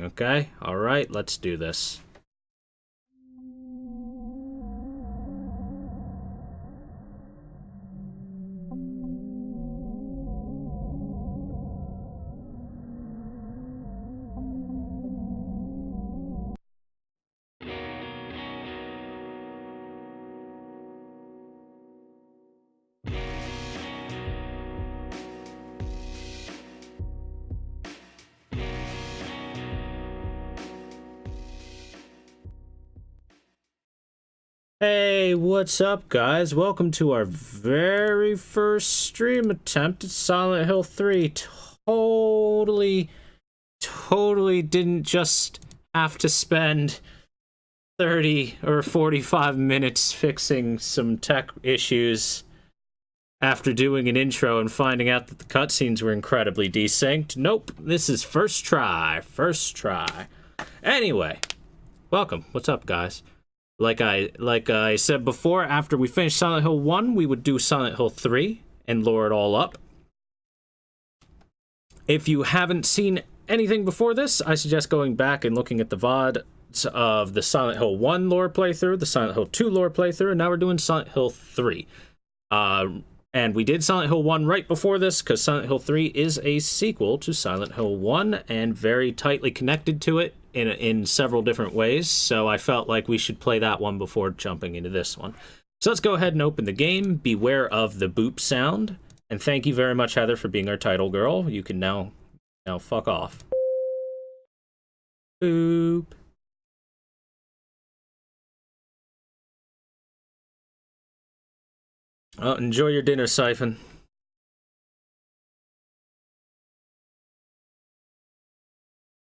everything, okay? Alright, let's do this. Hey, what's up, guys? Welcome to our very first stream attempt at Silent Hill 3. Totally didn't just have to spend 30 or 45 minutes fixing some tech issues after doing an intro and finding out that the cutscenes were incredibly desynced. Nope, this is first try. Anyway, welcome. What's up, guys? Like I said before, after we finished Silent Hill 1, we would do Silent Hill 3 and lore it all up. If you haven't seen anything before this, I suggest going back and looking at the VODs of the Silent Hill 1 lore playthrough, the Silent Hill 2 lore playthrough, and now we're doing Silent Hill 3. And we did Silent Hill 1 right before this, because Silent Hill 3 is a sequel to Silent Hill 1, and very tightly connected to it in several different ways, so I felt like we should play that one before jumping into this one. So let's go ahead and open the game. Beware of the boop sound, and thank you very much, Heather, for being our title girl. You can now fuck off. Boop. Oh, enjoy your dinner, Siphon.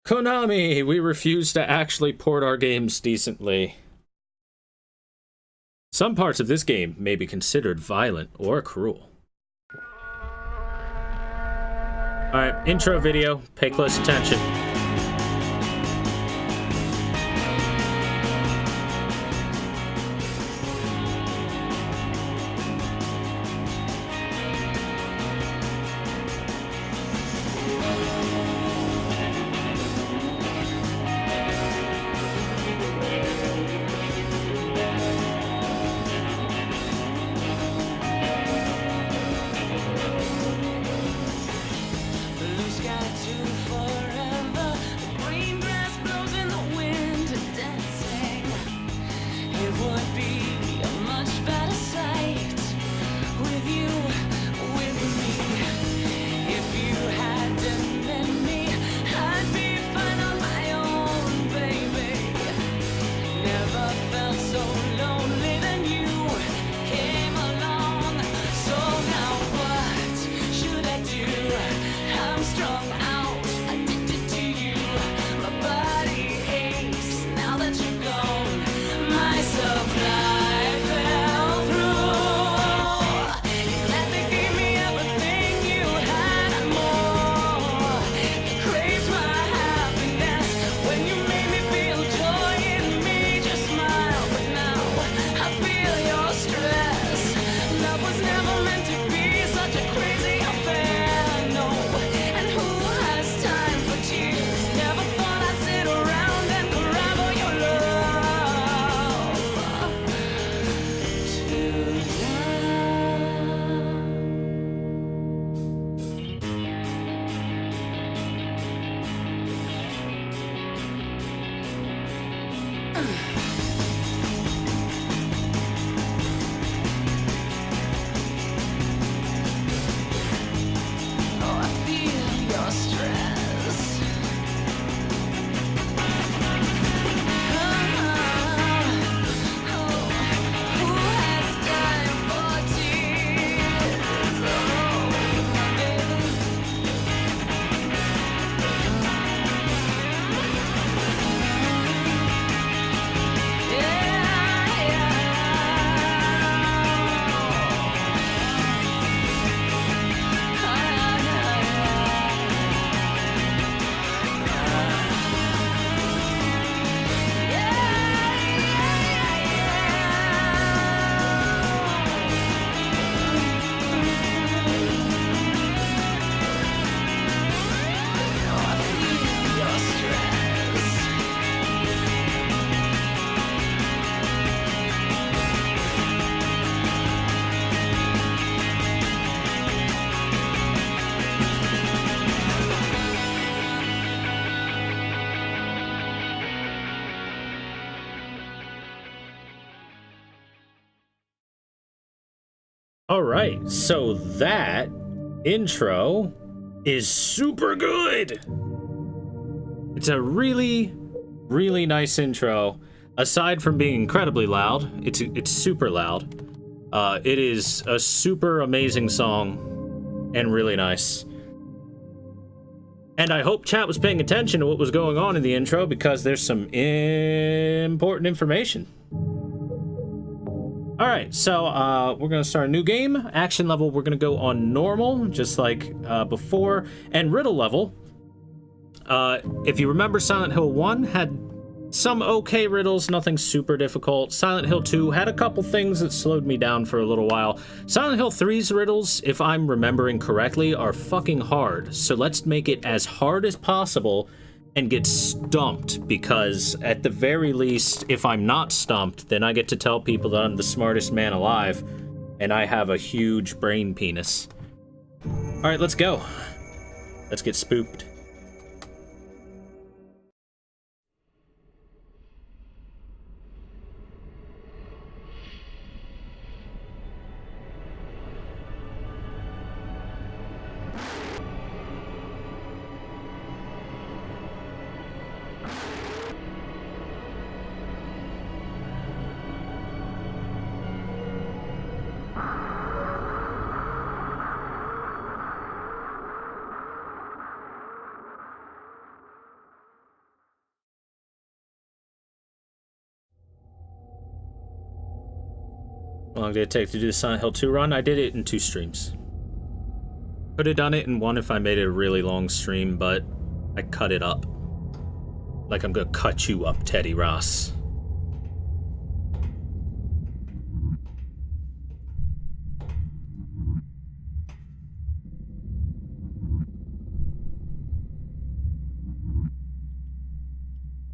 Konami, we refuse to actually port our games decently. Some parts of this game may be considered violent or cruel. Alright, intro video, pay close attention. Blue sky to forever. All right, so that intro is super good. It's a really, really nice intro. Aside from being incredibly loud, it's super loud. It is a super amazing song and really nice. And I hope chat was paying attention to what was going on in the intro, because there's some important information. All right, so we're gonna start a new game. Action level, we're gonna go on normal, just like before. And riddle level, if you remember, Silent Hill 1 had some okay riddles, nothing super difficult. Silent Hill 2 had a couple things that slowed me down for a little while. Silent Hill 3's riddles, if I'm remembering correctly, are fucking hard. So let's make it as hard as possible and get stumped, because at the very least, if I'm not stumped, then I get to tell people that I'm the smartest man alive and I have a huge brain penis. All right, let's go. Let's get spooked. How long did it take to do the Silent Hill 2 run? I did it in 2 streams. Could have done it in 1 if I made it a really long stream, but I cut it up. Like I'm gonna cut you up, Teddy Ross.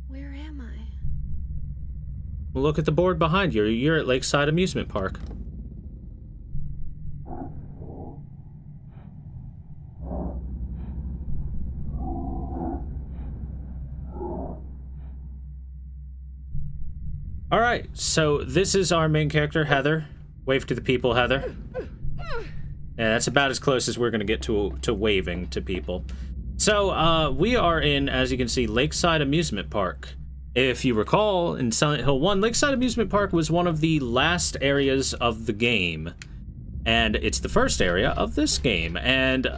Where am I? Look at the board behind you. You're at Lakeside Amusement Park. All right, so this is our main character, Heather. Wave to the people, Heather. Yeah, that's about as close as we're gonna get to waving to people. So we are in, as you can see, Lakeside Amusement Park. If you recall, in Silent Hill 1, Lakeside Amusement Park was one of the last areas of the game. And it's the first area of this game. And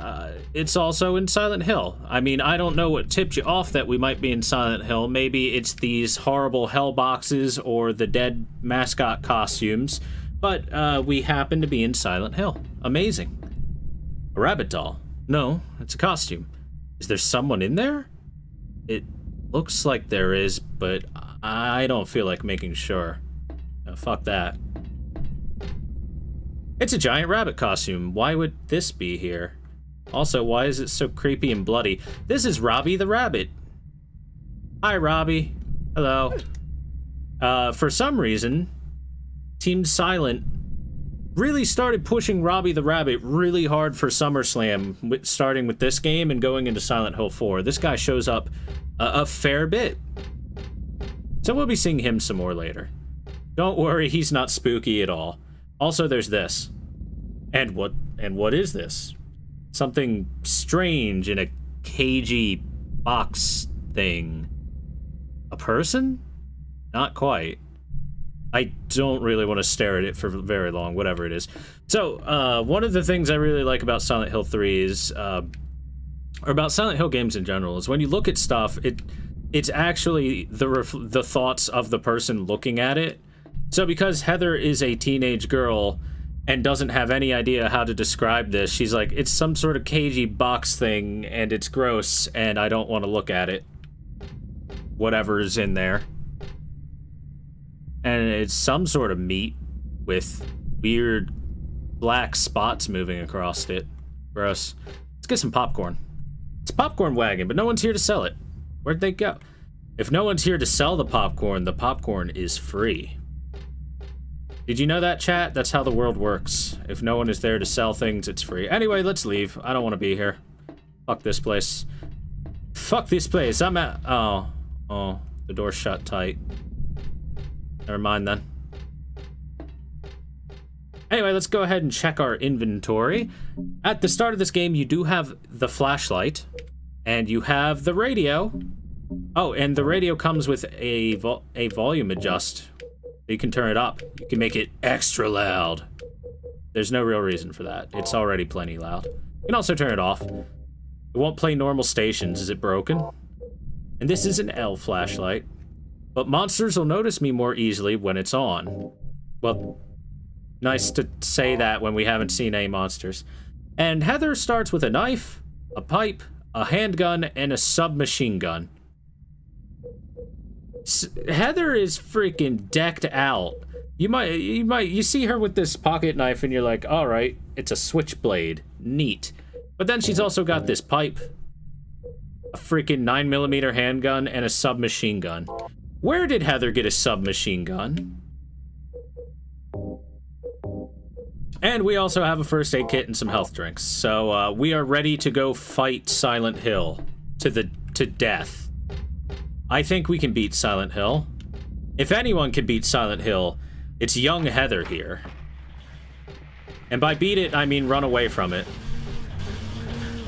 it's also in Silent Hill. I mean, I don't know what tipped you off that we might be in Silent Hill. Maybe it's these horrible hell boxes or the dead mascot costumes. But we happen to be in Silent Hill. Amazing. A rabbit doll. No, it's a costume. Is there someone in there? It looks like there is, but I don't feel like making sure. Fuck that. It's a giant rabbit costume. Why would this be here? Also, why is it so creepy and bloody? This is Robbie the rabbit. Hi, Robbie. Hello. For some reason, Team Silent really started pushing Robbie the rabbit really hard for SummerSlam, starting with this game and going into Silent Hill 4. This guy shows up a fair bit. So we'll be seeing him some more later. Don't worry, he's not spooky at all. Also, there's this. And what is this? Something strange in a cagey box thing. A person? Not quite. I don't really want to stare at it for very long, whatever it is. So, one of the things I really like about Silent Hill 3 is, or about Silent Hill games in general, is when you look at stuff, it's actually the thoughts of the person looking at it. So because Heather is a teenage girl and doesn't have any idea how to describe this, she's like, it's some sort of cagey box thing, and it's gross, and I don't want to look at it. Whatever's in there. And it's some sort of meat with weird black spots moving across it. Gross. Let's get some popcorn. It's a popcorn wagon, but no one's here to sell it. Where'd they go? If no one's here to sell the popcorn is free. Did you know that, chat? That's how the world works. If no one is there to sell things, it's free. Anyway, let's leave. I don't want to be here. Fuck this place. Fuck this place. I'm at... Oh. The door's shut tight. Never mind then. Anyway, let's go ahead and check our inventory. At the start of this game, you do have the flashlight, and you have the radio. Oh, and the radio comes with a volume adjust. You can turn it up. You can make it extra loud. There's no real reason for that. It's already plenty loud. You can also turn it off. It won't play normal stations. Is it broken? And this is an L flashlight. But monsters will notice me more easily when it's on. Well, nice to say that when we haven't seen any monsters. And Heather starts with a knife, a pipe, a handgun, and a submachine gun. Heather is freaking decked out. You see her with this pocket knife and you're like, all right, it's a switchblade. Neat. But then she's also got this pipe, a freaking 9mm handgun, and a submachine gun. Where did Heather get a submachine gun? And we also have a first aid kit and some health drinks. So we are ready to go fight Silent Hill to death. I think we can beat Silent Hill. If anyone can beat Silent Hill, it's young Heather here. And by beat it, I mean run away from it.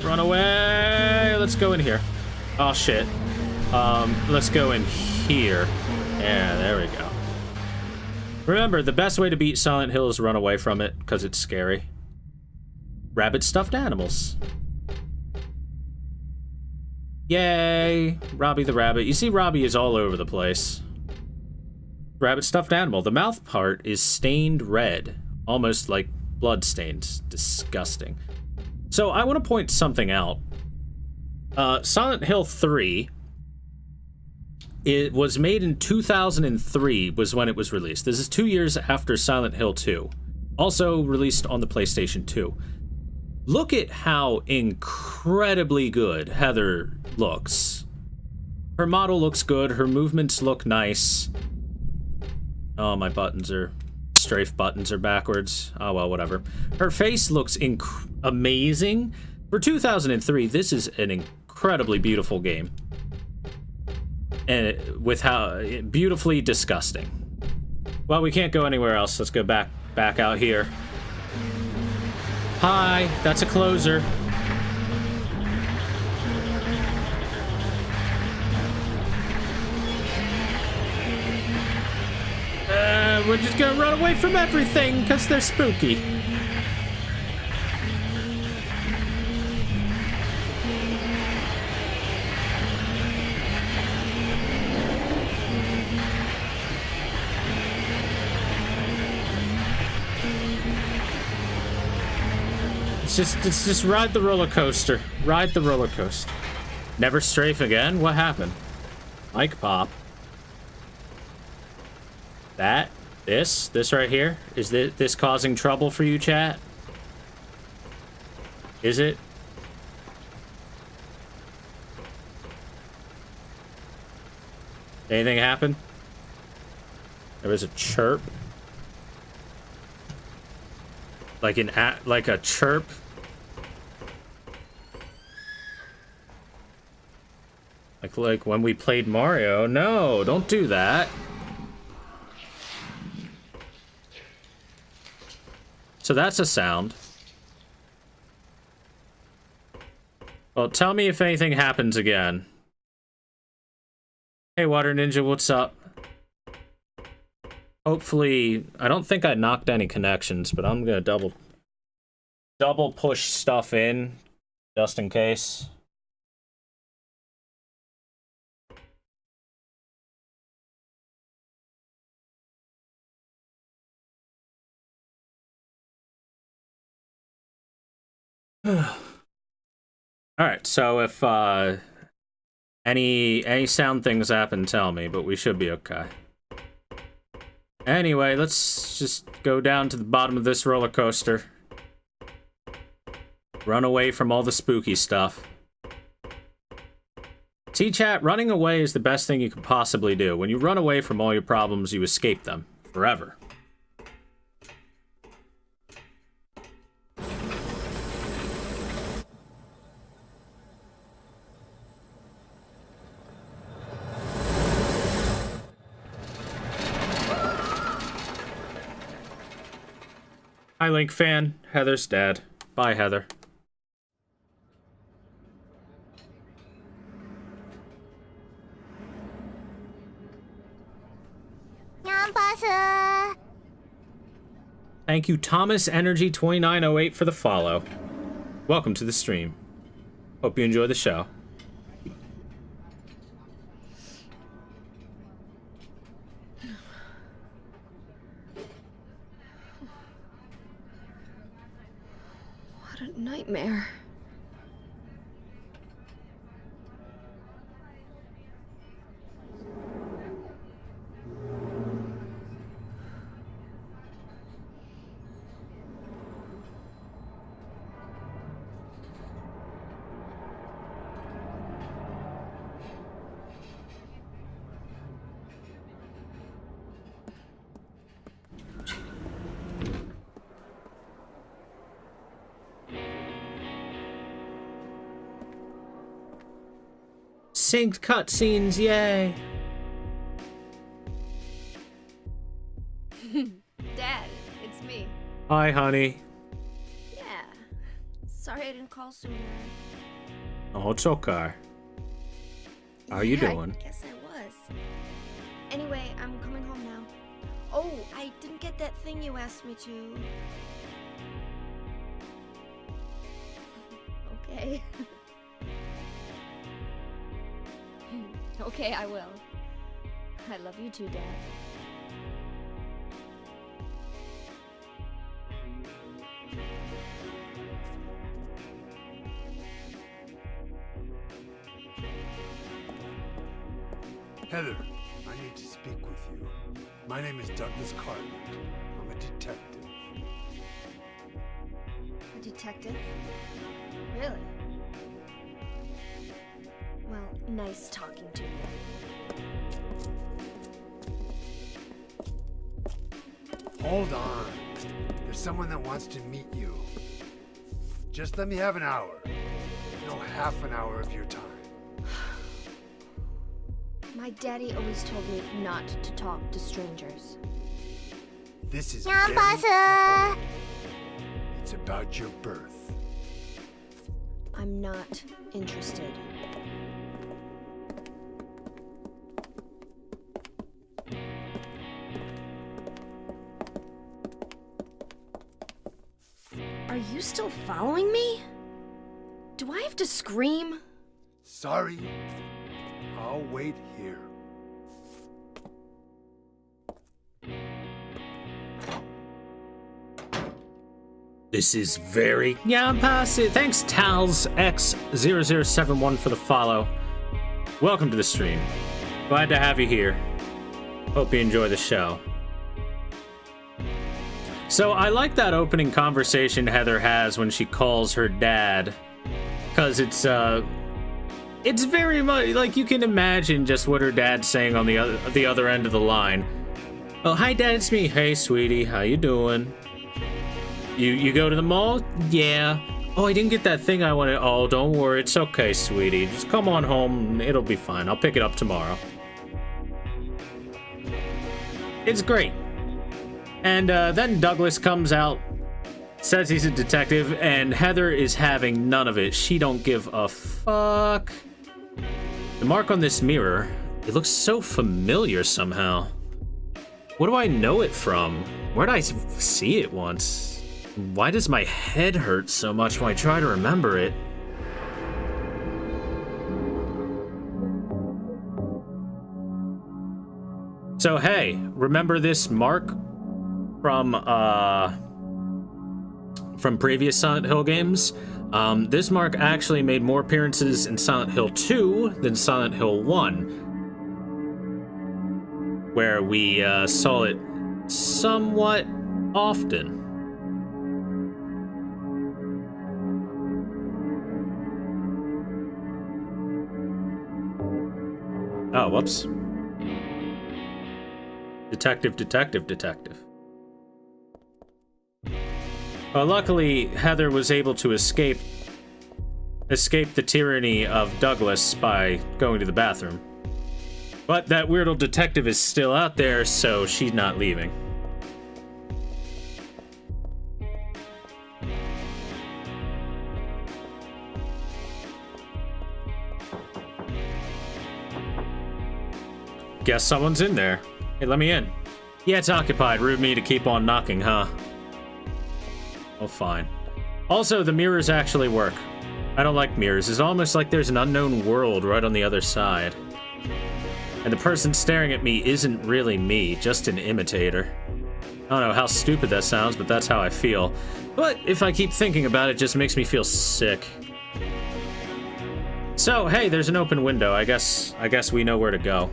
Run away! Let's go in here. Oh, shit. Let's go in here. Yeah, there we go. Remember, the best way to beat Silent Hill is run away from it, because it's scary. Rabbit stuffed animals. Yay! Robbie the rabbit. You see, Robbie is all over the place. Rabbit stuffed animal. The mouth part is stained red. Almost like blood stains. Disgusting. So, I want to point something out. Silent Hill 3... It was made in 2003 was when it was released. This is 2 years after Silent Hill 2. Also released on the PlayStation 2. Look at how incredibly good Heather looks. Her model looks good. Her movements look nice. Oh, my buttons are... strafe buttons are backwards. Oh, well, whatever. Her face looks amazing. For 2003, this is an incredibly beautiful game. And with how beautifully disgusting. Well, we can't go anywhere else. Let's go back out here. Hi, that's a closer. We're just gonna run away from everything because they're spooky. It's just ride the roller coaster. Ride the roller coaster. Never strafe again? What happened? Mic pop. This right here? Is this causing trouble for you, chat? Is it? Anything happen? There was a chirp. Like a chirp. Like when we played Mario. No, don't do that. So that's a sound. Well, tell me if anything happens again. Hey, Water Ninja, what's up? Hopefully, I don't think I knocked any connections, but I'm gonna double push stuff in, just in case. Alright, so if any sound things happen, tell me, but we should be okay. Anyway, let's just go down to the bottom of this roller coaster. Run away from all the spooky stuff. See, chat, running away is the best thing you could possibly do. When you run away from all your problems, you escape them. Forever. Hi, Link fan. Heather's dad. Bye, Heather. Underpass. Thank you, Thomas Energy 2908 for the follow. Welcome to the stream. Hope you enjoy the show. What a nightmare. Synced cutscenes, yay! Dad, it's me. Hi, honey. Yeah. Sorry I didn't call sooner. Oh, it's okay. How you doing? I guess I was. Anyway, I'm coming home now. Oh, I didn't get that thing you asked me to. Okay. Okay, I will. I love you too, Dad. Heather, I need to speak with you. My name is Douglas Cartland. I'm a detective. A detective? Really? Well, nice talking to you. Hold on. There's someone that wants to meet you. Just let me have an hour. No, half an hour of your time. My daddy always told me not to talk to strangers. This is Underpass. very important. It's about your birth. I'm not interested. Are you still following me? Do I have to scream? Sorry. I'll wait here. This is very... Yeah, I'm past it. Thanks, Tals X0071 for the follow. Welcome to the stream. Glad to have you here. Hope you enjoy the show. So I like that opening conversation Heather has when she calls her dad. Because it's very much like you can imagine just what her dad's saying on the other end of the line. Oh, hi Dad, it's me. Hey sweetie, how you doing? You go to the mall? Yeah. Oh, I didn't get that thing I wanted. Oh, don't worry, it's okay, sweetie. Just come on home, it'll be fine. I'll pick it up tomorrow. It's great. And then Douglas comes out, says he's a detective, and Heather is having none of it. She don't give a fuck. The mark on this mirror, it looks so familiar somehow. What do I know it from? Where'd I see it once? Why does my head hurt so much when I try to remember it? So hey, remember this mark from previous Silent Hill games? This mark actually made more appearances in Silent Hill 2 than Silent Hill 1, where we saw it somewhat often. Oh, whoops. Detective. Well, luckily, Heather was able to escape the tyranny of Douglas by going to the bathroom. But that weird old detective is still out there, so she's not leaving. guess someone's in there. Hey, let me in. Yeah, it's occupied. Rude me to keep on knocking, huh? Oh, fine. Also, the mirrors actually work. I don't like mirrors. It's almost like there's an unknown world right on the other side. And the person staring at me isn't really me, just an imitator. I don't know how stupid that sounds, but that's how I feel. But if I keep thinking about it, it just makes me feel sick. So, hey, there's an open window. I guess we know where to go.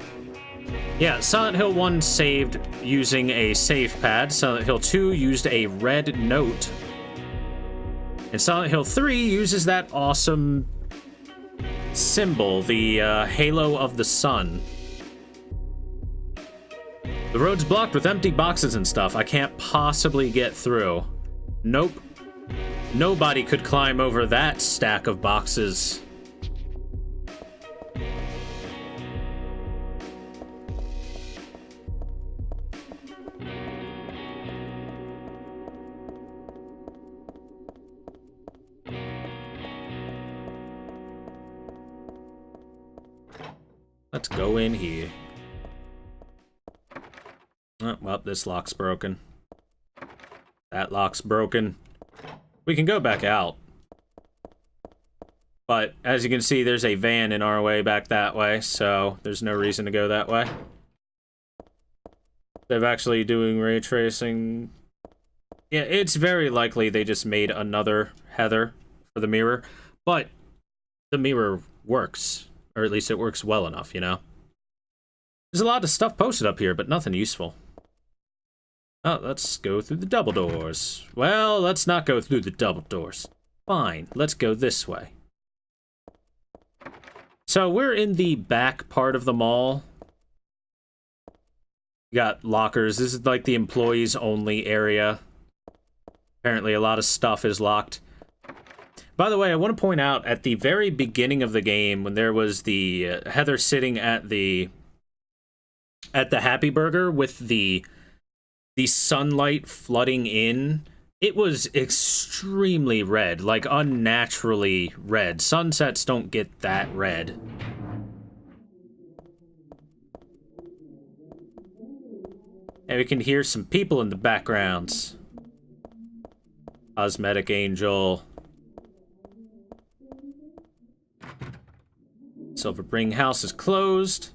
Yeah, Silent Hill 1 saved using a save pad. Silent Hill 2 used a red note. And Silent Hill 3 uses that awesome symbol, the halo of the sun. The road's blocked with empty boxes and stuff. I can't possibly get through. Nope. Nobody could climb over that stack of boxes. Let's go in here. Oh, well, this lock's broken. That lock's broken. We can go back out. But, as you can see, there's a van in our way back that way, so there's no reason to go that way. They're actually doing ray tracing. Yeah, it's very likely they just made another Heather for the mirror, but the mirror works. Or at least it works well enough, you know? There's a lot of stuff posted up here, but nothing useful. Oh, let's go through the double doors. Well, let's not go through the double doors. Fine, let's go this way. So we're in the back part of the mall. We got lockers. This is like the employees only area. Apparently a lot of stuff is locked. By the way, I want to point out, at the very beginning of the game, when there was the Heather sitting at the Happy Burger with the sunlight flooding in, it was extremely red, like unnaturally red. Sunsets don't get that red. And we can hear some people in the backgrounds. Cosmetic Angel. Silverspring House is closed.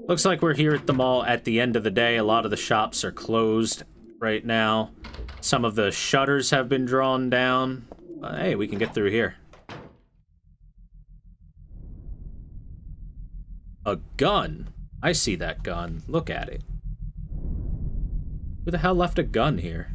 Looks like we're here at the mall at the end of the day. A lot of the shops are closed right now. Some of the shutters have been drawn down. Hey, we can get through here. A gun. I see that gun. Look at it. Who the hell left a gun here?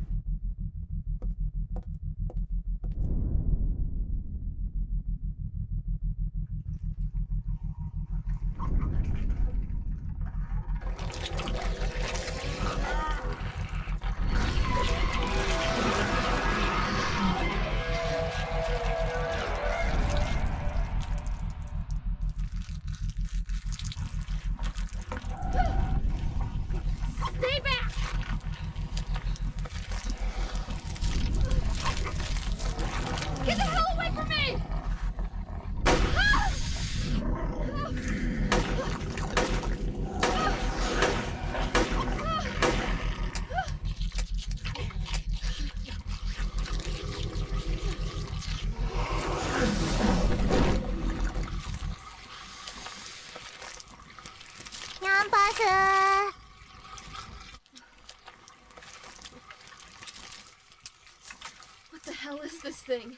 What the hell is this thing?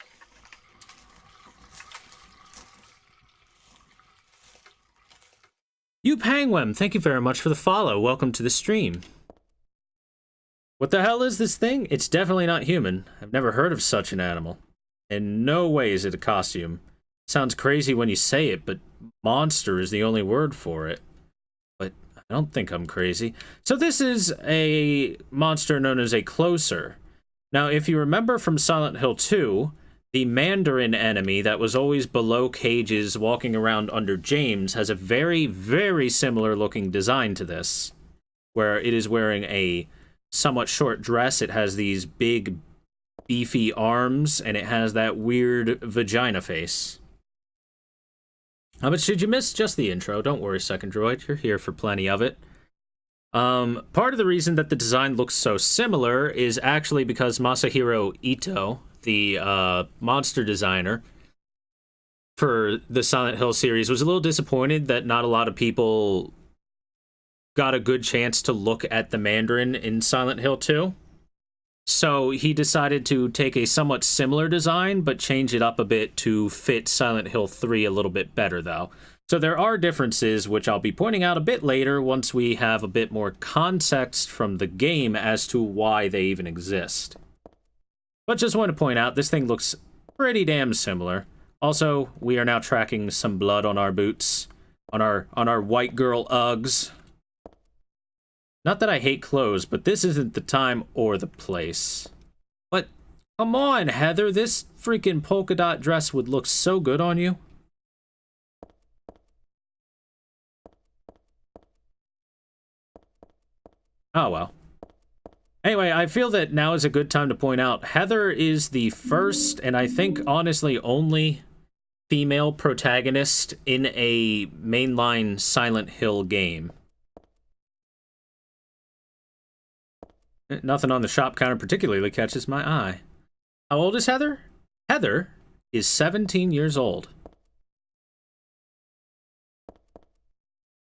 You Pangwem, thank you very much for the follow. Welcome to the stream. What the hell is this thing? It's definitely not human. I've never heard of such an animal. In no way is it a costume. Sounds crazy when you say it, but monster is the only word for it. But I don't think I'm crazy. So this is a monster known as a closer. Now, if you remember from Silent Hill 2, the Mandarin enemy that was always below cages walking around under James has a very, very similar looking design to this, where it is wearing a somewhat short dress. It has these big, beefy arms, and it has that weird vagina face. But should you miss just the intro, don't worry, Second Droid. You're here for plenty of it. Part of the reason that the design looks so similar is actually because Masahiro Ito, the monster designer for the Silent Hill series, was a little disappointed that not a lot of people got a good chance to look at the Mandarin in Silent Hill 2. So he decided to take a somewhat similar design, but change it up a bit to fit Silent Hill 3 a little bit better, though. So there are differences, which I'll be pointing out a bit later once we have a bit more context from the game as to why they even exist. But just want to point out, this thing looks pretty damn similar. Also, we are now tracking some blood on our boots, on our white girl Uggs. Not that I hate clothes, but this isn't the time or the place. But come on, Heather, this freaking polka dot dress would look so good on you. Oh, well. Anyway, I feel that now is a good time to point out Heather is the first, and I think honestly only, female protagonist in a mainline Silent Hill game. Nothing on the shop counter particularly catches my eye. How old is Heather? Heather is 17 years old.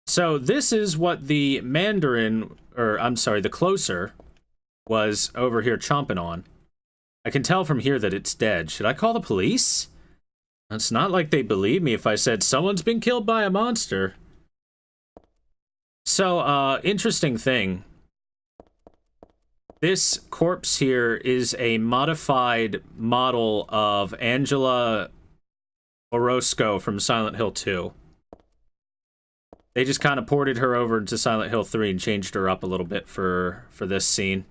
So this is what the Mandarin, or I'm sorry, the closer, was over here chomping on. I can tell from here that it's dead. Should I call the police? It's not like they believe me if I said someone's been killed by a monster. So, interesting thing. This corpse here is a modified model of Angela Orozco from Silent Hill 2. They just kind of ported her over into Silent Hill 3 and changed her up a little bit for this scene.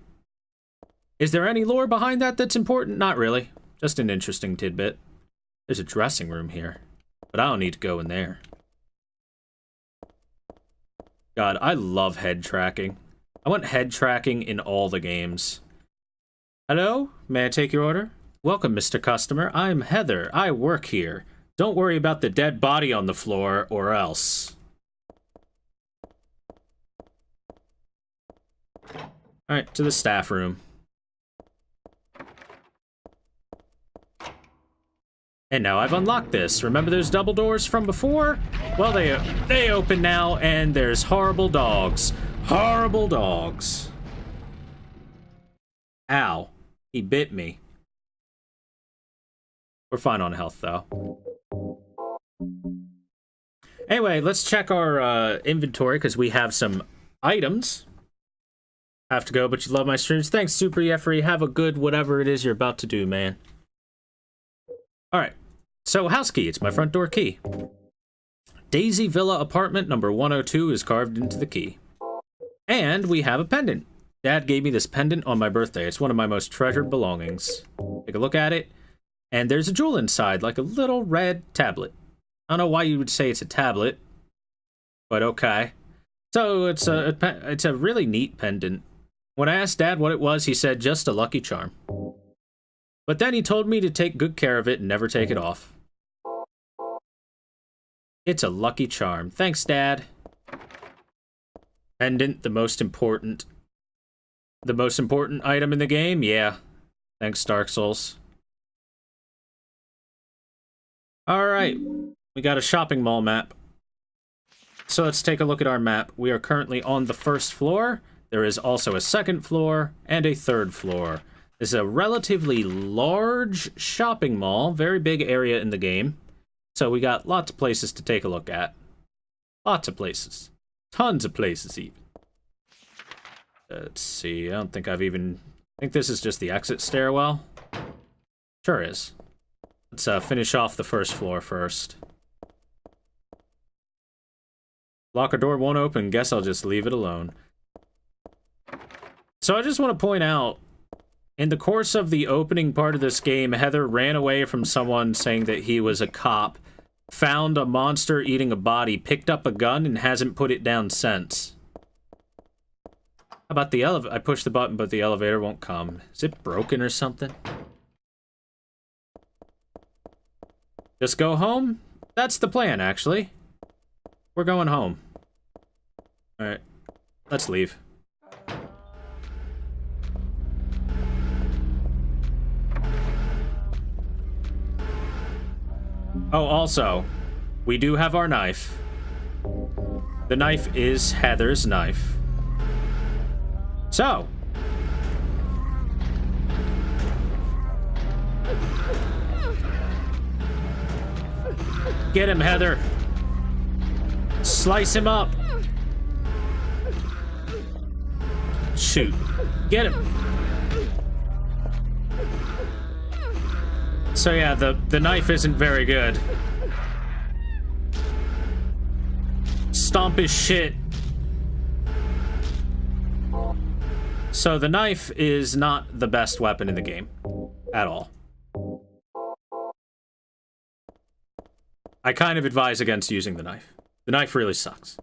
Is there any lore behind that that's important? Not really. Just an interesting tidbit. There's a dressing room here, but I don't need to go in there. God, I love head tracking. I want head tracking in all the games. Hello? May I take your order? Welcome, Mr. Customer. I'm Heather. I work here. Don't worry about the dead body on the floor, or else. Alright, to the staff room. And now I've unlocked this. Remember those double doors from before? Well, they open now, and there's horrible dogs. Horrible dogs. Ow. He bit me. We're fine on health, though. Anyway, let's check our inventory, because we have some items. Have to go, but you love my streams. Thanks, Super Jeffrey. Have a good whatever it is you're about to do, man. Alright. So, house key. It's my front door key. Daisy Villa apartment number 102 is carved into the key. And we have a pendant. Dad gave me this pendant on my birthday. It's one of my most treasured belongings. Take a look at it. And there's a jewel inside, like a little red tablet. I don't know why you would say it's a tablet, but okay. So, it's a really neat pendant. When I asked Dad what it was, he said just a lucky charm. But then he told me to take good care of it and never take it off. It's a lucky charm. Thanks, Dad. Pendant, the most important item in the game? Yeah. Thanks, Dark Souls. Alright. We got a shopping mall map. So let's take a look at our map. We are currently on the first floor. There is also a second floor and a third floor. This is a relatively large shopping mall, very big area in the game. So we got lots of places to take a look at. Lots of places. Tons of places, even. Let's see, I think this is just the exit stairwell. Sure is. Let's finish off the first floor first. Locker door won't open, guess I'll just leave it alone. So I just want to point out, in the course of the opening part of this game, Heather ran away from someone saying that he was a cop, found a monster eating a body, picked up a gun, and hasn't put it down since. How about the elevator? I pushed the button, but the elevator won't come. Is it broken or something? Just go home? That's the plan, actually. We're going home. Alright. let's leave. Oh, also, we do have our knife. The knife is Heather's knife. So. Get him, Heather. Slice him up. Shoot. Get him. So yeah, the knife isn't very good. Stomp his shit. So the knife is not the best weapon in the game. At all. I kind of advise against using the knife. The knife really sucks.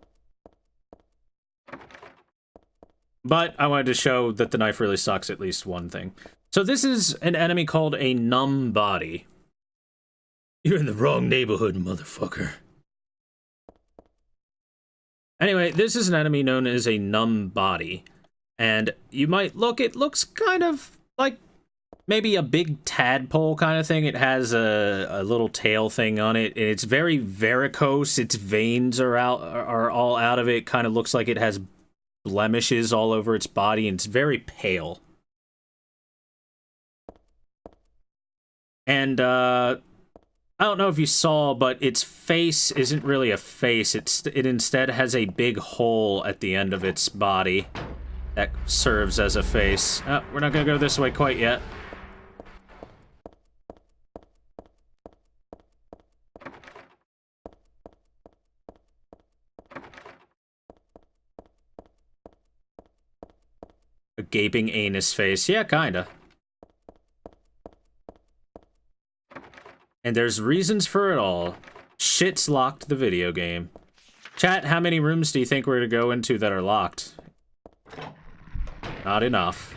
But I wanted to show that the knife really sucks at least one thing. So this is an enemy called a numb body. You're in the wrong neighborhood, motherfucker. Anyway, this is an enemy known as a numb body. And you might look, it looks kind of like maybe a big tadpole kind of thing. It has a little tail thing on it. It's very varicose. Its veins are all out of it. Kind of looks like it has blemishes all over its body, and it's very pale. And I don't know if you saw, but its face isn't really a face. It instead has a big hole at the end of its body that serves as a face. We're not gonna go this way quite yet. A gaping anus face. Yeah, kinda. And there's reasons for it all. Shit's locked the video game. Chat, how many rooms do you think we're gonna go into that are locked? Not enough.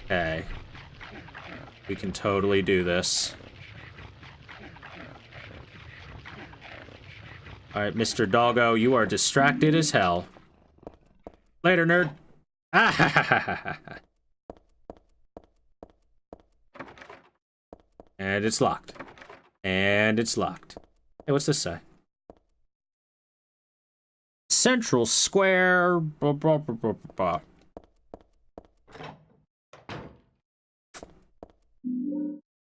Okay. We can totally do this. Alright, Mr. Doggo, you are distracted as hell. Later, nerd. Ah ha ha ha ha ha. And it's locked. And it's locked. Hey, what's this say? Central Square. Blah, blah, blah, blah, blah.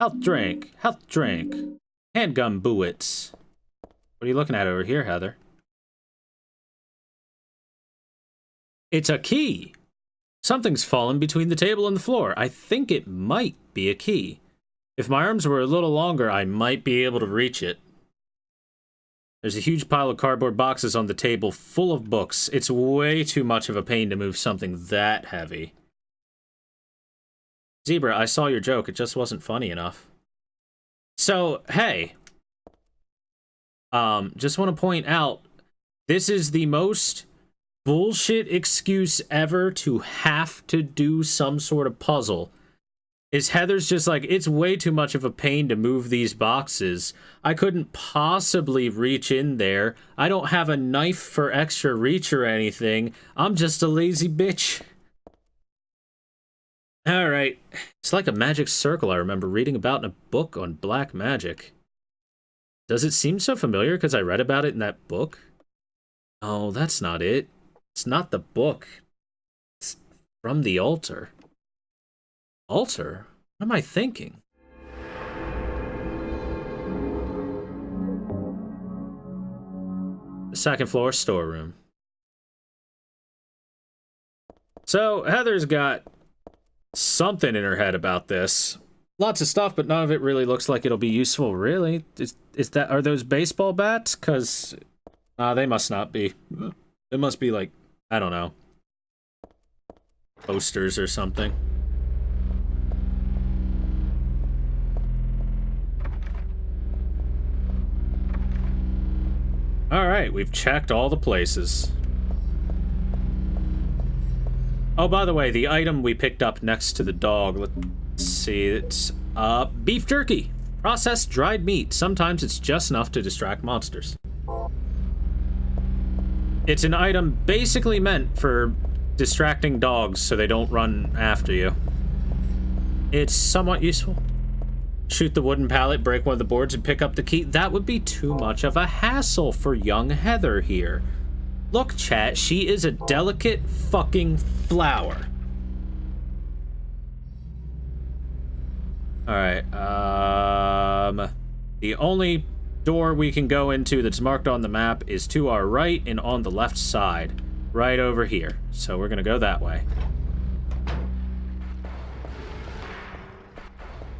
Health drink. Health drink. Handgun bullets. What are you looking at over here, Heather? It's a key. Something's fallen between the table and the floor. I think it might be a key. If my arms were a little longer, I might be able to reach it. There's a huge pile of cardboard boxes on the table full of books. It's way too much of a pain to move something that heavy. Zebra, I saw your joke. It just wasn't funny enough. So, hey. Just want to point out, this is the most bullshit excuse ever to have to do some sort of puzzle. Is Heather's just like, it's way too much of a pain to move these boxes. I couldn't possibly reach in there. I don't have a knife for extra reach or anything. I'm just a lazy bitch. Alright. It's like a magic circle I remember reading about in a book on black magic. Does it seem so familiar because I read about it in that book? Oh, that's not it. It's not the book. It's from the altar. Altar? What am I thinking? The second floor storeroom. So, Heather's got something in her head about this. Lots of stuff, but none of it really looks like it'll be useful, really. Are those baseball bats? Because, they must not be. It must be like, I don't know, posters or something. Alright, we've checked all the places. Oh, by the way, the item we picked up next to the dog, let's see, it's beef jerky. Processed dried meat. Sometimes it's just enough to distract monsters. It's an item basically meant for distracting dogs so they don't run after you. It's somewhat useful. Shoot the wooden pallet, break one of the boards, and pick up the key. That would be too much of a hassle for young Heather here. Look, chat, she is a delicate fucking flower. Alright, the only door we can go into that's marked on the map is to our right and on the left side. Right over here. So we're gonna go that way.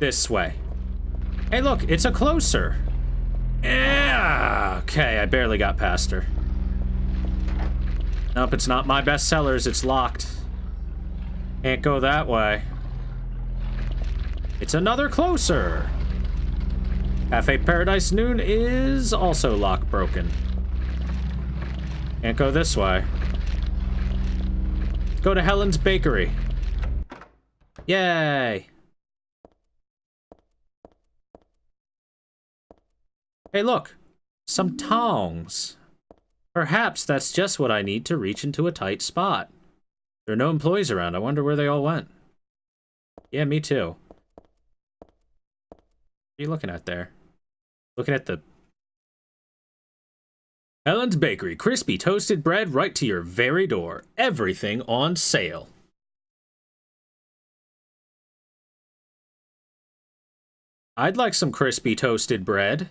This way. Hey, look, it's a closer. Yeah. Okay, I barely got past her. Nope, it's not my best sellers. It's locked. Can't go that way. It's another closer. Cafe Paradise Noon is also lock broken. Can't go this way. Go to Helen's Bakery. Yay. Hey, look. Some tongs. Perhaps that's just what I need to reach into a tight spot. There are no employees around. I wonder where they all went. Yeah, me too. What are you looking at there? Looking at the... Helen's Bakery. Crispy toasted bread right to your very door. Everything on sale. I'd like some crispy toasted bread.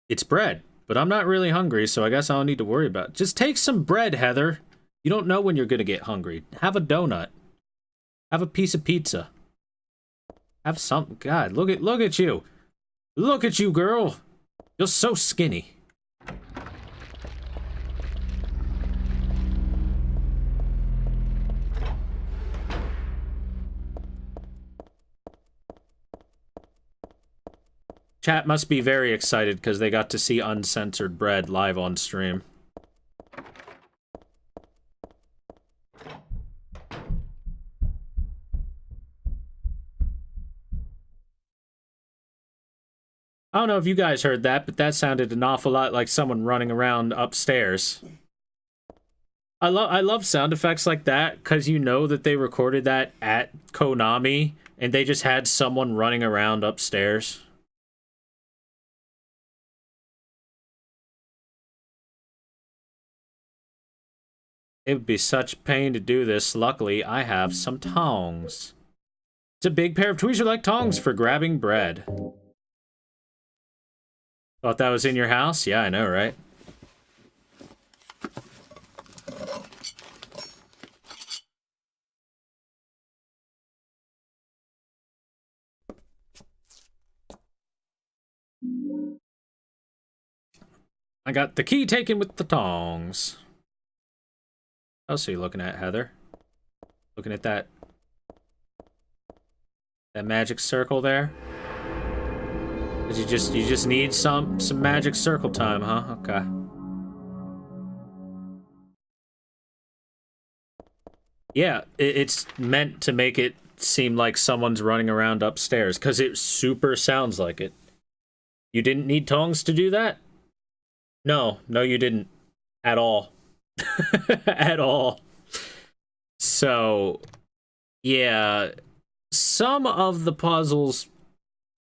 It's bread, but I'm not really hungry, so I guess I don't need to worry about it. Just take some bread, Heather. You don't know when you're gonna get hungry. Have a donut. Have a piece of pizza. Have something. God, look at you. Look at you, girl. You're so skinny. Chat must be very excited because they got to see uncensored bread live on stream. I don't know if you guys heard that, but that sounded an awful lot like someone running around upstairs. I love sound effects like that because you know that they recorded that at Konami and they just had someone running around upstairs. It would be such pain to do this. Luckily, I have some tongs. It's a big pair of tweezer-like tongs for grabbing bread. Thought that was in your house? Yeah, I know, right? I got the key taken with the tongs. What else are you looking at, Heather? Looking at that magic circle there? You just need some magic circle time, huh? Okay. Yeah, it's meant to make it seem like someone's running around upstairs, because it super sounds like it. You didn't need tongs to do that? No, you didn't. At all. At all. So, yeah, some of the puzzles,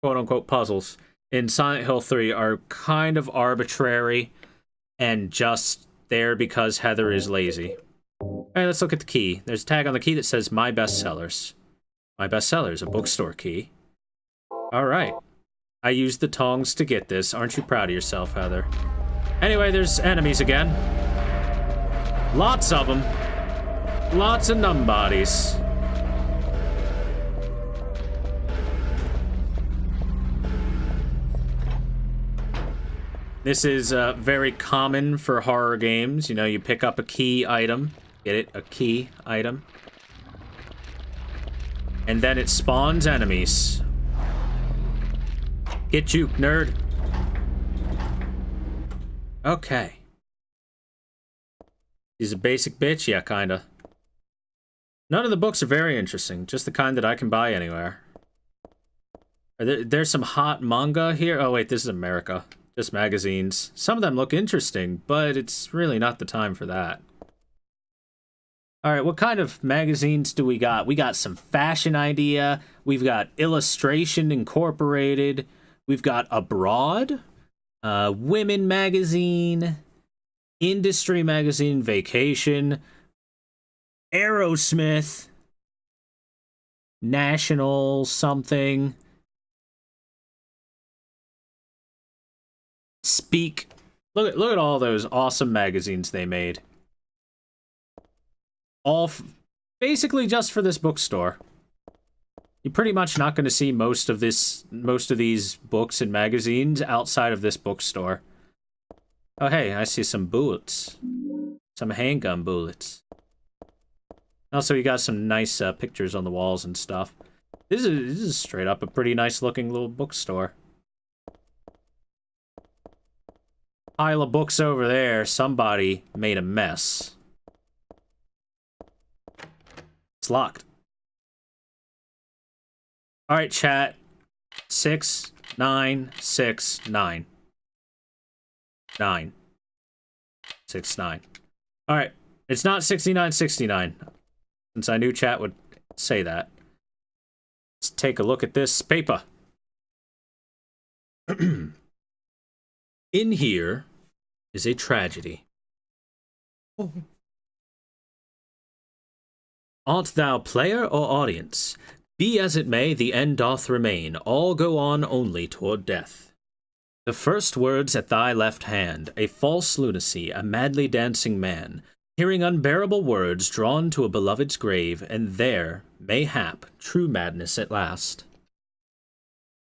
quote-unquote puzzles, in Silent Hill 3 are kind of arbitrary and just there because Heather is lazy. Alright, let's look at the key. There's a tag on the key that says My Bestsellers. My Bestsellers, a bookstore key. Alright. I used the tongs to get this. Aren't you proud of yourself, Heather? Anyway, there's enemies again. Lots of them. Lots of numb bodies. This is very common for horror games. You know, you pick up a key item. Get it? A key item. And then it spawns enemies. Get you, nerd. Okay. He's a basic bitch? Yeah, kinda. None of the books are very interesting. Just the kind that I can buy anywhere. There's some hot manga here. Oh, wait, this is America. Just magazines. Some of them look interesting, but it's really not the time for that. All right, what kind of magazines do we got? We got some fashion idea. We've got illustration incorporated. We've got abroad, women magazine, industry magazine, vacation, Aerosmith, national something, speak. Look at all those awesome magazines they made. All basically just for this bookstore. You're pretty much not going to see most of these books and magazines outside of this bookstore. Oh hey, I see some bullets. Some handgun bullets. Also, you got some nice pictures on the walls and stuff. This is straight up a pretty nice looking little bookstore. Pile of books over there. Somebody made a mess. It's locked. All right, chat. 6, 9, 6, 9. 9. 6, 9. All right. It's not 6969. Since I knew chat would say that. Let's take a look at this paper. In here is a tragedy. Oh. Art thou player or audience? Be as it may, the end doth remain. All go on only toward death. The first words at thy left hand, a false lunacy, a madly dancing man, hearing unbearable words drawn to a beloved's grave, and there, mayhap, true madness at last.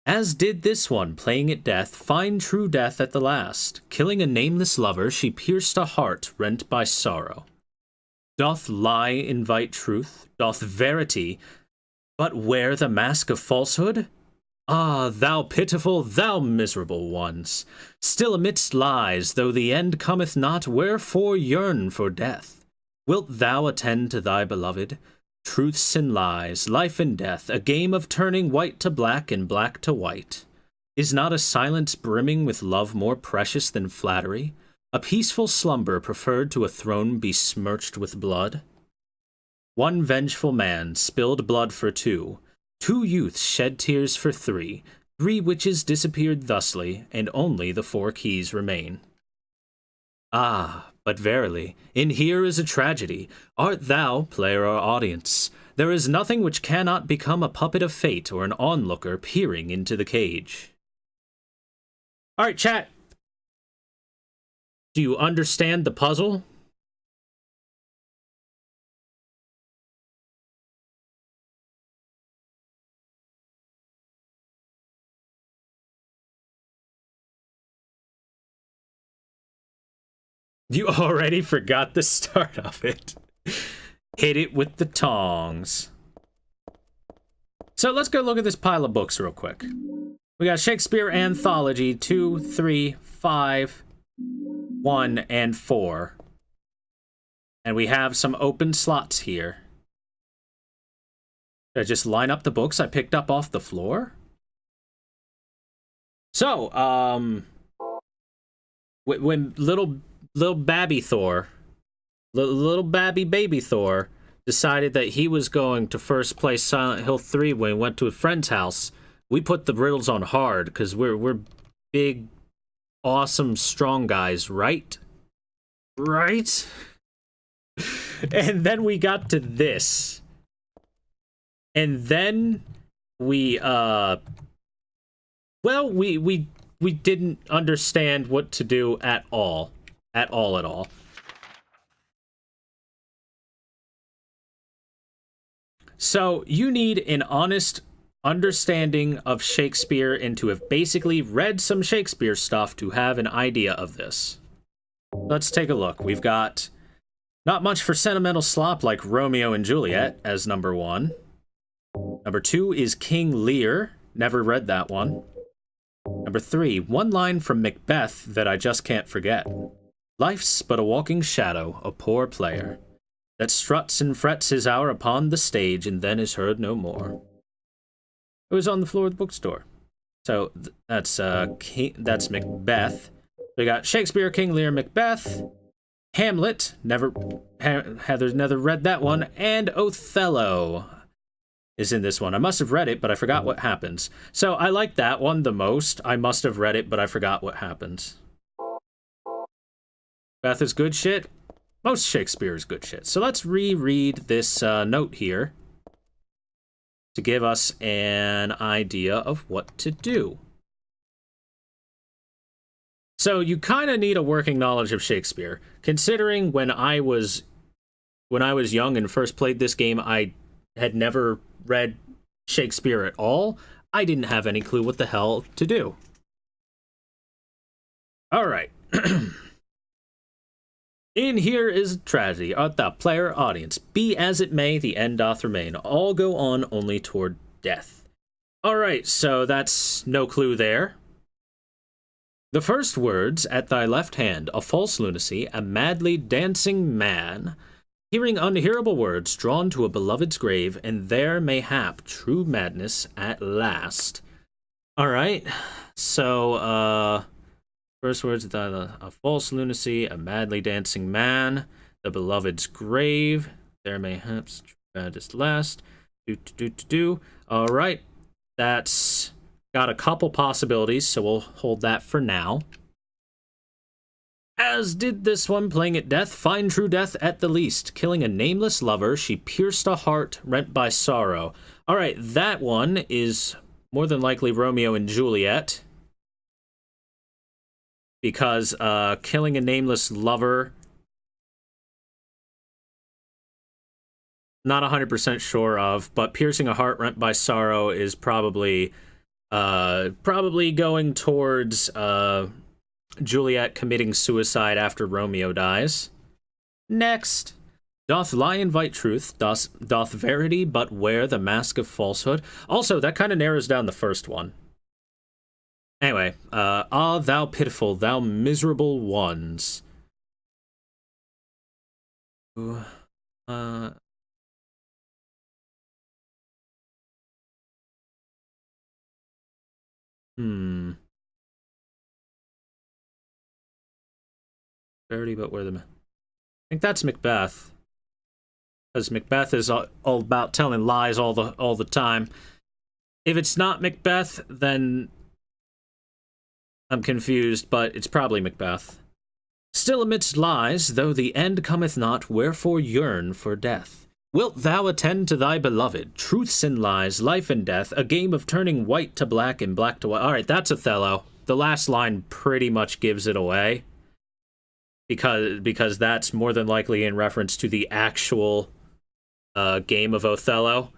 As did this one, playing at death, find true death at the last. Killing a nameless lover, she pierced a heart rent by sorrow. Doth lie invite truth? Doth verity but wear the mask of falsehood? Ah, thou pitiful, thou miserable ones! Still amidst lies, though the end cometh not, wherefore yearn for death? Wilt thou attend to thy beloved? Truths and lies, life and death, a game of turning white to black and black to white. Is not a silence brimming with love more precious than flattery? A peaceful slumber preferred to a throne besmirched with blood? One vengeful man spilled blood for two. Two youths shed tears for three. 3 witches disappeared thusly, and only the 4 keys remain. Ah, but verily, in here is a tragedy. Art thou, player or audience? There is nothing which cannot become a puppet of fate or an onlooker peering into the cage. Alright, chat. Do you understand the puzzle? You already forgot the start of it. Hit it with the tongs. So let's go look at this pile of books real quick. We got Shakespeare Anthology 2, 3, 5, 1, and 4. And we have some open slots here. Did I just line up the books I picked up off the floor? So, when little babby Thor, little babby baby Thor, decided that he was going to first play Silent Hill 3 when he went to a friend's house, we put the riddles on hard because we're big, awesome, strong guys, right? Right? And then we got to this. And then we didn't understand what to do at all. At all. So you need an honest understanding of Shakespeare and to have basically read some Shakespeare stuff to have an idea of this. Let's take a look. We've got not much for sentimental slop like Romeo and Juliet as number 1. Number 2 is King Lear. Never read that one. Number 3, one line from Macbeth that I just can't forget. Life's but a walking shadow, a poor player, that struts and frets his hour upon the stage and then is heard no more. It was on the floor of the bookstore. So that's Macbeth. We got Shakespeare, King Lear, Macbeth, Hamlet. Heather's never read that one, and Othello is in this one. I must have read it, but I forgot what happens. So I like that one the most. I must have read it, but I forgot what happens. Macbeth is good shit. Most Shakespeare is good shit. So let's reread this note here to give us an idea of what to do. So you kind of need a working knowledge of Shakespeare, considering when I was young and first played this game, I had never read Shakespeare at all. I didn't have any clue what the hell to do. All right. In here is tragedy, art thou player, audience. Be as it may, the end doth remain. All go on only toward death. All right, so that's no clue there. The first words, at thy left hand, a false lunacy, a madly dancing man, hearing unhearable words, drawn to a beloved's grave, and there mayhap true madness at last. All right, so, first words, a false lunacy, a madly dancing man, the beloved's grave, there mayhaps true madness last. All right, that's got a couple possibilities, so we'll hold that for now. As did this one, playing at death, find true death at the least. Killing a nameless lover, she pierced a heart rent by sorrow. All right, that one is more than likely Romeo and Juliet. Because killing a nameless lover, not 100% sure of, but piercing a heart rent by sorrow is probably going towards Juliet committing suicide after Romeo dies. Next. Doth lie invite truth, doth verity but wear the mask of falsehood. Also, that kind of narrows down the first one. Anyway, ah, thou pitiful, thou miserable ones. Verity, but where the... I think that's Macbeth. Because Macbeth is all about telling lies all the time. If it's not Macbeth, then I'm confused, but it's probably Macbeth. Still amidst lies, though the end cometh not, wherefore yearn for death. Wilt thou attend to thy beloved? Truths and lies, life and death, a game of turning white to black and black to white. All right, that's Othello. The last line pretty much gives it away. Because that's more than likely in reference to the actual game of Othello.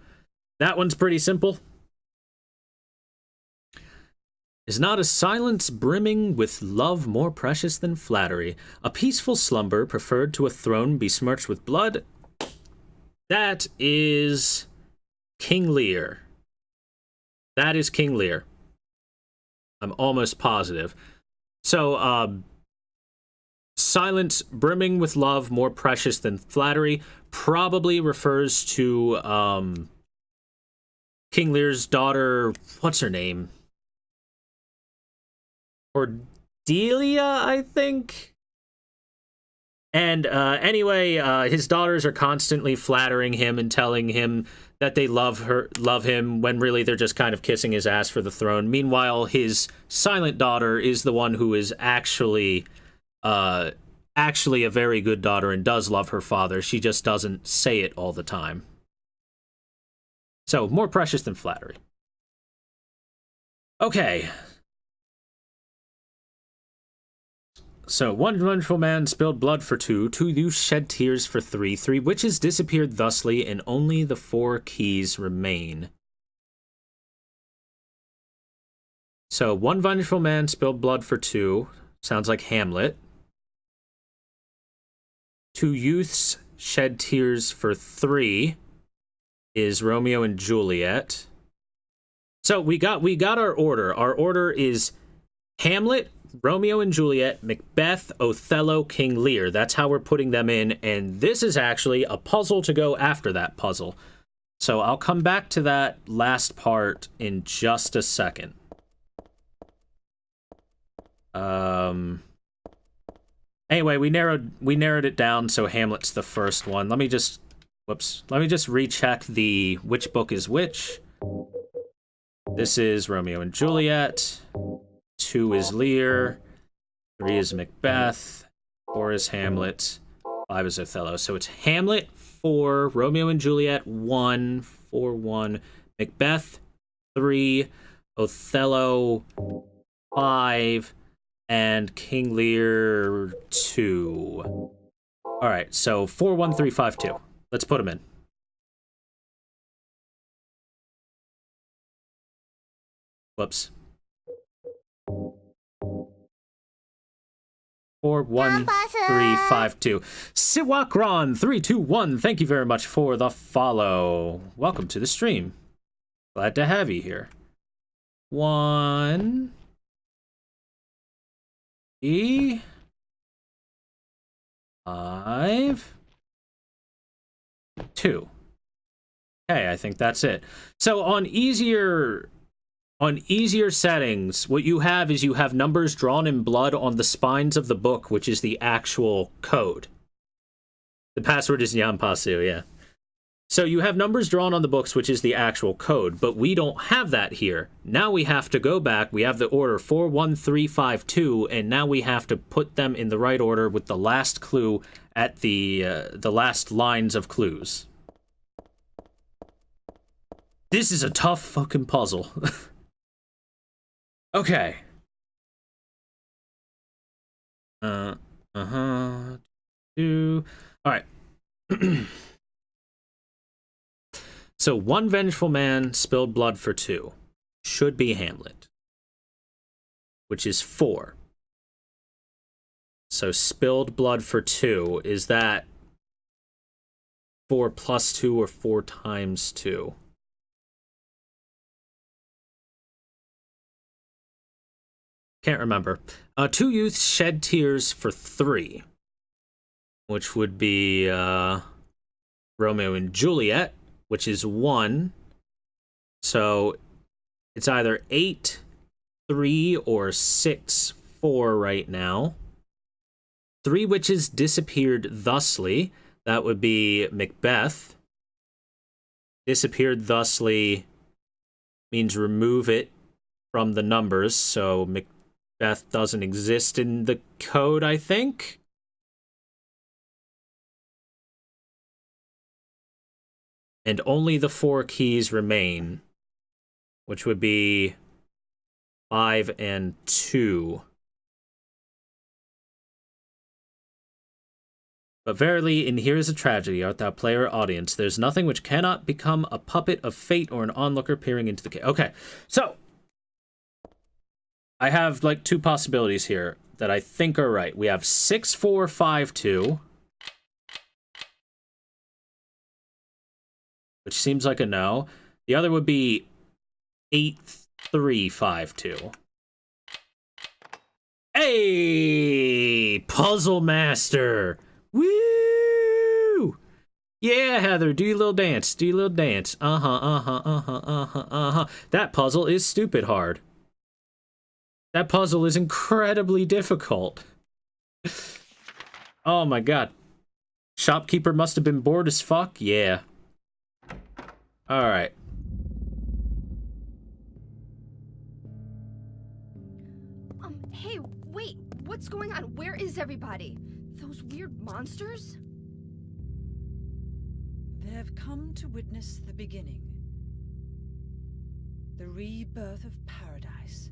That one's pretty simple. Is not a silence brimming with love more precious than flattery? A peaceful slumber preferred to a throne besmirched with blood? That is King Lear. That is King Lear. I'm almost positive. So, silence brimming with love more precious than flattery probably refers to King Lear's daughter. What's her name? Cordelia, I think. And anyway, his daughters are constantly flattering him and telling him that they love him, when really they're just kind of kissing his ass for the throne. Meanwhile, his silent daughter is the one who is actually a very good daughter and does love her father. She just doesn't say it all the time. So, more precious than flattery. Okay. So, one wonderful man spilled blood for two youths shed tears for three witches disappeared thusly, and only the 4 keys remain. So, one vengeful man spilled blood for 2, sounds like Hamlet. 2 youths shed tears for 3 is Romeo and Juliet. So, we got our order. Our order is Hamlet, Romeo and Juliet, Macbeth, Othello, King Lear. That's how we're putting them in, and this is actually a puzzle to go after that puzzle. So I'll come back to that last part in just a second. Anyway, we narrowed it down, so Hamlet's the first one. Let me just recheck which book is which. This is Romeo and Juliet. 2 is Lear. 3 is Macbeth. 4 is Hamlet. 5 is Othello. So it's Hamlet 4, Romeo and Juliet 1, 4, 1, Macbeth 3, Othello 5, and King Lear 2. All right, so 4, 1, 3, 5, 2. Let's put them in. Whoops. 4, 1, 3, 5, 2. Siwakron 3, 2, 1. Thank you very much for the follow. Welcome to the stream. Glad to have you here. 1, 3, 5, 2. Okay, I think that's it. So on easier settings, what you have is you have numbers drawn in blood on the spines of the book, which is the actual code. The password is Nyampasu, yeah. So you have numbers drawn on the books, which is the actual code, but we don't have that here. Now we have to go back. We have the order 4, 1, 3, 5, 2, and now we have to put them in the right order with the last clue at the last lines of clues. This is a tough fucking puzzle. Okay. All right. So 1 vengeful man spilled blood for 2. Should be Hamlet. Which is 4. So spilled blood for 2. Is that 4 plus 2 or 4 times 2? Can't remember. 2 youths shed tears for 3. Which would be Romeo and Juliet, which is 1. So it's either 8, 3, or 6, 4 right now. 3 witches disappeared thusly. That would be Macbeth. Disappeared thusly means remove it from the numbers, so Macbeth doesn't exist in the code, I think. And only the 4 keys remain, which would be 5 and 2. But verily, and here is a tragedy, art thou player or audience, there's nothing which cannot become a puppet of fate or an onlooker peering into the cave. Okay, so I have like 2 possibilities here that I think are right. We have 6, 4, 5, 2. Which seems like a no. The other would be 8, 3, 5, 2. Hey! Puzzle Master! Woo! Yeah, Heather, do your little dance. Do your little dance. That puzzle is stupid hard. That puzzle is incredibly difficult. Oh my god. Shopkeeper must have been bored as fuck? Yeah. Alright. Hey, wait, what's going on? Where is everybody? Those weird monsters? They have come to witness the beginning. The rebirth of paradise,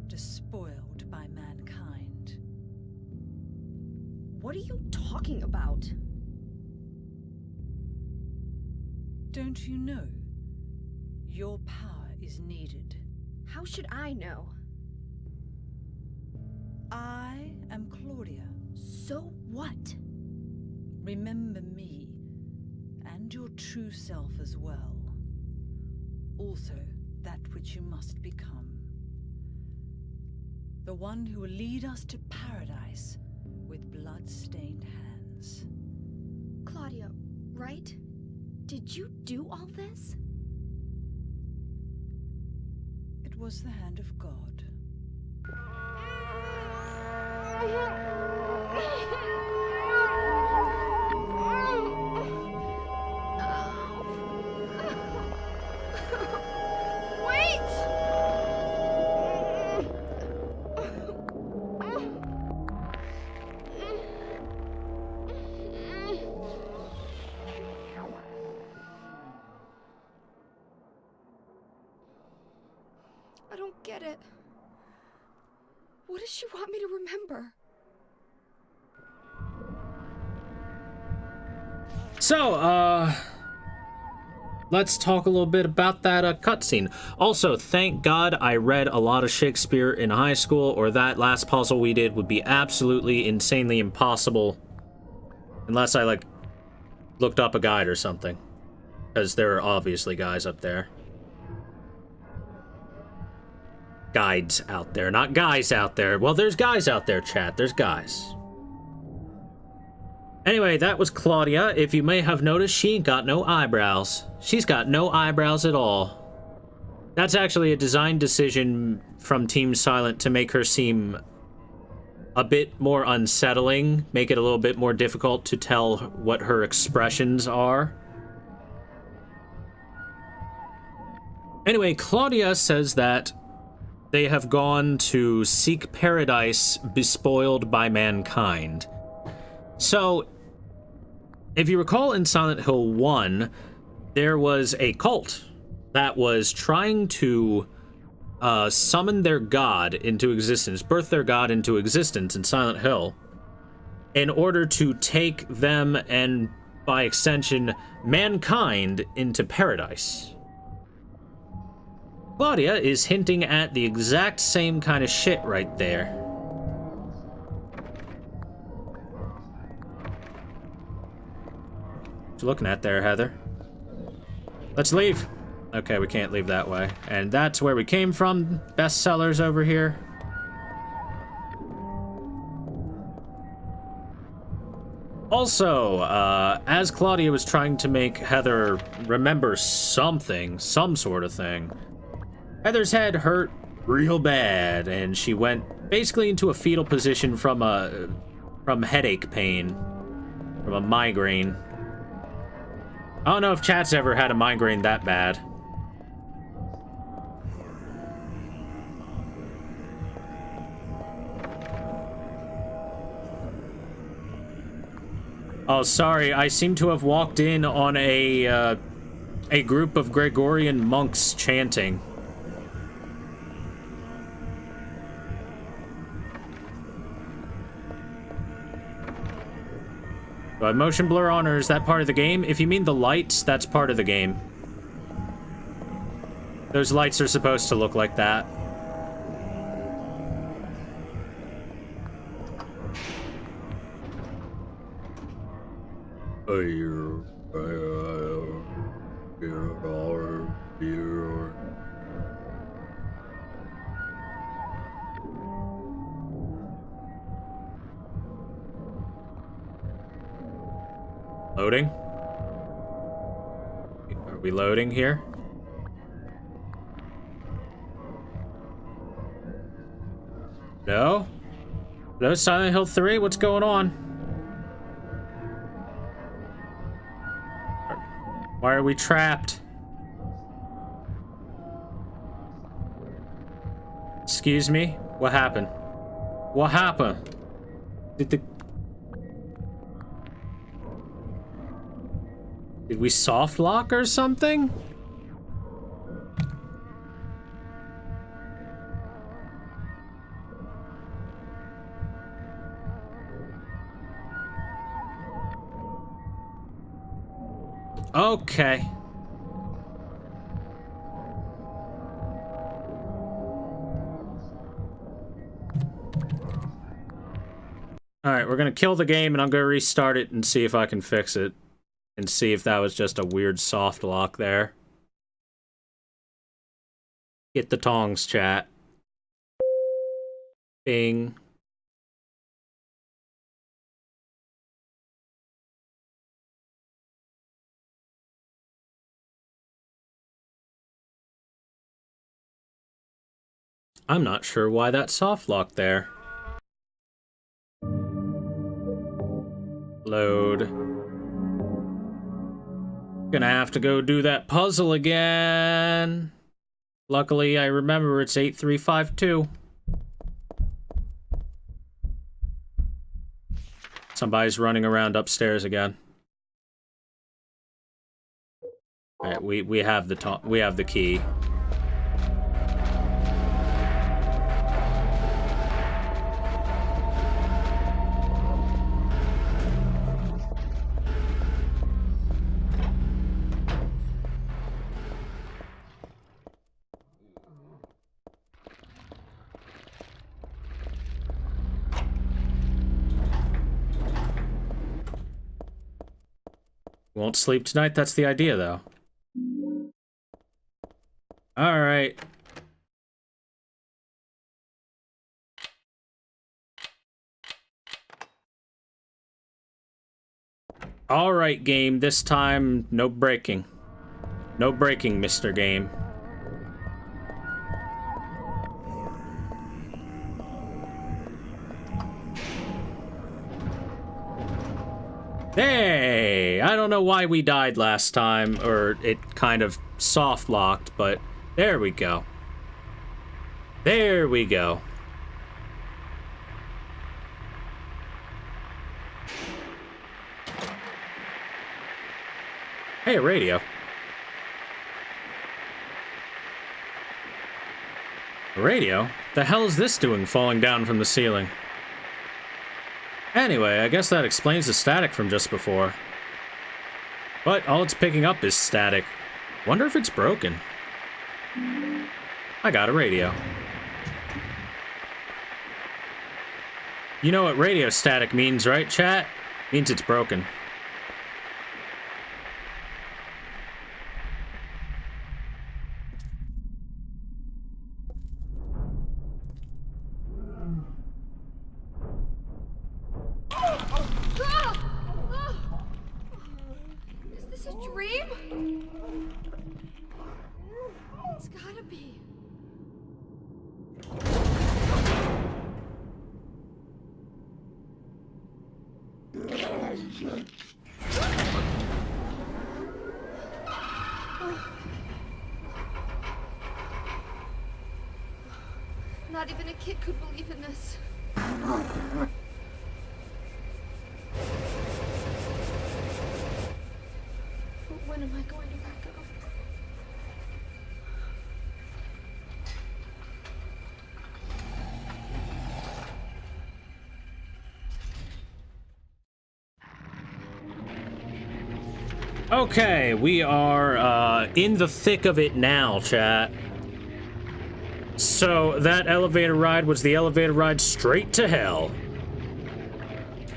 despoiled by mankind. What are you talking about? Don't you know? Your power is needed. How should I know? I am Claudia. So what? Remember me, and your true self as well. Also, that which you must become. The one who will lead us to paradise with blood-stained hands. Claudia, right? Did you do all this? It was the hand of God. I don't get it. What does she want me to remember? So, let's talk a little bit about that cutscene. Also, thank God I read a lot of Shakespeare in high school, or that last puzzle we did would be absolutely insanely impossible. Unless I, like, looked up a guide or something. Because there are obviously guys up there. Guides out there, not guys out there. Well, there's guys out there, chat. There's guys. Anyway, that was Claudia. If you may have noticed, she ain't got no eyebrows. She's got no eyebrows at all. That's actually a design decision from Team Silent to make her seem a bit more unsettling, make it a little bit more difficult to tell what her expressions are. Anyway, Claudia says that they have gone to seek paradise bespoiled by mankind. So, if you recall in Silent Hill 1, there was a cult that was trying to summon their god into existence, birth their god into existence in Silent Hill, in order to take them and, by extension, mankind into paradise. Claudia is hinting at the exact same kind of shit right there. What you looking at there, Heather? Let's leave. Okay, we can't leave that way. And that's where we came from. Bestsellers over here. Also, as Claudia was trying to make Heather remember something, some sort of thing, Heather's head hurt real bad, and she went basically into a fetal position from headache pain, from a migraine. I don't know if chat's ever had a migraine that bad. Oh, sorry, I seem to have walked in on a group of Gregorian monks chanting. Do I motion blur on, or is that part of the game? If you mean the lights, that's part of the game. Those lights are supposed to look like that. Loading? Are we loading here? No? No Silent Hill 3? What's going on? Why are we trapped? Excuse me? What happened? What happened? Did we soft lock or something? Okay. Alright, we're gonna kill the game and I'm gonna restart it and see if I can fix it. And see if that was just a weird soft lock there. Get the tongs, chat. Bing. I'm not sure why that soft locked there. Load. Gonna have to go do that puzzle again. Luckily, I remember it's 8352. Somebody's running around upstairs again. All right, we have the key. Won't sleep tonight, that's the idea, though. Alright. Alright, game. This time, no breaking. No breaking, Mr. Game. Hey! I don't know why we died last time, or it kind of soft-locked, but there we go. There we go. Hey, a radio. A radio? The hell is this doing falling down from the ceiling? Anyway, I guess that explains the static from just before. But all it's picking up is static. Wonder if it's broken. I got a radio. You know what radio static means, right, chat? Means it's broken. Is this a dream? It's gotta be. Not even a kid could believe in this. But when am I going to let go? Okay, we are in the thick of it now, chat. So that elevator ride was the elevator ride straight to hell.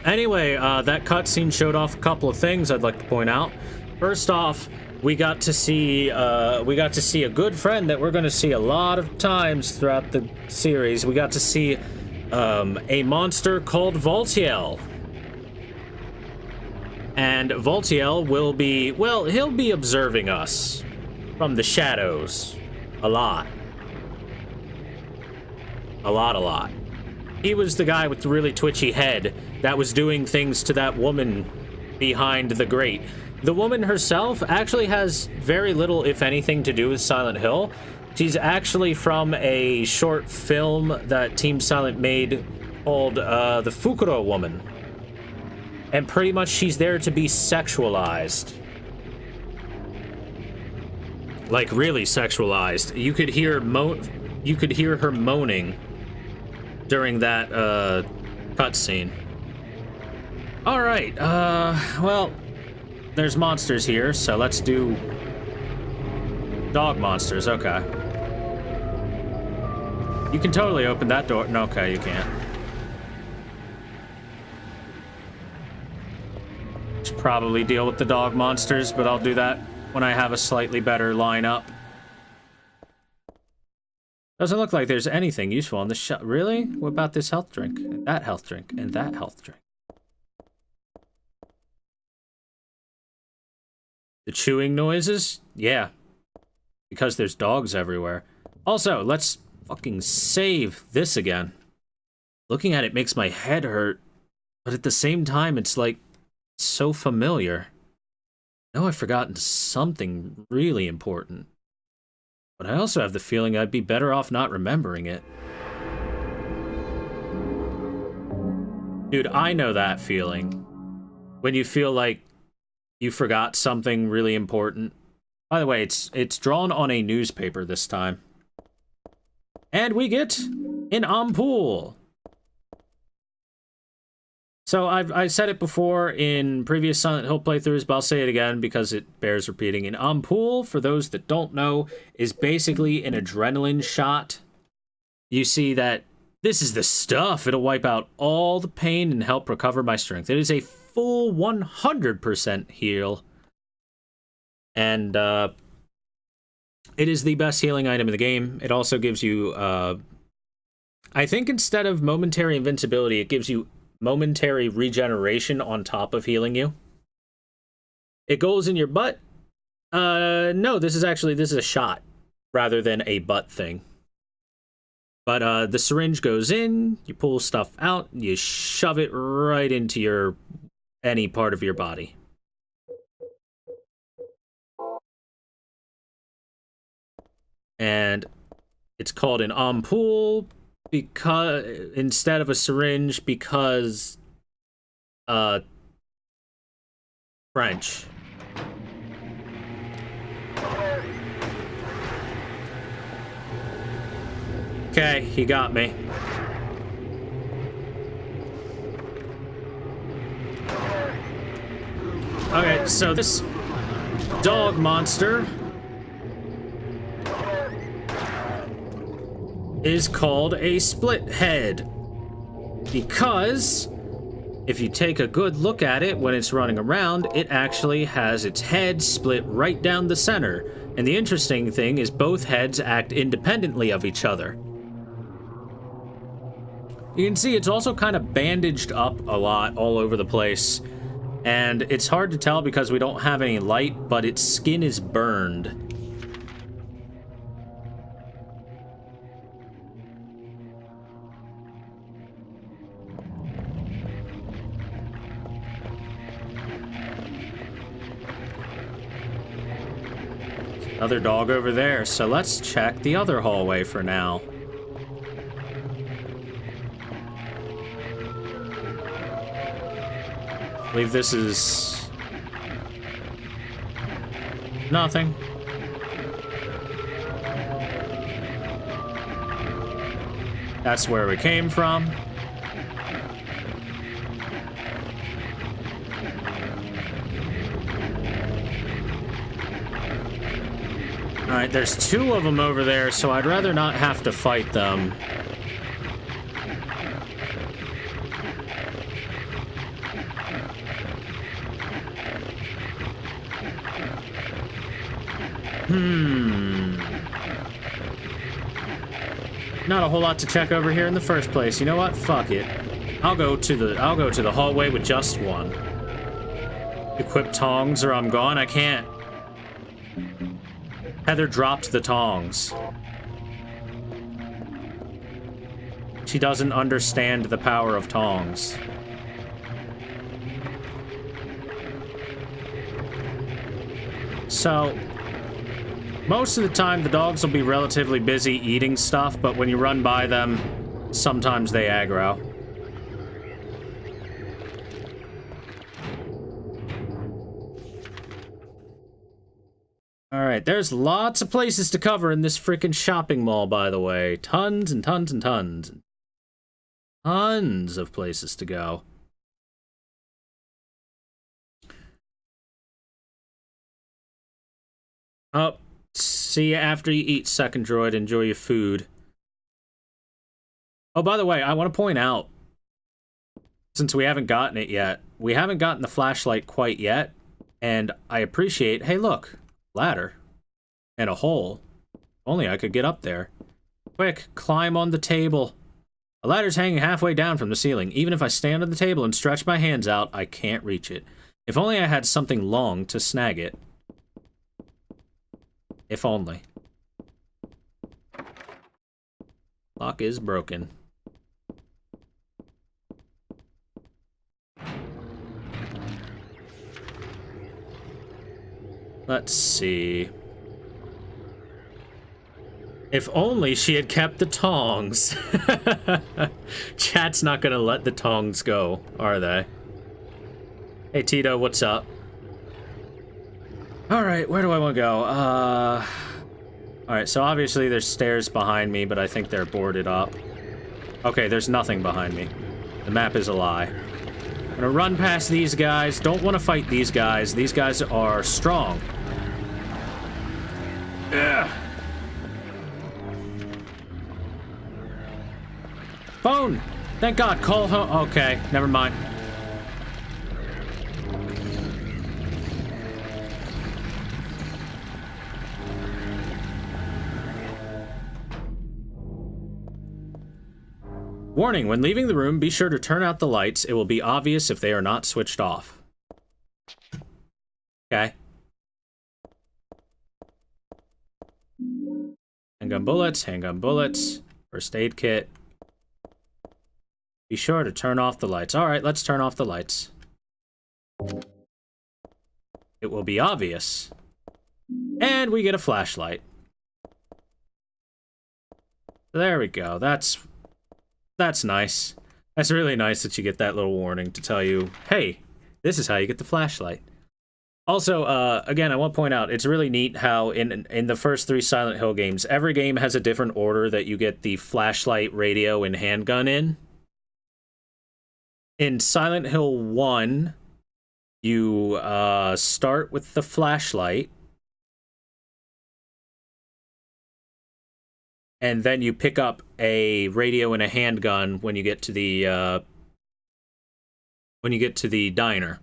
Anyway, that cutscene showed off a couple of things I'd like to point out. First off, we got to see a good friend that we're going to see a lot of times throughout the series. We got to see a monster called Voltiel. And Voltiel will be, well, he'll be observing us from the shadows a lot. A lot. He was the guy with the really twitchy head that was doing things to that woman behind the grate. The woman herself actually has very little, if anything, to do with Silent Hill. She's actually from a short film that Team Silent made called The Fukuro Woman. And pretty much she's there to be sexualized. Like, really sexualized. You could hear her moaning during that cutscene. Alright, well, there's monsters here, so let's do dog monsters. Okay. You can totally open that door. No, okay, you can't. Should probably deal with the dog monsters, but I'll do that when I have a slightly better lineup. Doesn't look like there's anything useful on the shop. Really? What about this health drink? And that health drink? And that health drink? The chewing noises? Yeah. Because there's dogs everywhere. Also, let's fucking save this again. Looking at it makes my head hurt. But at the same time, it's like It's so familiar. I know I've forgotten something really important. But I also have the feeling I'd be better off not remembering it. Dude, I know that feeling. When you feel like you forgot something really important. By the way, it's drawn on a newspaper this time. And we get an ampoule. So I said it before in previous Silent Hill playthroughs, but I'll say it again because it bears repeating. An ampoule, for those that don't know, is basically an adrenaline shot. You see that this is the stuff. It'll wipe out all the pain and help recover my strength. It is a full 100% heal. And it is the best healing item in the game. It also gives you, I think instead of momentary invincibility, it gives you momentary regeneration on top of healing you. It goes in your butt. No, this is a shot rather than a butt thing. But the syringe goes in, you pull stuff out, you shove it right into any part of your body. And it's called an ampoule because instead of a syringe, because French. Okay, he got me. Okay, so this dog monster is called a split head because if you take a good look at it when it's running around, it actually has its head split right down the center. And the interesting thing is both heads act independently of each other. You can see it's also kind of bandaged up a lot all over the place. And it's hard to tell because we don't have any light, but its skin is burned. Another dog over there, so let's check the other hallway for now. I believe this is nothing. That's where we came from. Alright, there's two of them over there, so I'd rather not have to fight them. Not a whole lot to check over here in the first place. You know what? Fuck it. I'll go to the hallway with just one. Equip tongs or I'm gone. I can't. Heather dropped the tongs. She doesn't understand the power of tongs. So, most of the time the dogs will be relatively busy eating stuff, but when you run by them, sometimes they aggro. Alright, there's lots of places to cover in this freaking shopping mall, by the way. Tons and tons and tons. Tons of places to go. Oh, see you after you eat, second droid. Enjoy your food. Oh, by the way, I want to point out, since we haven't gotten it yet, we haven't gotten the flashlight quite yet, and I appreciate, hey look, ladder and a hole. Only I could get up there. Quick, climb on the table. A ladder's hanging halfway down from the ceiling. Even if I stand on the table and stretch my hands out, I can't reach it. If only I had something long to snag it. If only. Lock is broken. Let's see. If only she had kept the tongs. Chat's not gonna let the tongs go, are they? Hey, Tito, what's up? Alright, where do I want to go? Alright, so obviously there's stairs behind me, but I think they're boarded up. Okay, there's nothing behind me. The map is a lie. I'm gonna run past these guys. Don't want to fight these guys. These guys are strong. Ugh. Phone! Thank God, call home. Okay, never mind. Warning, when leaving the room, be sure to turn out the lights. It will be obvious if they are not switched off. Okay. Handgun bullets, first aid kit. Be sure to turn off the lights. Alright, let's turn off the lights. It will be obvious. And we get a flashlight. There we go. That's nice. That's really nice that you get that little warning to tell you, hey, this is how you get the flashlight. Also, again, I want to point out, it's really neat how in the first 3 Silent Hill games, every game has a different order that you get the flashlight, radio, and handgun in. In Silent Hill 1, you start with the flashlight, and then you pick up a radio and a handgun when you get to the diner.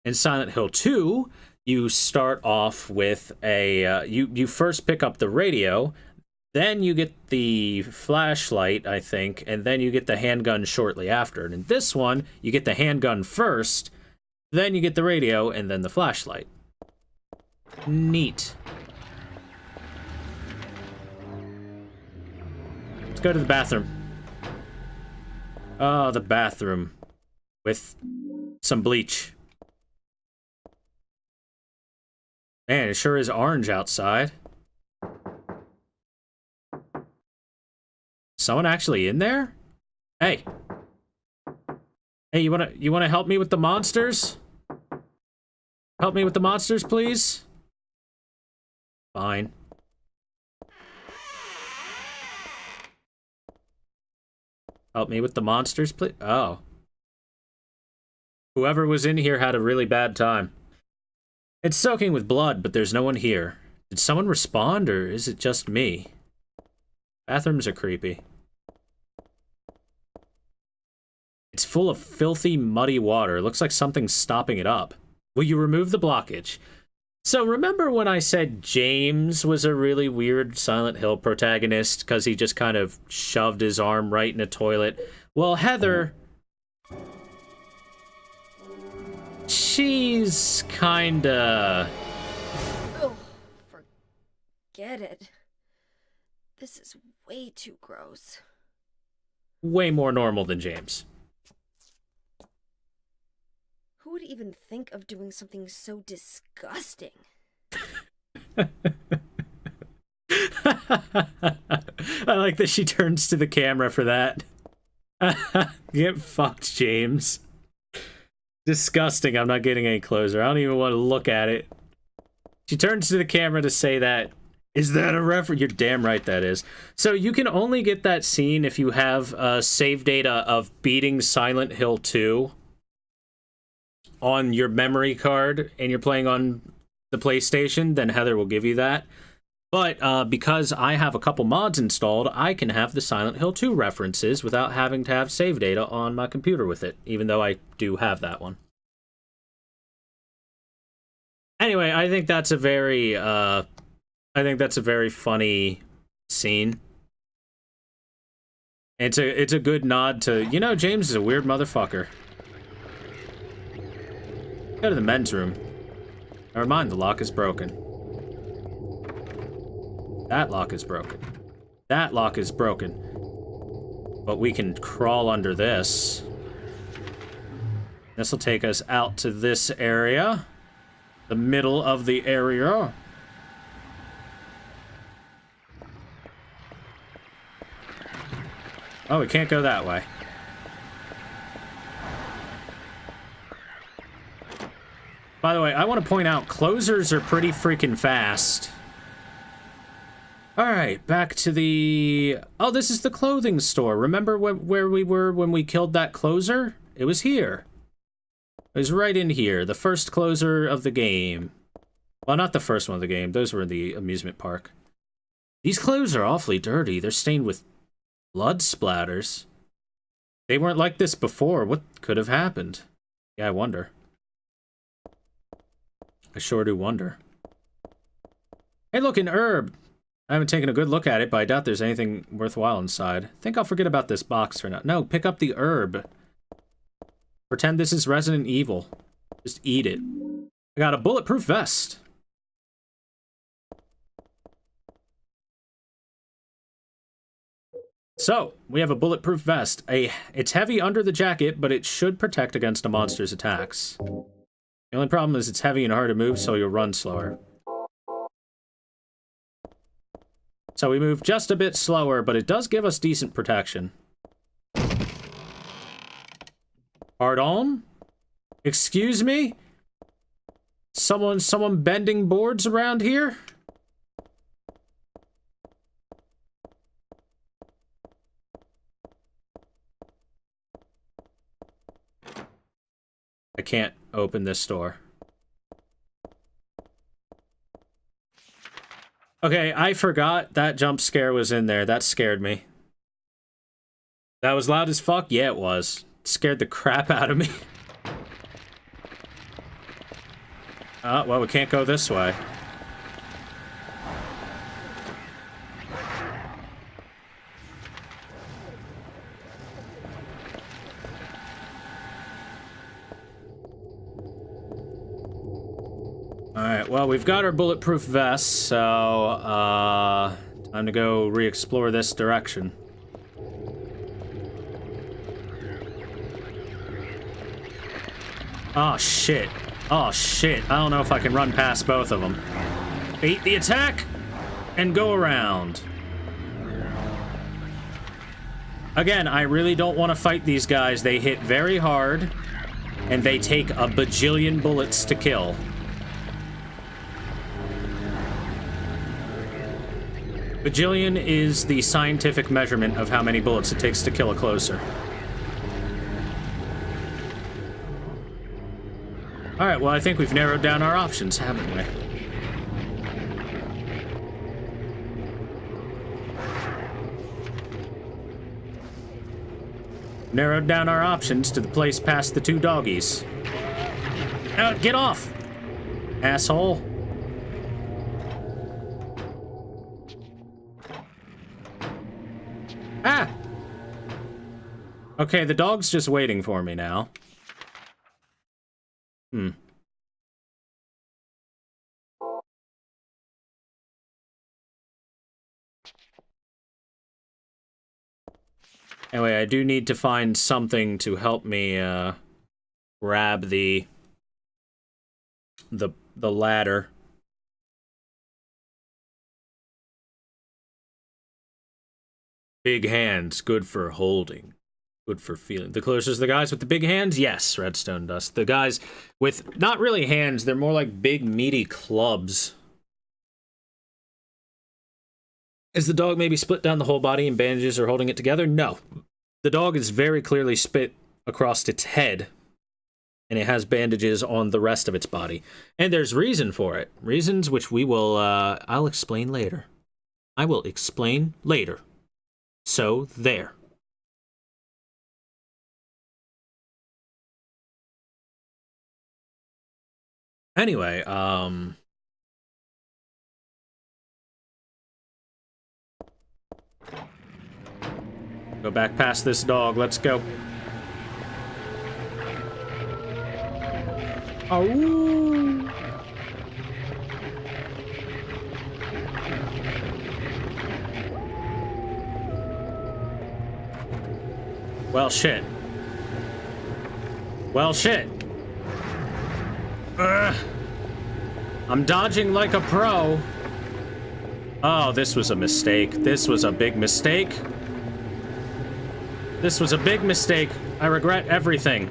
In Silent Hill 2, you start off with a you first pick up the radio, then you get the flashlight, I think, and then you get the handgun shortly after. And in this one, you get the handgun first, then you get the radio, and then the flashlight. Neat. Let's go to the bathroom. Oh, the bathroom. With some bleach. Man, it sure is orange outside. Someone actually in there? Hey. Hey, you wanna help me with the monsters? Help me with the monsters, please? Fine. Help me with the monsters, please? Oh. Whoever was in here had a really bad time. It's soaking with blood, but there's no one here. Did someone respond, or is it just me? Bathrooms are creepy. It's full of filthy, muddy water. It looks like something's stopping it up. Will you remove the blockage? So remember when I said James was a really weird Silent Hill protagonist because he just kind of shoved his arm right in a toilet? Well, Heather... she's kinda... Oh, forget it. This is way too gross. way more normal than James. Who would even think of doing something so disgusting? I like that she turns to the camera for that. Get fucked, James. Disgusting. I'm not getting any closer. I don't even want to look at it. She turns to the camera to say that. Is that a reference? You're damn right that is. So you can only get that scene if you have save data of beating Silent Hill 2 on your memory card and you're playing on the PlayStation, then Heather will give you that. But because I have a couple mods installed, I can have the Silent Hill 2 references without having to have save data on my computer with it, even though I do have that one. Anyway, I think that's a very funny scene. It's a good nod to, you know, James is a weird motherfucker. Go to the men's room. Never mind, the lock is broken. That lock is broken. That lock is broken. But we can crawl under this. This will take us out to this area. the middle of the area. Oh, we can't go that way. By the way, I want to point out, closers are pretty freaking fast. Alright, back to the... Oh, this is the clothing store. Remember where we were when we killed that closer? It was here. It was right in here. The first closer of the game. Well, not the first one of the game. Those were in the amusement park. These clothes are awfully dirty. They're stained with blood splatters. They weren't like this before. What could have happened? Yeah, I wonder. I sure do wonder. Hey, look, an herb. I haven't taken a good look at it, but I doubt there's anything worthwhile inside. I think I'll forget about this box for now. No, pick up the herb. Pretend this is Resident Evil. Just eat it. I got a bulletproof vest. So, we have a bulletproof vest. It's heavy under the jacket, but it should protect against a monster's attacks. The only problem is it's heavy and hard to move, so you'll run slower. So we move just a bit slower, but it does give us decent protection. Pardon? Excuse me? Someone bending boards around here? I can't open this door. Okay, I forgot that jump scare was in there. That scared me. That was loud as fuck? Yeah, it was. It scared the crap out of me. Oh, well, we can't go this way. Alright, well, we've got our bulletproof vests, so, time to go re-explore this direction. Oh, shit. Oh, shit. I don't know if I can run past both of them. Beat the attack, and go around. Again, I really don't want to fight these guys. They hit very hard, and they take a bajillion bullets to kill. Bajillion is the scientific measurement of how many bullets it takes to kill a closer. Alright, well, I think we've narrowed down our options, haven't we? Narrowed down our options to the place past the two doggies. Get off! Asshole. Ah! Okay, the dog's just waiting for me now. Anyway, I do need to find something to help me, grab the ladder. Big hands, good for holding. Good for feeling. The closers, the guys with the big hands? Yes, Redstone Dust. The guys with not really hands, they're more like big, meaty clubs. Is the dog maybe split down the whole body and bandages are holding it together? No. The dog is very clearly split across its head, and it has bandages on the rest of its body. And there's reason for it. Reasons which we will, I'll explain later. I will explain later. So, there. Anyway, go back past this dog. Let's go. Oh. Well, shit. Well, shit. I'm dodging like a pro. Oh, this was a mistake. This was a big mistake. This was a big mistake. I regret everything.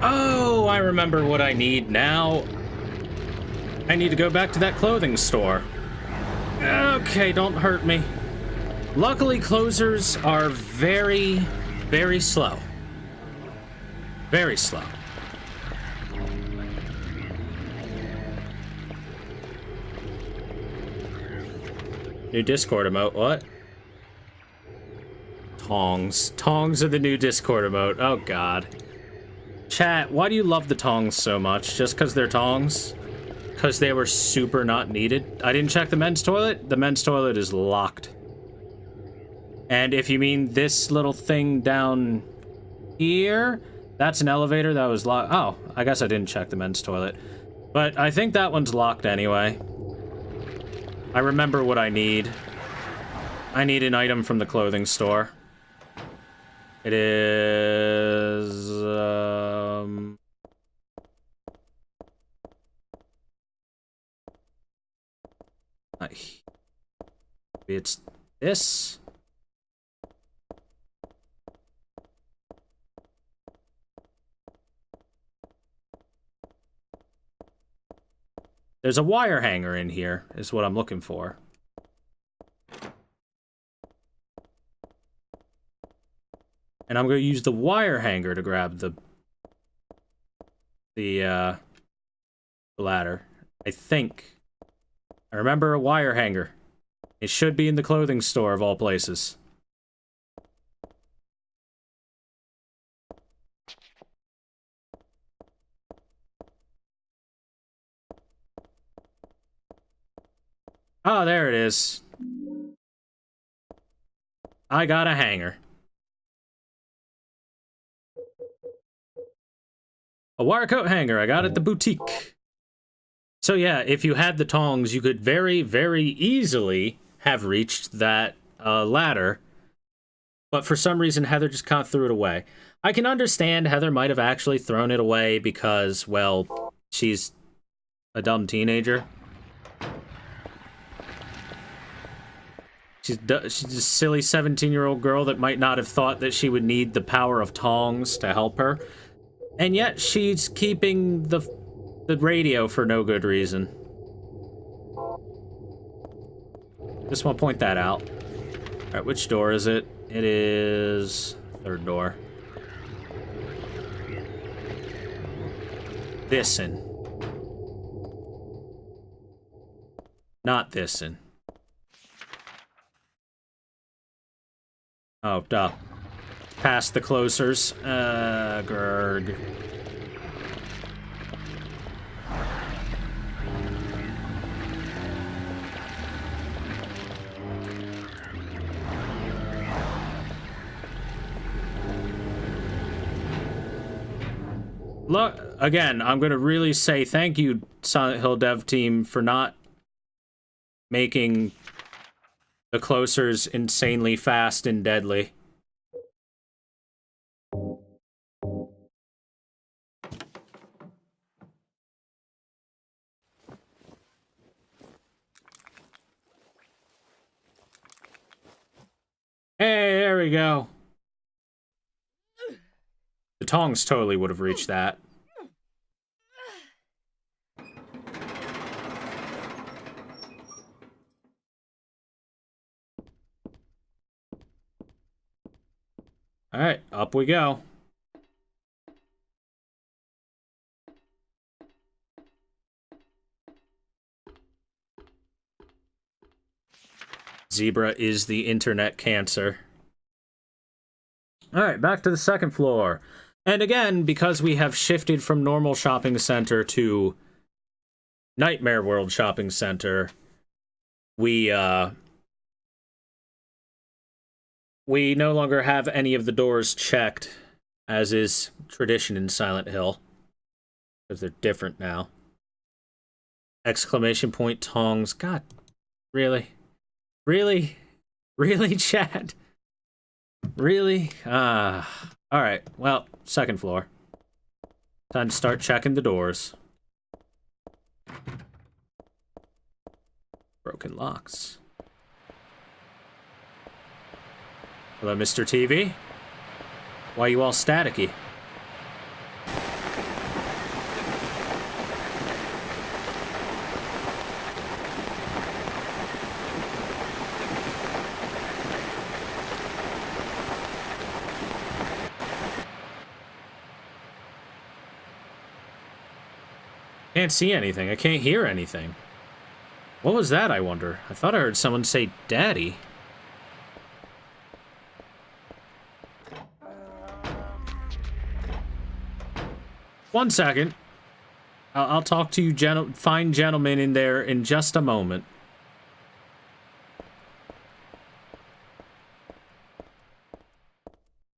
Oh, I remember what I need now. I need to go back to that clothing store. Okay, don't hurt me. Luckily, closers are very, very slow. Very slow. New Discord emote, what? Tongs. Tongs are the new Discord emote. Oh, God. Chat, why do you love the tongs so much? Just because they're tongs? Because they were super not needed? I didn't check the men's toilet. The men's toilet is locked. And if you mean this little thing down here, that's an elevator that was locked. Oh, I guess I didn't check the men's toilet. But I think that one's locked anyway. I remember what I need. I need an item from the clothing store. It is... It's this. There's a wire hanger in here, is what I'm looking for. And I'm going to use the wire hanger to grab the ladder. I think. I remember a wire hanger. It should be in the clothing store of all places. Oh, there it is. I got a hanger. A wire coat hanger I got at the boutique. So yeah, if you had the tongs, you could very, very easily have reached that ladder. But for some reason, Heather just kind of threw it away. I can understand Heather might have actually thrown it away because, well, she's a dumb teenager. She's a silly 17-year-old girl that might not have thought that she would need the power of tongs to help her. And yet she's keeping the radio for no good reason. Just want to point that out. Alright, which door is it? It is... third door. This'n. Not this'n. Oh, duh. Past the closers. Grg. Look, again, I'm going to really say thank you, Silent Hill dev team, for not making the closers insanely fast and deadly. Hey, there we go. The tongs totally would have reached that. Alright, up we go. Zebra is the internet cancer. Alright, back to the second floor. And again, because we have shifted from normal shopping center to Nightmare World Shopping Center, we no longer have any of the doors checked as is tradition in Silent Hill, because they're different now. Exclamation point tongs. God, really? Really? Really, chat? Really? Alright, well, second floor. Time to start checking the doors. Broken locks. Hello, Mr. TV? Why you all staticky? Can't see anything. I can't hear anything. What was that, I wonder? I thought I heard someone say daddy. One second. I'll talk to you fine gentlemen in there in just a moment.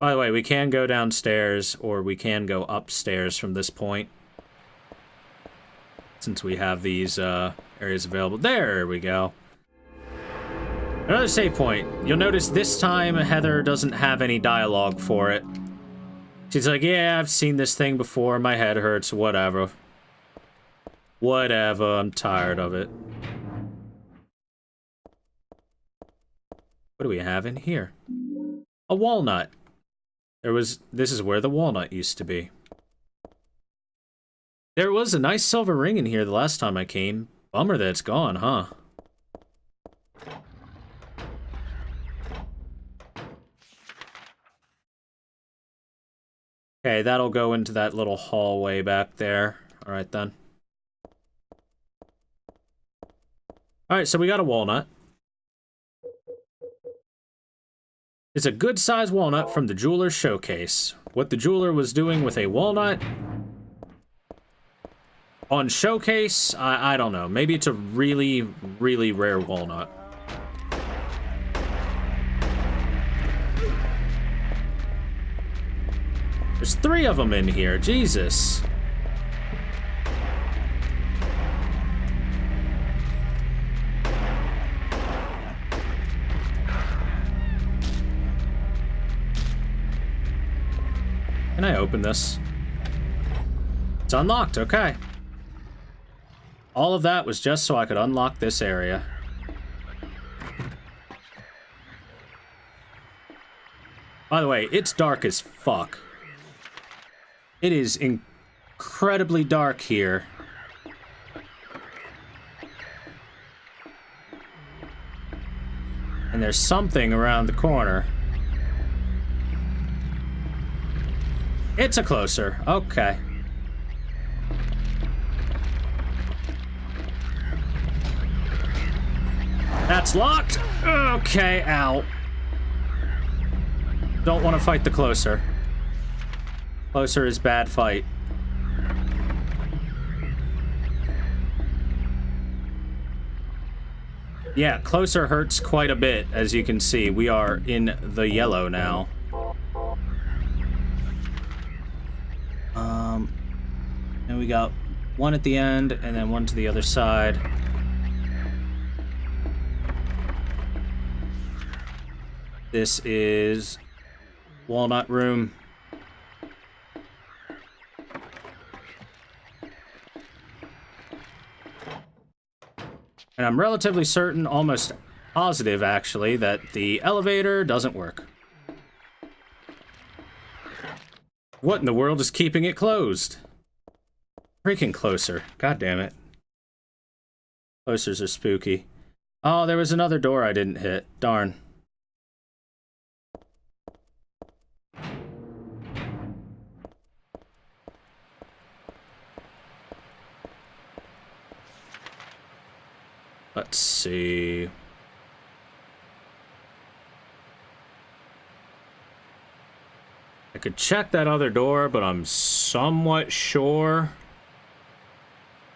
By the way, we can go downstairs or we can go upstairs from this point. Since we have these areas available. There we go. Another save point. You'll notice this time Heather doesn't have any dialogue for it. She's like, yeah, I've seen this thing before. My head hurts. Whatever. Whatever. I'm tired of it. What do we have in here? A walnut. This is where the walnut used to be. There was a nice silver ring in here the last time I came. Bummer that it's gone, huh? Okay, that'll go into that little hallway back there. Alright then. Alright, so we got a walnut. It's a good-sized walnut from the jeweler's showcase. What the jeweler was doing with a walnut... on showcase, I don't know. Maybe it's a really, really rare walnut. There's 3 of them in here. Jesus. Can I open this? It's unlocked. Okay. All of that was just so I could unlock this area. By the way, it's dark as fuck. It is incredibly dark here. And there's something around the corner. It's a closer. Okay. That's locked. Okay, ow. Don't want to fight the closer. Closer is bad fight. Yeah, closer hurts quite a bit, as you can see. We are in the yellow now. And we got one at the end, and then one to the other side. This is Walnut Room. And I'm relatively certain, almost positive actually, that the elevator doesn't work. What in the world is keeping it closed? Freaking closer. God damn it. Closers are spooky. Oh, there was another door I didn't hit. Darn. Let's see. I could check that other door, but I'm somewhat sure.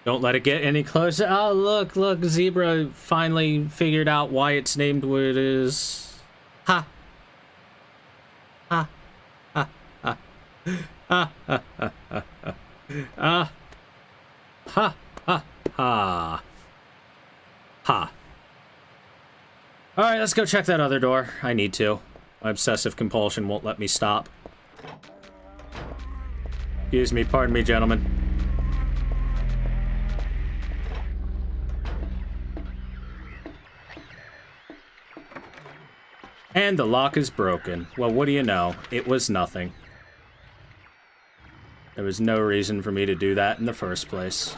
Don't let it get any closer. Oh, look, Zebra finally figured out why it's named what it is. Ha. Ha. Ha. Ha. Ah, ha, ha, ha, ha. Ah. Ha, ha, ha. Ha. Alright, let's go check that other door. I need to. My obsessive compulsion won't let me stop. Excuse me, pardon me, gentlemen. And the lock is broken. Well, what do you know? It was nothing. There was no reason for me to do that in the first place.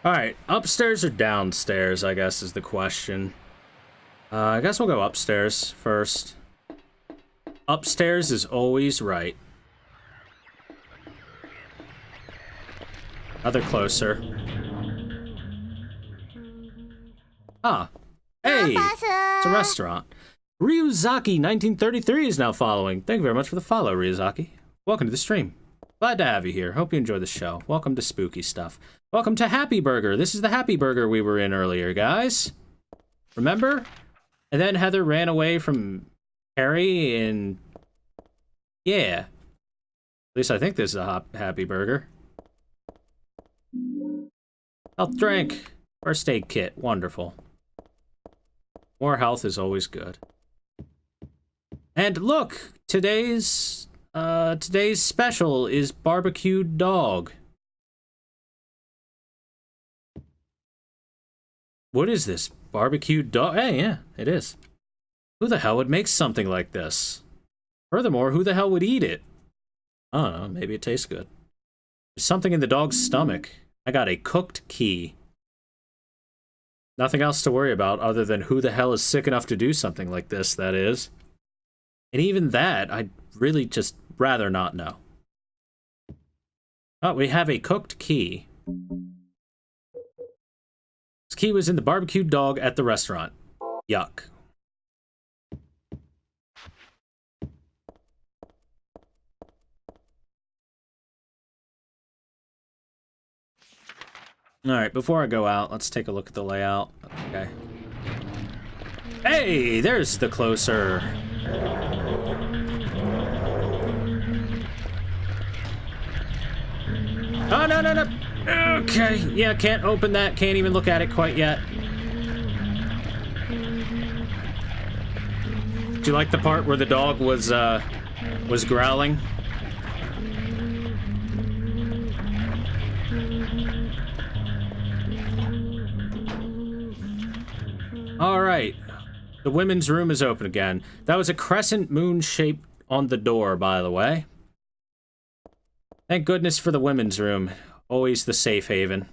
Alright, upstairs or downstairs, I guess, is the question. I guess we'll go upstairs first. Upstairs is always right. Other closer. Ah. Hey! It's a restaurant. Ryuzaki 1933 is now following. Thank you very much for the follow, Ryuzaki. Welcome to the stream. Glad to have you here. Hope you enjoy the show. Welcome to Spooky Stuff. Welcome to Happy Burger. This is the Happy Burger we were in earlier, guys. Remember? And then Heather ran away from Harry and... yeah. At least I think this is a Happy Burger. Health drink. First aid kit. Wonderful. More health is always good. And look! Today's special is barbecued dog. What is this? Barbecued dog? Hey, yeah, it is. Who the hell would make something like this? Furthermore, who the hell would eat it? I don't know, maybe it tastes good. There's something in the dog's stomach. I got a cooked key. Nothing else to worry about other than who the hell is sick enough to do something like this, that is. And even that, I'd really just rather not know. Oh, we have a cooked key. This key was in the barbecued dog at the restaurant. Yuck. Alright, before I go out, let's take a look at the layout. Okay. Hey, there's the closer. Oh, no, no, no. Okay, yeah, can't open that. Can't even look at it quite yet. Do you like the part where the dog was growling? All right. The women's room is open again. That was a crescent moon shape on the door, by the way. Thank goodness for the women's room. Always the safe haven.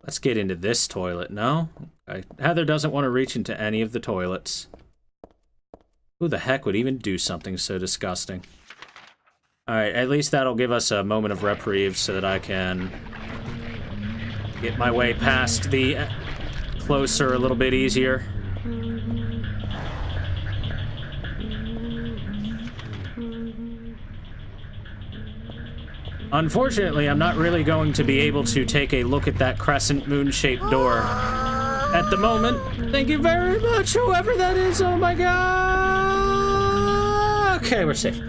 Let's get into this toilet, no? Okay. Heather doesn't want to reach into any of the toilets. Who the heck would even do something so disgusting? Alright, at least that'll give us a moment of reprieve so that I can get my way past the closer a little bit easier. Unfortunately, I'm not really going to be able to take a look at that crescent moon-shaped door at the moment. Thank you very much, whoever that is. Oh my god! Okay, we're safe.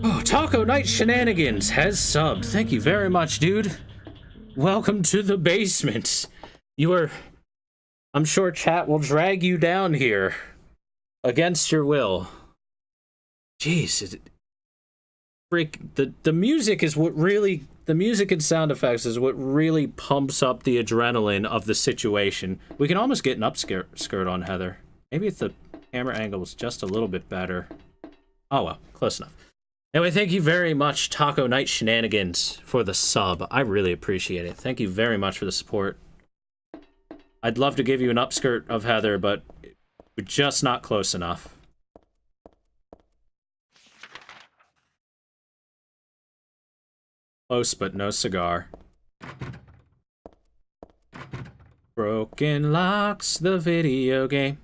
Oh, Taco Night Shenanigans has subbed. Thank you very much, dude. Welcome to the basement. I'm sure chat will drag you down here against your will. Jeez, the music is what really, the music and sound effects is what really pumps up the adrenaline of the situation. We can almost get an upskirt on Heather. Maybe if the camera angle was just a little bit better. Oh well, close enough. Anyway, thank you very much, Taco Night Shenanigans, for the sub. I really appreciate it. Thank you very much for the support. I'd love to give you an upskirt of Heather, but we're just not close enough. Close, but no cigar. Broken Locks, the video game.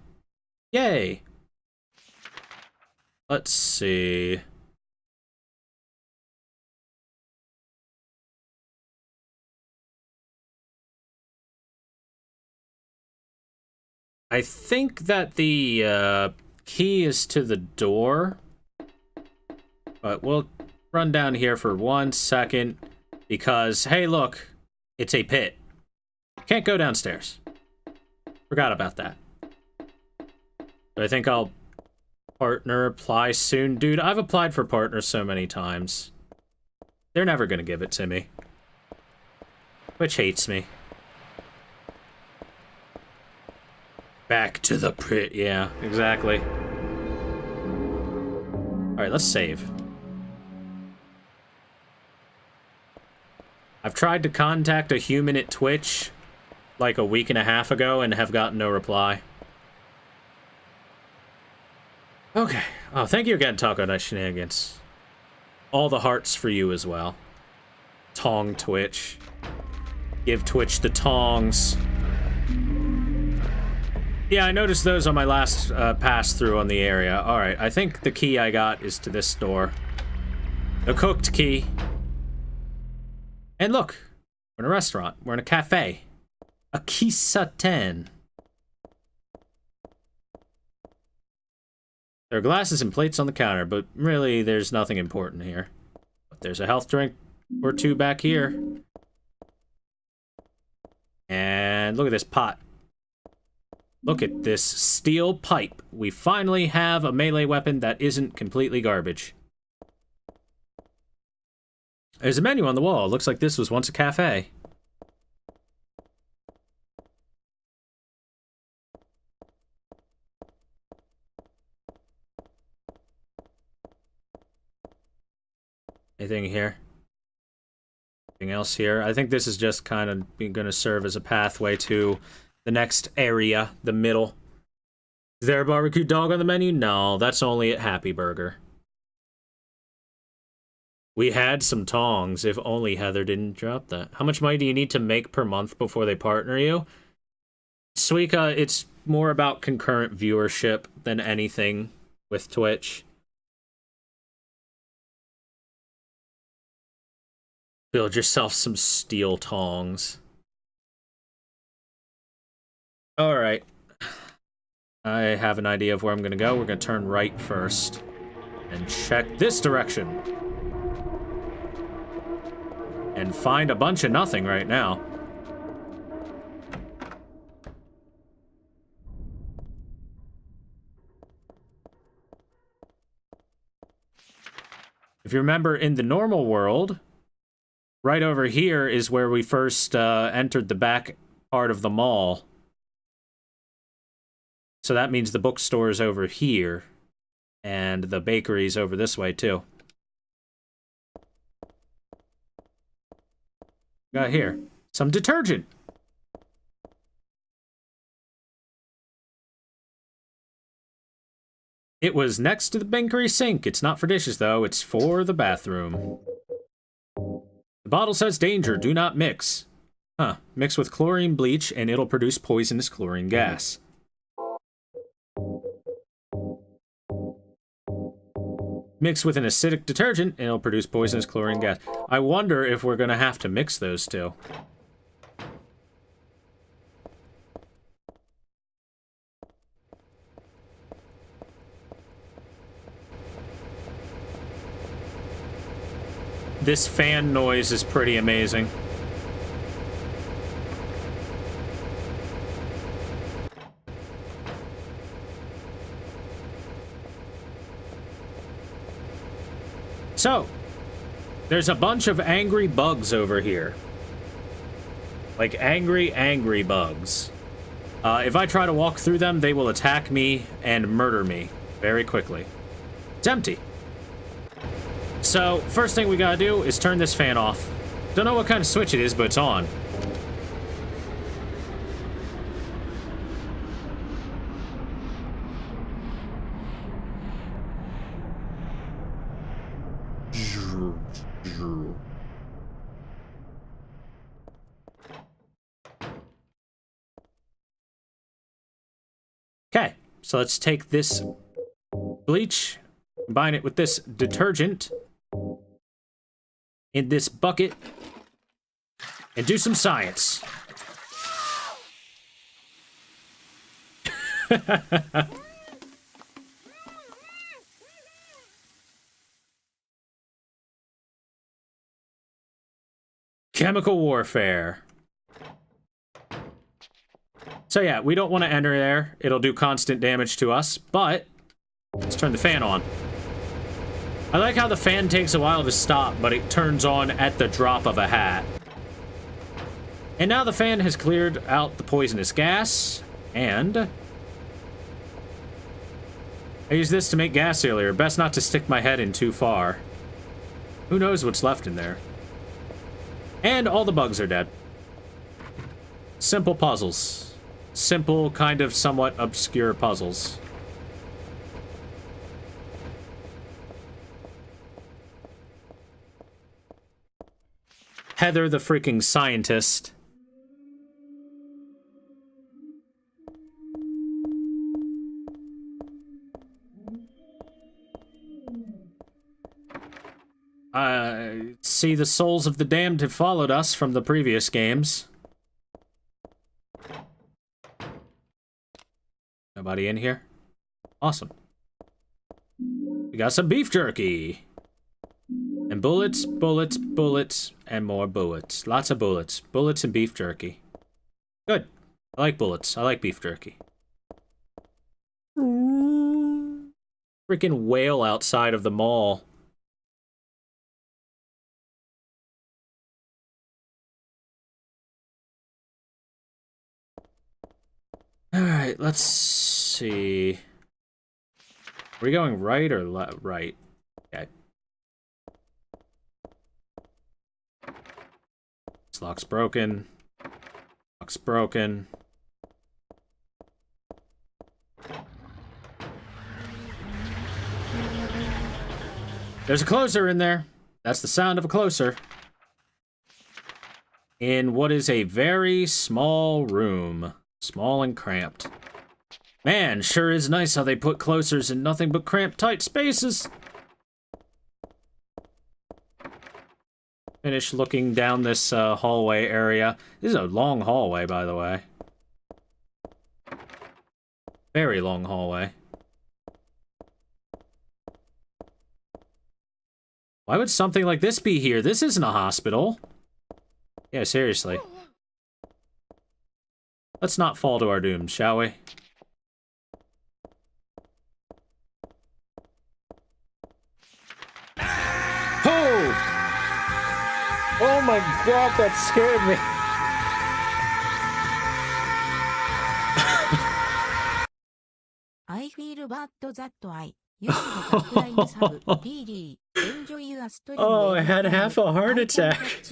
Yay! Let's see. I think that the key is to the door. But we'll run down here for 1 second. Because, hey, look. It's a pit. Can't go downstairs. Forgot about that. But I think I'll partner apply soon. Dude, I've applied for partner so many times. They're never gonna give it to me. Which hates me. Back to the pit. Yeah, exactly. Alright, let's save. I've tried to contact a human at Twitch like a week and a half ago and have gotten no reply. Okay. Oh, thank you again, Taco Night Shenanigans. All the hearts for you as well. Tong Twitch. Give Twitch the tongs. Yeah, I noticed those on my last pass-through on the area. Alright, I think the key I got is to this door. The cooked key. And look, we're in a restaurant. We're in a cafe. A Kisaten. There are glasses and plates on the counter, but really there's nothing important here. But there's a health drink or two back here. And look at this pot. Look at this steel pipe. We finally have a melee weapon that isn't completely garbage. There's a menu on the wall. It looks like this was once a cafe. Anything here? Anything else here? I think this is just kind of going to serve as a pathway to the next area, the middle. Is there a barbecue dog on the menu? No, that's only at Happy Burger. We had some tongs, if only Heather didn't drop that. How much money do you need to make per month before they partner you? Suika, it's more about concurrent viewership than anything with Twitch. Build yourself some steel tongs. Alright. I have an idea of where I'm gonna go. We're gonna turn right first. And check this direction. And find a bunch of nothing right now. If you remember, in the normal world, right over here is where we first entered the back part of the mall. So that means the bookstore is over here. And the bakery's over this way, too. Got here. Some detergent. It was next to the bakery sink. It's not for dishes, though. It's for the bathroom. The bottle says danger. Do not mix. Huh. Mix with chlorine bleach, and it'll produce poisonous chlorine gas. Mix with an acidic detergent, and it'll produce poisonous chlorine gas. I wonder if we're gonna have to mix those two. This fan noise is pretty amazing. So, there's a bunch of angry bugs over here. Like angry bugs. If I try to walk through them, they will attack me and murder me very quickly. It's empty. So, first thing we gotta do is turn this fan off. Don't know what kind of switch it is, but it's on. Okay, so let's take this bleach, combine it with this detergent in this bucket, and do some science. Chemical warfare. So yeah, we don't want to enter there. It'll do constant damage to us, but let's turn the fan on. I like how the fan takes a while to stop, but it turns on at the drop of a hat. And now the fan has cleared out the poisonous gas, and I used this to make gas earlier. Best not to stick my head in too far. Who knows what's left in there? And all the bugs are dead. Simple puzzles. Simple, kind of somewhat obscure puzzles. Heather the freaking scientist. See, the souls of the damned have followed us from the previous games. Nobody in here? Awesome. We got some beef jerky. And bullets, bullets, bullets, and more bullets. Lots of bullets. Bullets and beef jerky. Good. I like bullets. I like beef jerky. Freaking whale outside of the mall. Alright, let's see. Are we going right or left? Right. Okay. This lock's broken. Lock's broken. There's a closer in there. That's the sound of a closer. In what is a very small room. Small and cramped. Man, sure is nice how they put closers in nothing but cramped, tight spaces. Finish looking down this hallway area. This is a long hallway, by the way. Very long hallway. Why would something like this be here? This isn't a hospital. Yeah, seriously. Let's not fall to our doom, shall we? Oh! Oh my god, that scared me. I feel bad that I used the crime sub. Really enjoy your story. Oh, I had half a heart attack.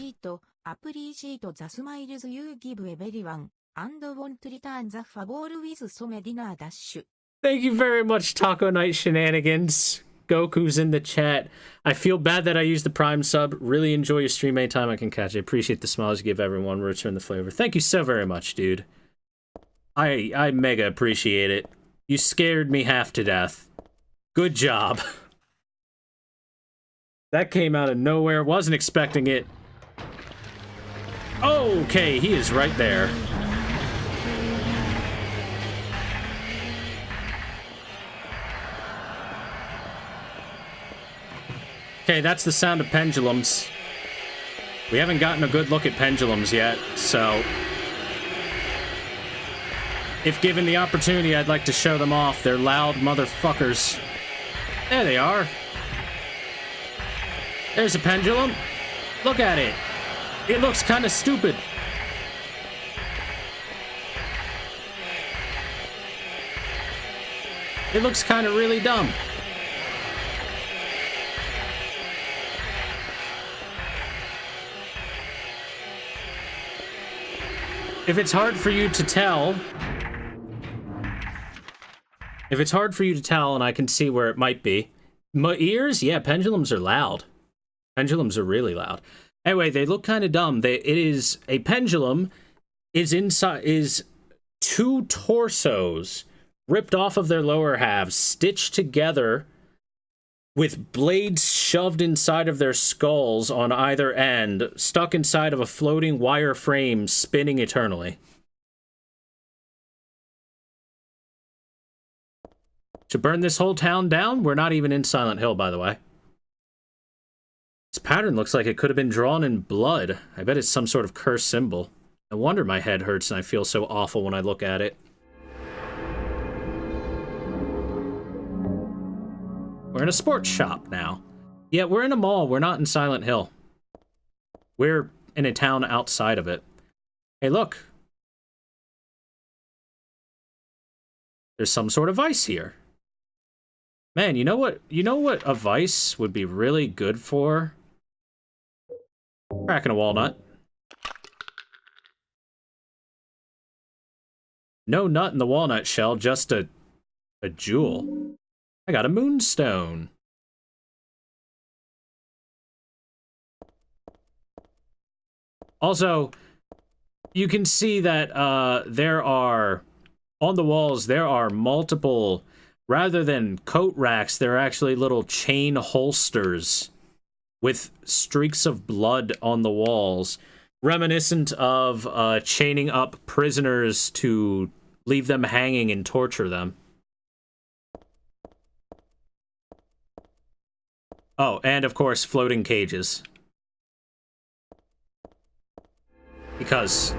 Appreciate the smiles you give everyone. And want to return the favor with some dinner dash. Thank you very much, Taco Night Shenanigans. Goku's in the chat. I feel bad that I used the Prime sub. Really enjoy your stream anytime I can catch it. Appreciate the smiles you give everyone. Return the flavor. Thank you so very much, dude. I mega appreciate it. You scared me half to death. Good job. That came out of nowhere. Wasn't expecting it. Okay, he is right there. Okay, that's the sound of pendulums. We haven't gotten a good look at pendulums yet, so if given the opportunity, I'd like to show them off. They're loud motherfuckers. There they are. There's a pendulum. Look at it. It looks kind of stupid. It looks kind of really dumb. If it's hard for you to tell, and I can see where it might be, my ears, yeah, pendulums are loud. Pendulums are really loud. Anyway, they look kind of dumb. A pendulum is two torsos ripped off of their lower halves, stitched together with blades shoved inside of their skulls on either end, stuck inside of a floating wire frame spinning eternally. To burn this whole town down? We're not even in Silent Hill, by the way. This pattern looks like it could have been drawn in blood. I bet it's some sort of cursed symbol. No wonder my head hurts and I feel so awful when I look at it. We're in a sports shop now. Yeah, we're in a mall. We're not in Silent Hill. We're in a town outside of it. Hey, look. There's some sort of vice here. Man, you know what? You know what a vice would be really good for? Cracking a walnut. No nut in the walnut shell, just a jewel. I got a moonstone. Also, you can see that there are, on the walls, there are multiple, rather than coat racks, there are actually little chain holsters with streaks of blood on the walls, reminiscent of chaining up prisoners to leave them hanging and torture them. Oh, and of course, floating cages. Because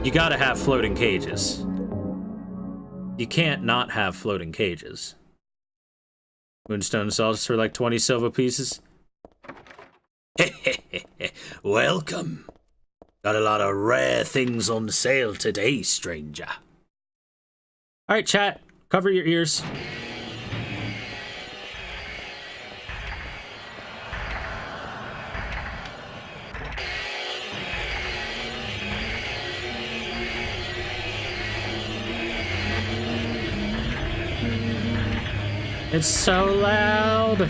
you gotta have floating cages. You can't not have floating cages. Moonstone sells for like 20 silver pieces. Welcome. Got a lot of rare things on sale today, stranger. Alright, chat. Cover your ears. It's so loud.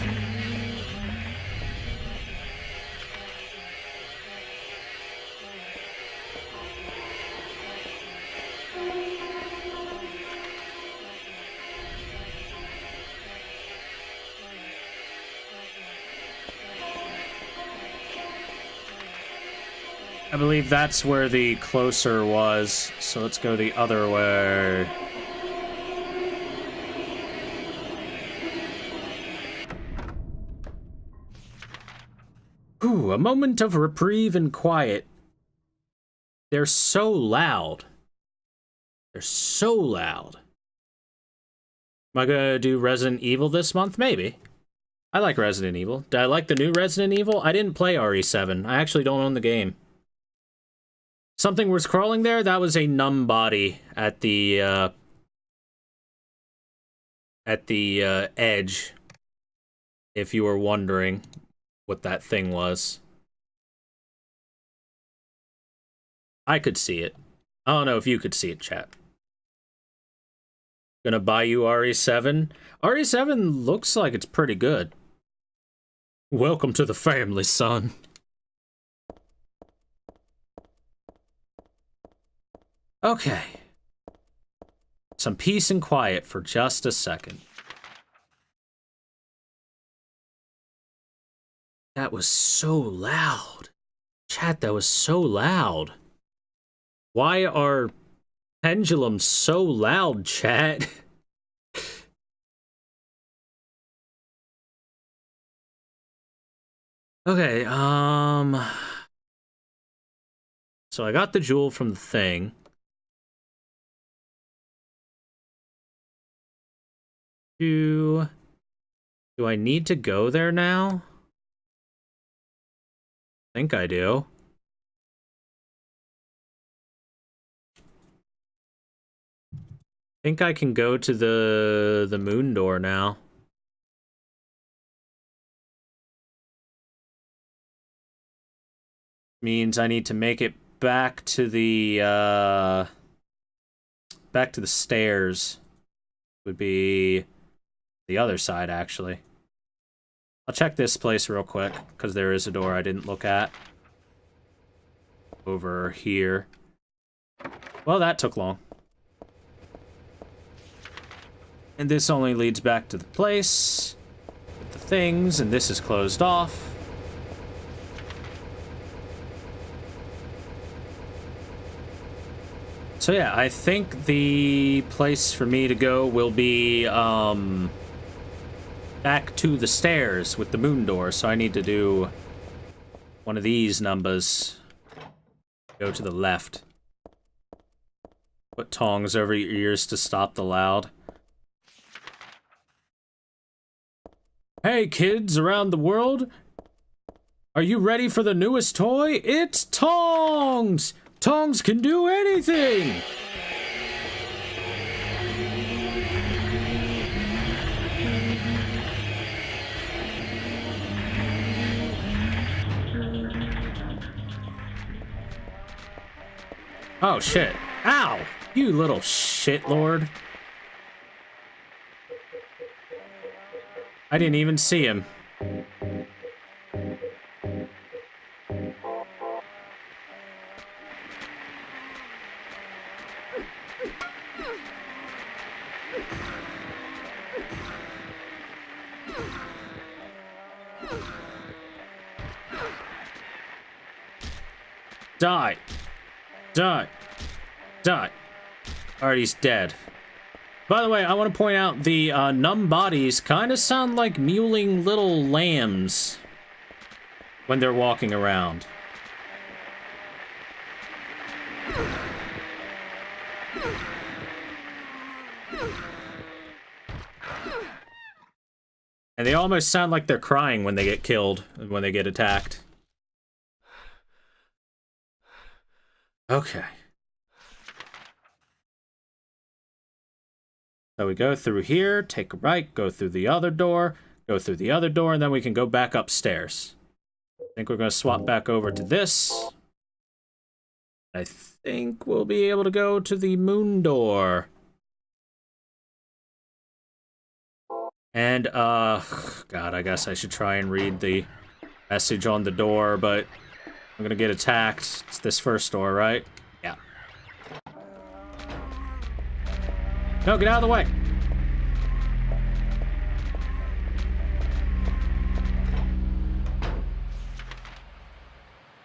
I believe that's where the closer was, so let's go the other way. Ooh, a moment of reprieve and quiet. They're so loud. They're so loud. Am I gonna do Resident Evil this month? Maybe. I like Resident Evil. Did I like the new Resident Evil? I didn't play RE7. I actually don't own the game. Something was crawling there? That was a numb body at the edge, if you were wondering what that thing was. I could see it. I don't know if you could see it, chat. Gonna buy you RE7? RE7 looks like it's pretty good. Welcome to the family, son. Okay. Some peace and quiet for just a second. That was so loud. Chat, that was so loud. Why are pendulums so loud, chat? Okay, so I got the jewel from the thing. Do I need to go there now? I think I do. I think I can go to the moon door now. Means I need to make it back to the stairs. Would be the other side, actually. I'll check this place real quick, because there is a door I didn't look at. Over here. Well, that took long. And this only leads back to the place with the things, and this is closed off. So yeah, I think the place for me to go will be back to the stairs with the moon door. So I need to do one of these numbers. Go to the left. Put tongs over your ears to stop the loud. Hey kids around the world, are you ready for the newest toy? It's tongs! Tongs can do anything! Oh shit. Ow! You little shitlord. I didn't even see him. Die. Die. Die. Alright, he's dead. By the way, I want to point out the numb bodies kind of sound like mewling little lambs when they're walking around. And they almost sound like they're crying when they get killed, when they get attacked. Okay. So we go through here, take a right, go through the other door, go through the other door, and then we can go back upstairs. I think we're going to swap back over to this. I think we'll be able to go to the moon door. And, God, I guess I should try and read the message on the door, but I'm going to get attacked. It's this first door, right? Yeah. No, get out of the way.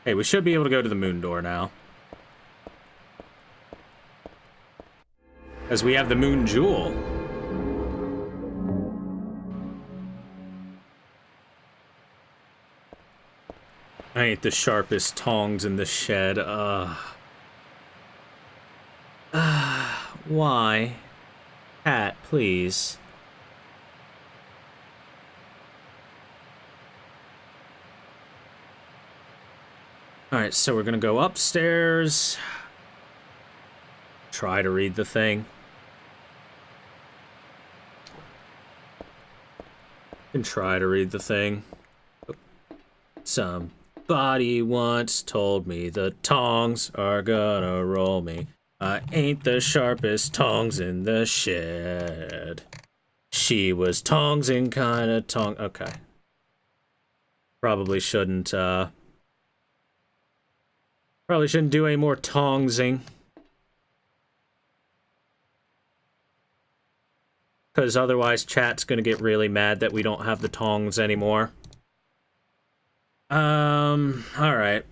Hey, we should be able to go to the moon door now. Because we have the moon jewel. I ain't the sharpest tongs in the shed. Why? Cat, please. Alright, so we're gonna go upstairs. Try to read the thing. And try to read the thing. Somebody once told me the tongs are gonna roll me. I ain't the sharpest tongs in the shed. She was tongsing kinda tong. Okay. Probably shouldn't do any more tongsing. Because otherwise chat's gonna get really mad that we don't have the tongs anymore. Alright.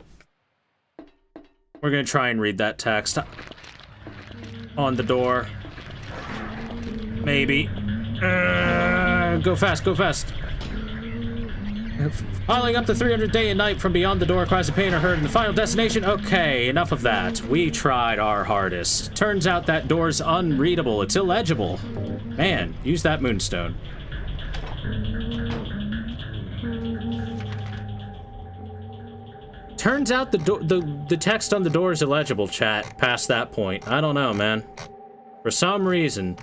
We're gonna try and read that text on the door. Maybe. Go fast, go fast. Piling up the 300 day and night from beyond the door, cries of pain are heard in the final destination. Okay, enough of that. We tried our hardest. Turns out that door's unreadable. It's illegible. Man, use that moonstone. Turns out the text on the door is illegible, chat, past that point. I don't know, man. For some reason,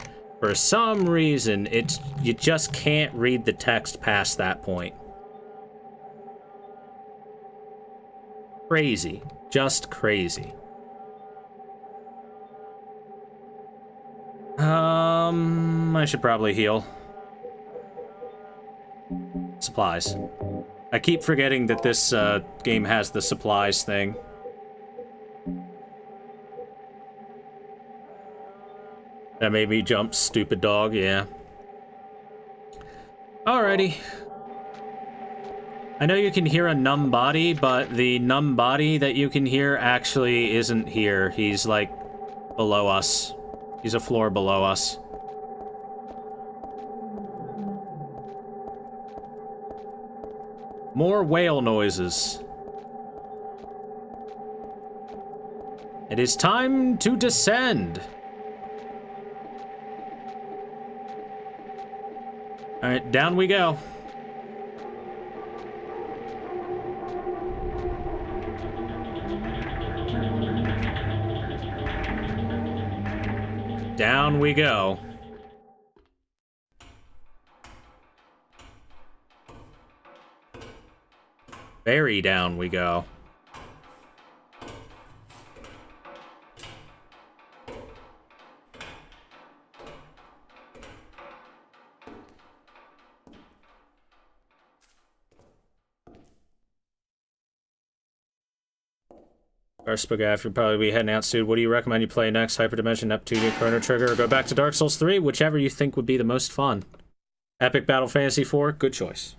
you just can't read the text past that point. Crazy. Just crazy. I should probably heal. Supplies. I keep forgetting that this game has the supplies thing. That made me jump, stupid dog, yeah. Alrighty. I know you can hear a numb body, but the numb body that you can hear actually isn't here. He's like below us. He's a floor below us. More whale noises. It is time to descend. All right, down we go. Down we go. Very down we go. First book after probably be heading out soon. What do you recommend you play next? Hyperdimension, Neptune, Chrono Trigger, or go back to Dark Souls 3? Whichever you think would be the most fun. Epic Battle Fantasy 4, good choice.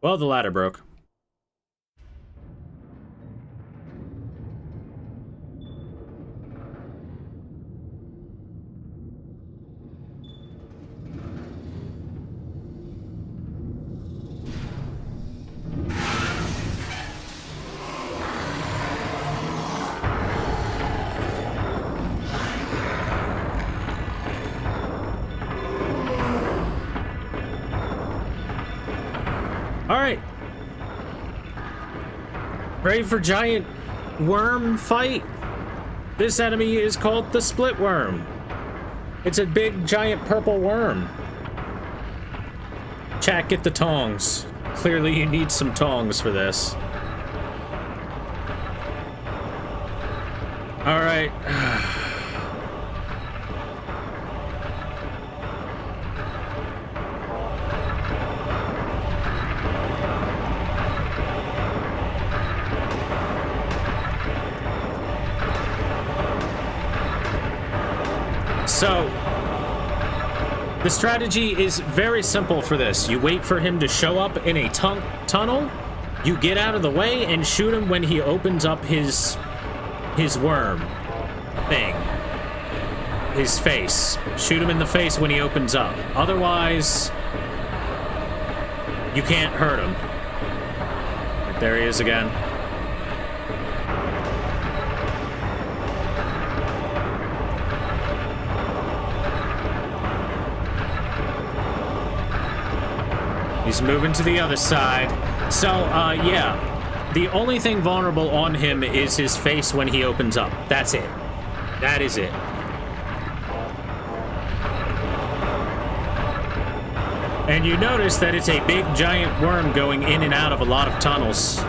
Well, the ladder broke. Alright. Ready for giant worm fight? This enemy is called the split worm. It's a big giant purple worm. Chat, get the tongs. Clearly you need some tongs for this. Alright. So, the strategy is very simple for this. You wait for him to show up in a tunnel, you get out of the way and shoot him when he opens up his worm thing. His face. Shoot him in the face when he opens up. Otherwise, you can't hurt him. Right, there he is again. He's moving to the other side. So, yeah. The only thing vulnerable on him is his face when he opens up. That's it. That is it. And you notice that it's a big giant worm going in and out of a lot of tunnels.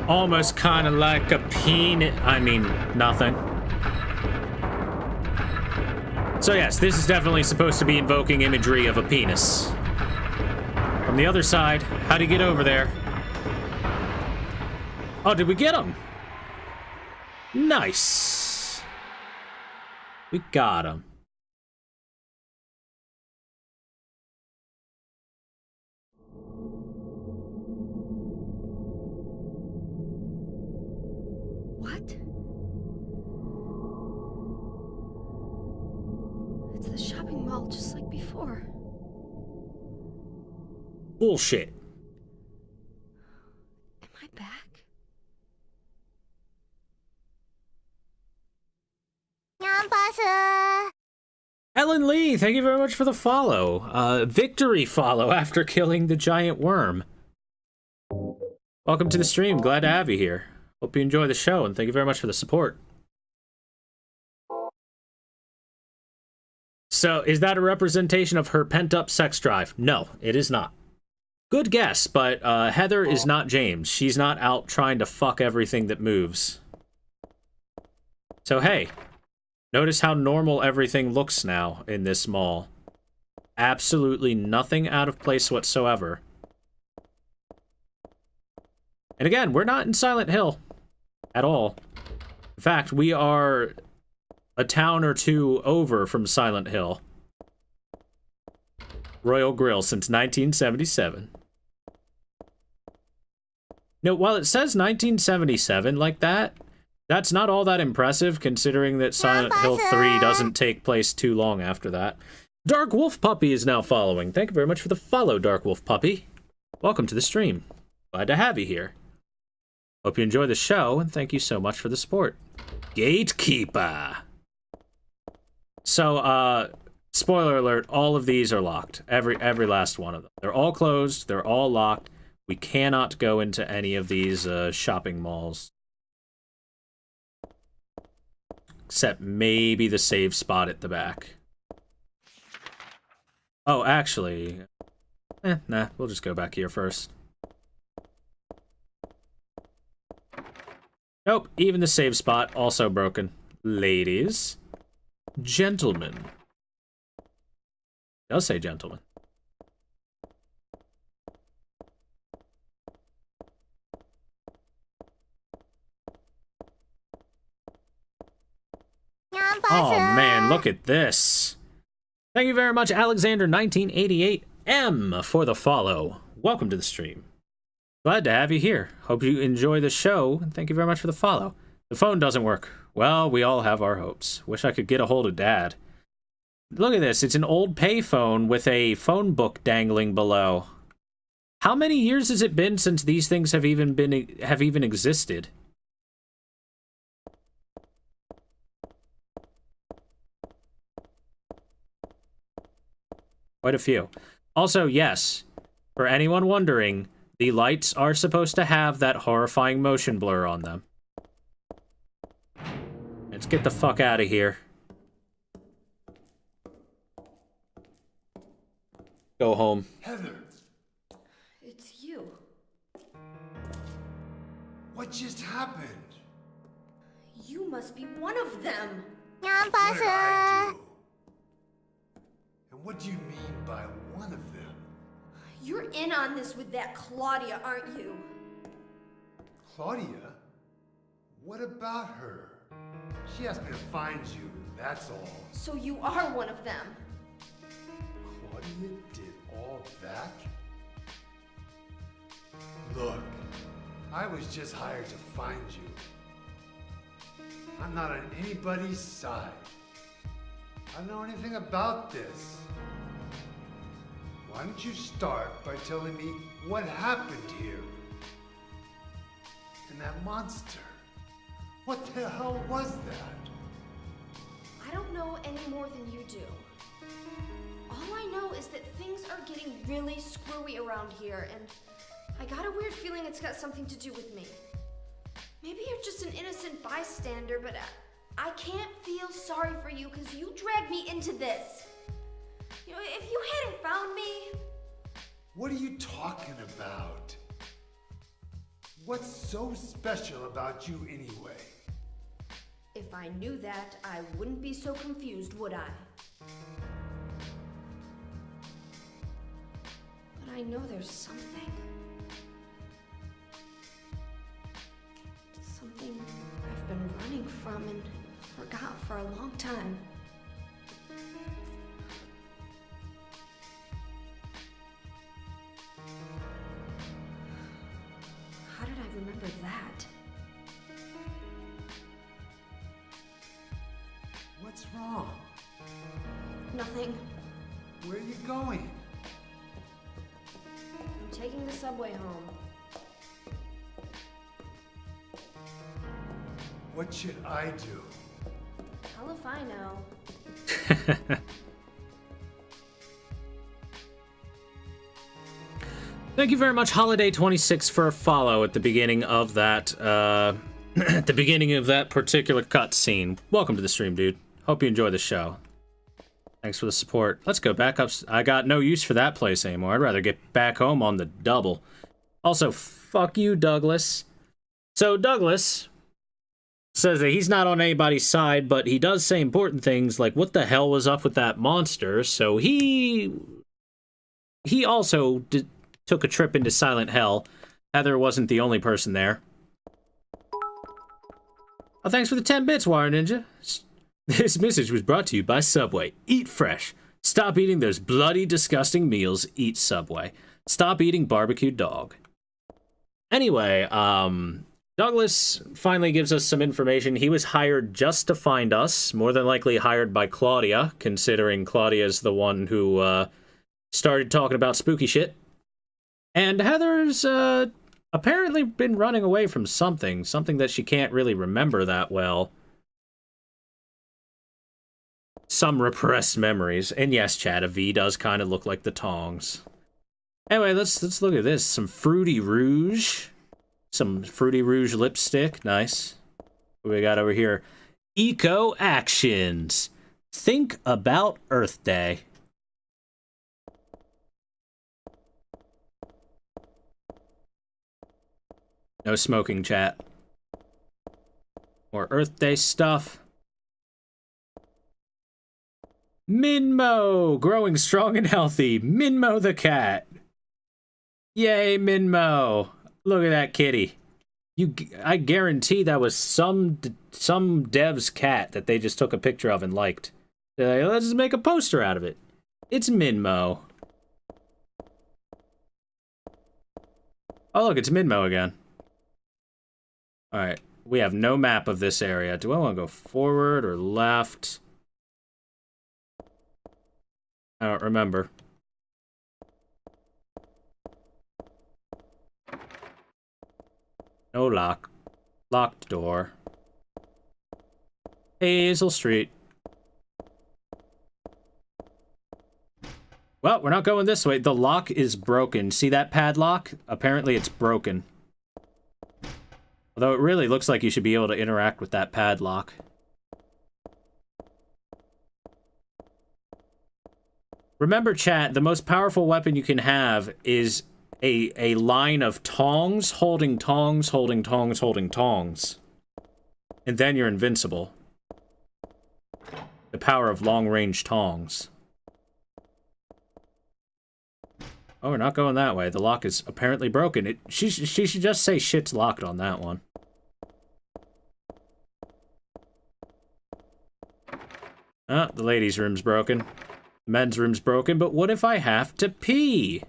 Almost kind of like a peanut. I mean, nothing. So yes, this is definitely supposed to be invoking imagery of a penis. From the other side, how'd he get over there? Oh, did we get him? Nice. We got him. What? It's the shopping mall just like before. Bullshit. Am I back? Ellen Lee, thank you very much for the follow. Victory follow after killing the giant worm. Welcome to the stream. Glad to have you here. Hope you enjoy the show, and thank you very much for the support. So, is that a representation of her pent-up sex drive? No, it is not. Good guess, but Heather is not James. She's not out trying to fuck everything that moves. So, hey, notice how normal everything looks now in this mall. Absolutely nothing out of place whatsoever. And again, we're not in Silent Hill. At all. In fact, we are a town or two over from Silent Hill. Royal Grill since 1977. No, while it says 1977 like that, that's not all that impressive considering that Silent Hill 3 doesn't take place too long after that. Dark Wolf Puppy is now following. Thank you very much for the follow, Dark Wolf Puppy. Welcome to the stream. Glad to have you here. Hope you enjoy the show, and thank you so much for the support. Gatekeeper. So, spoiler alert, all of these are locked. Every last one of them. They're all closed, they're all locked. We cannot go into any of these shopping malls. Except maybe the save spot at the back. Oh, actually... nah, we'll just go back here first. Nope, even the save spot also broken. Ladies. Gentlemen. It does say gentlemen. Oh man, look at this. Thank you very much, Alexander1988M, for the follow. Welcome to the stream. Glad to have you here. Hope you enjoy the show, and thank you very much for the follow. The phone doesn't work. Well, we all have our hopes. Wish I could get a hold of Dad. Look at this. It's an old payphone with a phone book dangling below. How many years has it been since these things have even existed? Quite a few. Also, yes, for anyone wondering, the lights are supposed to have that horrifying motion blur on them. Let's get the fuck out of here. Go home. Heather, It's you. what just happened? You must be one of them. What did I do? And what do you mean by one of them? You're in on this with that Claudia, aren't you? Claudia? What about her? She asked me to find you, that's all. So you are one of them. Claudia did all that? Look, I was just hired to find you. I'm not on anybody's side. I don't know anything about this. Why don't you start by telling me what happened here? And that monster. What the hell was that? I don't know any more than you do. All I know is that things are getting really screwy around here, and I got a weird feeling it's got something to do with me. Maybe you're just an innocent bystander, but I can't feel sorry for you because you dragged me into this. You know, if you hadn't found me... What are you talking about? What's so special about you anyway? If I knew that, I wouldn't be so confused, would I? But I know there's something. Something I've been running from and forgot for a long time. How did I remember that? What's wrong? Nothing. Where are you going? I'm taking the subway home. What should I do? Hell if I know. Thank you very much, Holiday26, for a follow at the beginning of that, at the beginning of that particular cutscene. Welcome to the stream, dude. Hope you enjoy the show. Thanks for the support. Let's go back up. I got no use for that place anymore. I'd rather get back home on the double. Also, fuck you, Douglas. So, Douglas says that he's not on anybody's side, but he does say important things like, what the hell was up with that monster? So he also took a trip into Silent Hell. Heather wasn't the only person there. Oh, thanks for the 10 bits, Wire Ninja. This message was brought to you by Subway. Eat fresh. Stop eating those bloody, disgusting meals. Eat Subway. Stop eating barbecued dog. Anyway, Douglas finally gives us some information. He was hired just to find us, more than likely hired by Claudia, considering Claudia's the one who started talking about spooky shit. And Heather's apparently been running away from something that she can't really remember that well. Some repressed memories. And yes, chat, a V does kind of look like the tongs. Anyway, let's look at this. Some Fruity Rouge. Some Fruity Rouge lipstick. Nice. What we got over here? Eco Actions. Think about Earth Day. No smoking, chat. More Earth Day stuff. Minmo, growing strong and healthy. Minmo the cat. Yay, Minmo. Look at that kitty. I guarantee that was some dev's cat that they just took a picture of and liked. They're like, let's just make a poster out of it. It's Minmo. Oh, look, it's Minmo again. Alright, we have no map of this area. Do I want to go forward or left? I don't remember. No lock. Locked door. Hazel Street. Well, we're not going this way. The lock is broken. See that padlock? Apparently it's broken. Although it really looks like you should be able to interact with that padlock. Remember, chat, the most powerful weapon you can have is a line of tongs holding tongs, holding tongs, holding tongs. And then you're invincible. The power of long-range tongs. Oh, we're not going that way. The lock is apparently broken. She should just say shit's locked on that one. Ah, the ladies' room's broken. The men's room's broken, but what if I have to pee?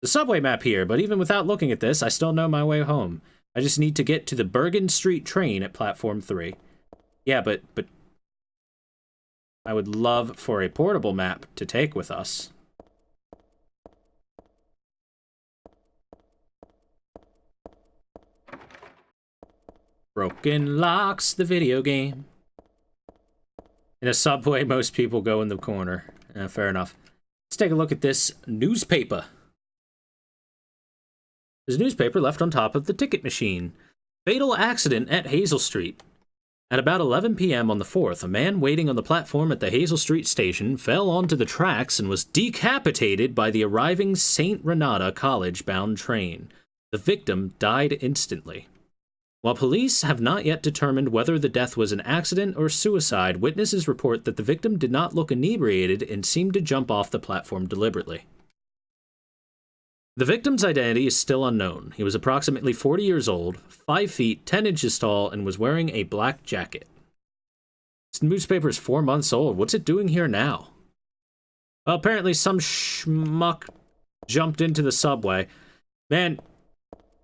The subway map here, but even without looking at this, I still know my way home. I just need to get to the Bergen Street train at platform 3. Yeah, but I would love for a portable map to take with us. Broken Locks, the video game. In a subway, most people go in the corner. Fair enough. Let's take a look at this newspaper. There's a newspaper left on top of the ticket machine. Fatal accident at Hazel Street. At about 11 p.m. on the 4th, a man waiting on the platform at the Hazel Street station fell onto the tracks and was decapitated by the arriving St. Renata College-bound train. The victim died instantly. While police have not yet determined whether the death was an accident or suicide, witnesses report that the victim did not look inebriated and seemed to jump off the platform deliberately. The victim's identity is still unknown. He was approximately 40 years old, 5 feet, 10 inches tall, and was wearing a black jacket. This newspaper is 4 months old. What's it doing here now? Well, apparently some schmuck jumped into the subway. Man,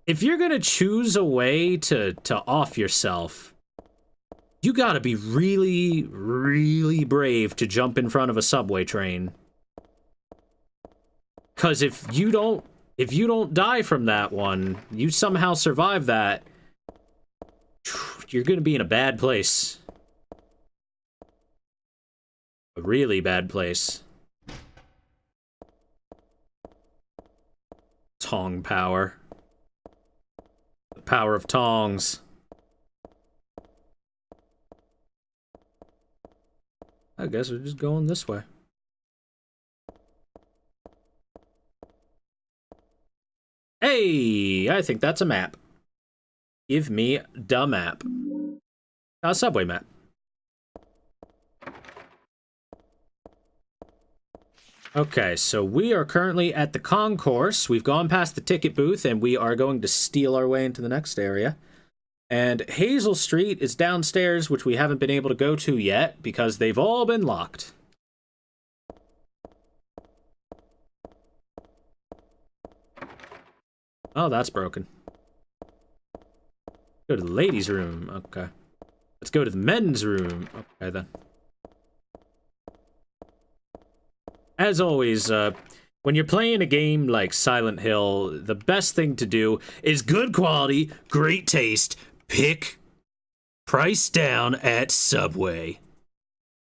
if you're gonna choose a way to off yourself, you gotta be really, really brave to jump in front of a subway train. 'Cause if you don't die from that one, you somehow survive that, you're gonna be in a bad place. A really bad place. Tong power. The power of tongs. I guess we're just going this way. Hey, I think that's a map. Give me the map. A subway map. Okay, so we are currently at the concourse. We've gone past the ticket booth, and we are going to steal our way into the next area. And Hazel Street is downstairs, which we haven't been able to go to yet because they've all been locked. Oh, that's broken. Go to the ladies' room. Okay. Let's go to the men's room. Okay, then. As always, when you're playing a game like Silent Hill, the best thing to do is good quality, great taste, pick price down at Subway.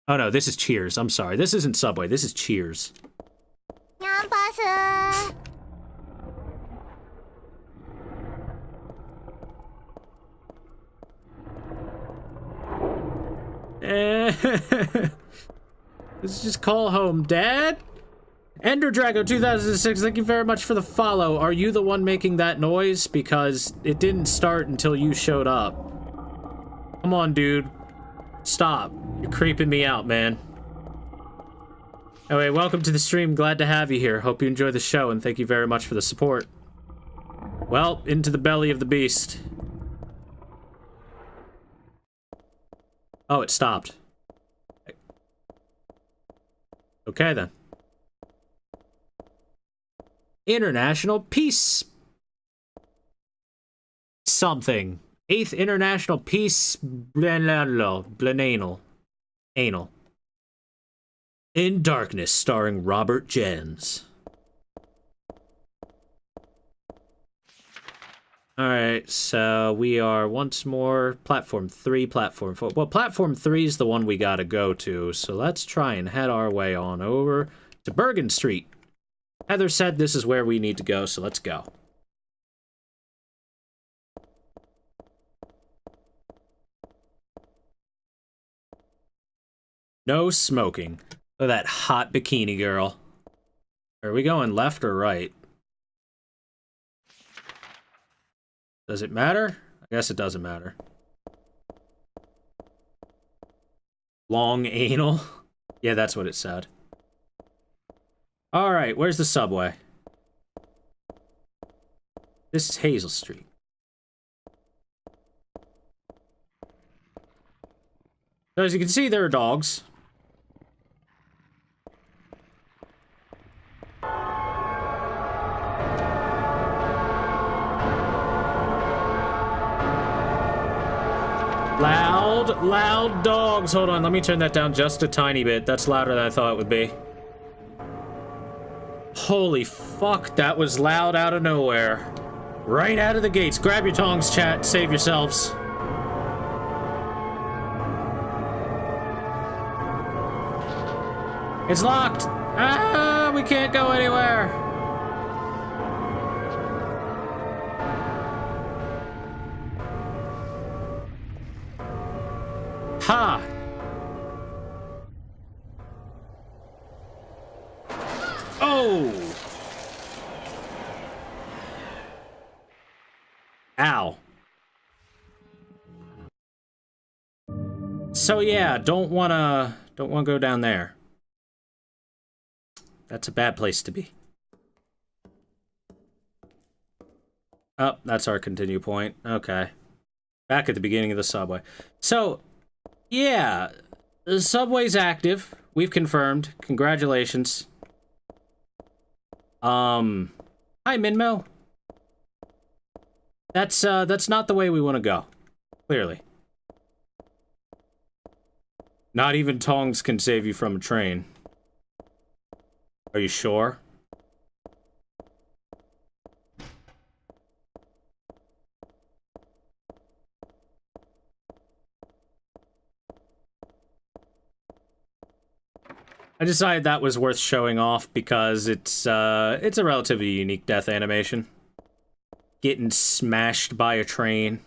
Oh no, this is Cheers. I'm sorry. This isn't Subway. This is Cheers. Let's just call home, Dad. Ender Drago 2006, thank you very much for the follow. Are you the one making that noise? Because it didn't start until you showed up. Come on, dude. Stop. You're creeping me out, man. Anyway, welcome to the stream. Glad to have you here. Hope you enjoy the show, and thank you very much for the support. Well, into the belly of the beast. Oh, it stopped. Okay, then. International Peace something. 8th International Peace Anal. In Darkness, starring Robert Jens. Alright, so we are once more platform 3, platform 4. Well, platform 3 is the one we gotta go to, so let's try and head our way on over to Bergen Street. Heather said this is where we need to go, so let's go. No smoking. Look at that hot bikini girl. Are we going left or right? Does it matter? I guess it doesn't matter. Long anal? Yeah, that's what it said. Alright, where's the subway? This is Hazel Street. So as you can see, there are dogs. Loud dogs. Hold on, let me turn that down just a tiny bit. That's louder than I thought it would be. Holy fuck, that was loud out of nowhere. Right out of the gates. Grab your tongs, chat. Save yourselves. It's locked. Ah, we can't go anywhere. Ha! Oh! Ow. So yeah, don't wanna go down there. That's a bad place to be. Oh, that's our continue point. Okay. Back at the beginning of the subway. So, yeah, the subway's active. We've confirmed. Congratulations. Hi, Minmo. That's not the way we want to go. Clearly. Not even tongs can save you from a train. Are you sure? I decided that was worth showing off because it's a relatively unique death animation. Getting smashed by a train.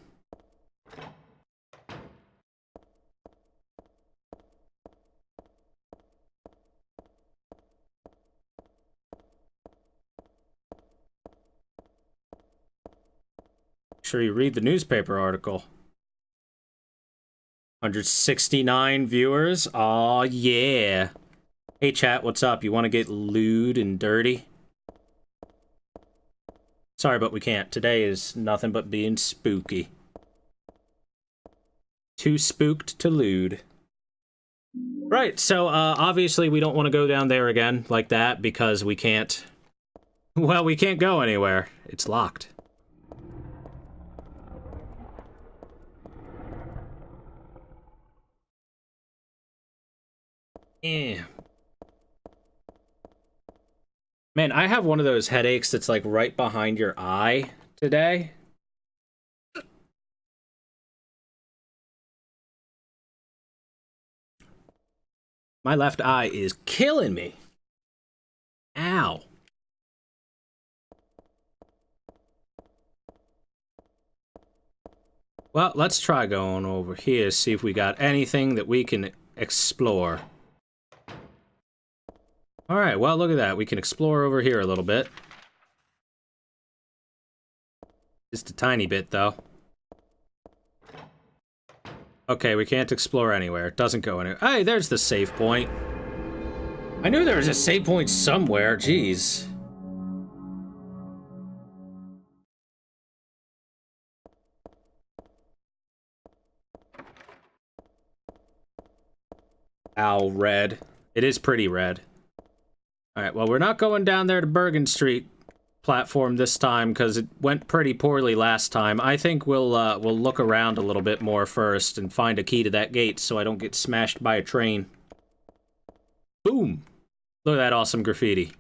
Make sure you read the newspaper article. 169 viewers. Aw, yeah. Hey chat, what's up? You want to get lewd and dirty? Sorry, but we can't. Today is nothing but being spooky. Too spooked to lewd. Right, so obviously we don't want to go down there again like that because we can't... Well, we can't go anywhere. It's locked. Man, I have one of those headaches that's like right behind your eye today. My left eye is killing me. Ow. Well, let's try going over here, see if we got anything that we can explore. Alright, well, look at that. We can explore over here a little bit. Just a tiny bit, though. Okay, we can't explore anywhere. It doesn't go anywhere. Hey, there's the save point. I knew there was a save point somewhere. Jeez. Ow, red. It is pretty red. Alright, well, we're not going down there to Bergen Street platform this time, because it went pretty poorly last time. I think we'll look around a little bit more first and find a key to that gate so I don't get smashed by a train. Boom! Look at that awesome graffiti.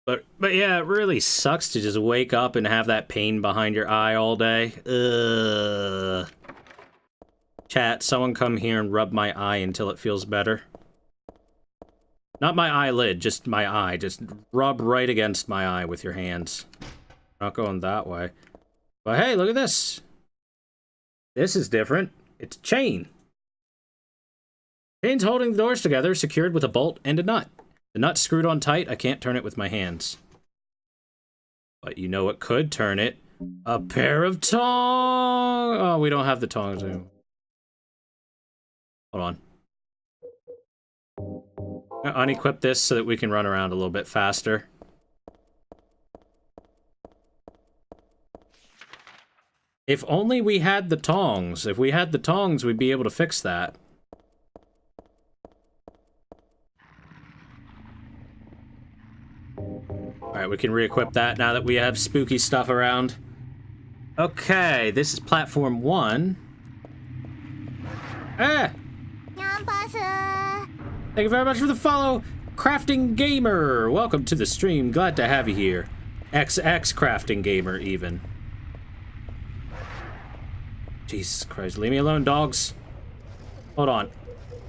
But yeah, it really sucks to just wake up and have that pain behind your eye all day. Ugh. Chat, someone come here and rub my eye until it feels better. Not my eyelid, just my eye. Just rub right against my eye with your hands. Not going that way. But hey, look at this. This is different. It's a chain. Chain's holding the doors together, secured with a bolt and a nut. The nut's screwed on tight, I can't turn it with my hands. But you know what could turn it? A pair of tongs! Oh, we don't have the tongs anymore. Hold on. Unequip this so that we can run around a little bit faster. If only we had the tongs. If we had the tongs, we'd be able to fix that. Alright, we can re-equip that now that we have spooky stuff around. Okay, this is platform 1. Ah! Thank you very much for the follow, Crafting Gamer! Welcome to the stream, glad to have you here. XX Crafting Gamer, even. Jesus Christ, leave me alone, dogs. Hold on.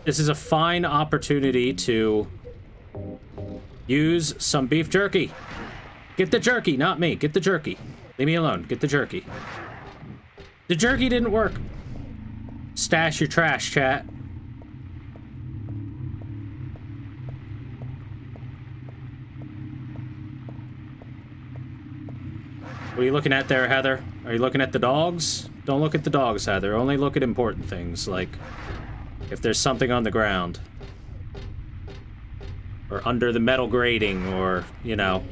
This is a fine opportunity to use some beef jerky. Get the jerky, not me. Get the jerky. Leave me alone. Get the jerky. The jerky didn't work. Stash your trash, chat. What are you looking at there, Heather? Are you looking at the dogs? Don't look at the dogs, Heather. Only look at important things, like if there's something on the ground. Or under the metal grating, or, you know.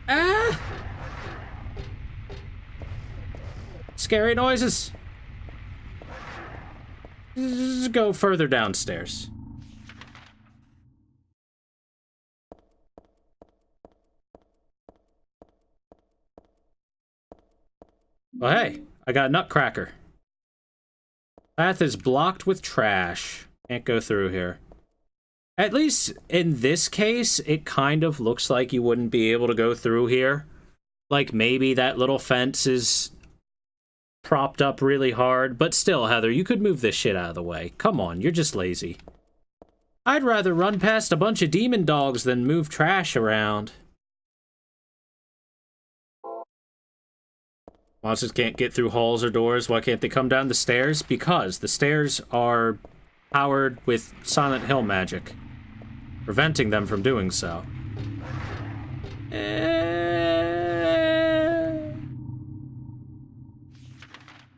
Ah! Scary noises. Just go further downstairs. Well, hey, I got a nutcracker. Path is blocked with trash. Can't go through here. At least in this case, it kind of looks like you wouldn't be able to go through here. Like maybe that little fence is propped up really hard, but still, Heather, you could move this shit out of the way. Come on, you're just lazy. I'd rather run past a bunch of demon dogs than move trash around. Monsters can't get through halls or doors. Why can't they come down the stairs? Because the stairs are powered with Silent Hill magic, preventing them from doing so.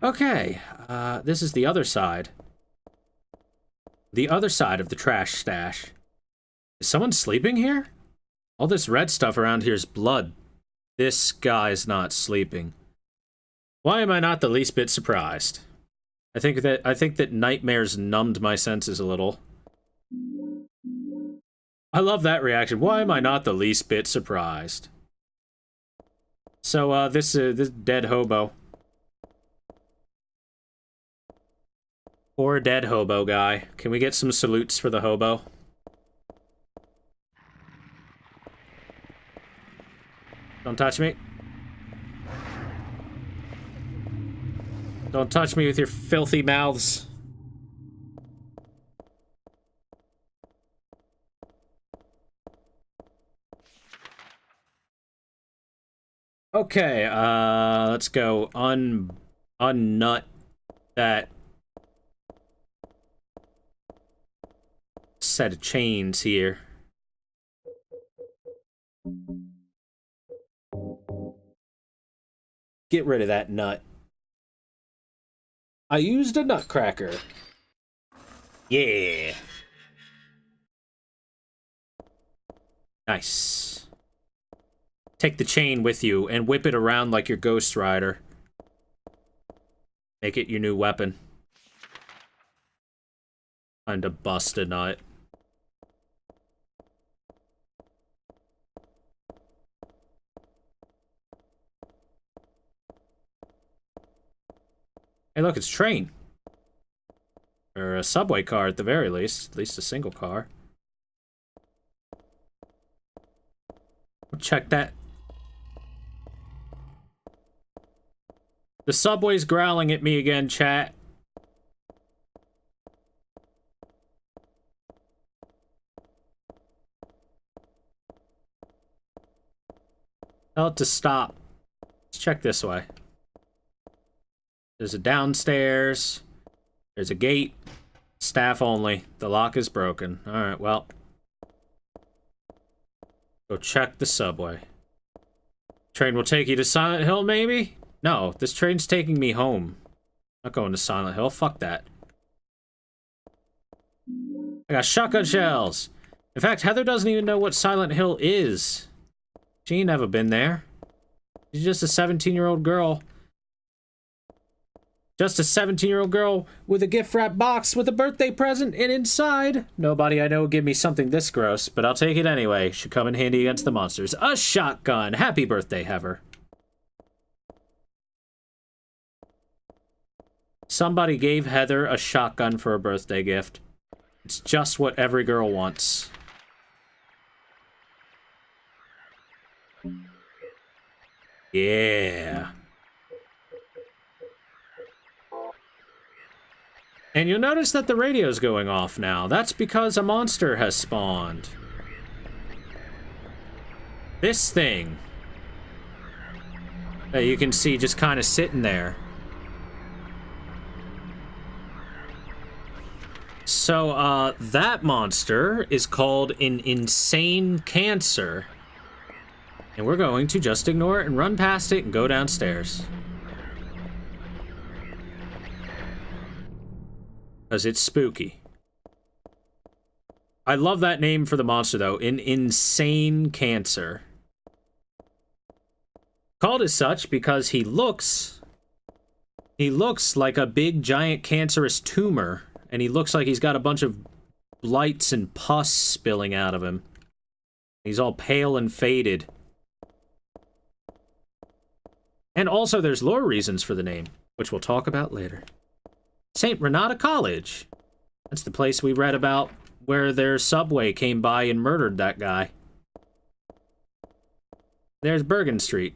Okay, this is the other side. The other side of the trash stash. Is someone sleeping here? All this red stuff around here is blood. This guy's not sleeping. Why am I not the least bit surprised? I think that nightmares numbed my senses a little. I love that reaction. Why am I not the least bit surprised? So, this dead hobo. Poor dead hobo guy. Can we get some salutes for the hobo? Don't touch me. Don't touch me with your filthy mouths. Okay, let's go unnut that set of chains here. Get rid of that nut. I used a nutcracker. Yeah. Nice. Take the chain with you and whip it around like your Ghost Rider. Make it your new weapon. Time to bust a nut. Hey, look, it's a train. Or a subway car at the very least. At least a single car. Check that. The subway's growling at me again, chat. Tell it to stop. Let's check this way. There's a downstairs. There's a gate. Staff only. The lock is broken. Alright, well. Go check the subway. Train will take you to Silent Hill, maybe? No, this train's taking me home. Not going to Silent Hill. Fuck that. I got shotgun shells. In fact, Heather doesn't even know what Silent Hill is. She ain't never been there. She's just a 17-year-old girl. Just a 17-year-old girl with a gift-wrap box with a birthday present, and inside, nobody I know would give me something this gross, but I'll take it anyway. Should come in handy against the monsters. A shotgun! Happy birthday, Heather. Somebody gave Heather a shotgun for a birthday gift. It's just what every girl wants. Yeah. And you'll notice that the radio's going off now. That's because a monster has spawned. This thing that you can see just kind of sitting there. So, that monster is called an insane cancer. And we're going to just ignore it and run past it and go downstairs. Because it's spooky. I love that name for the monster, though. An insane cancer. Called as such because he looks like a big, giant, cancerous tumor. And he looks like he's got a bunch of blights and pus spilling out of him. He's all pale and faded. And also, there's lore reasons for the name, which we'll talk about later. St. Renata College. That's the place we read about where their subway came by and murdered that guy. There's Bergen Street.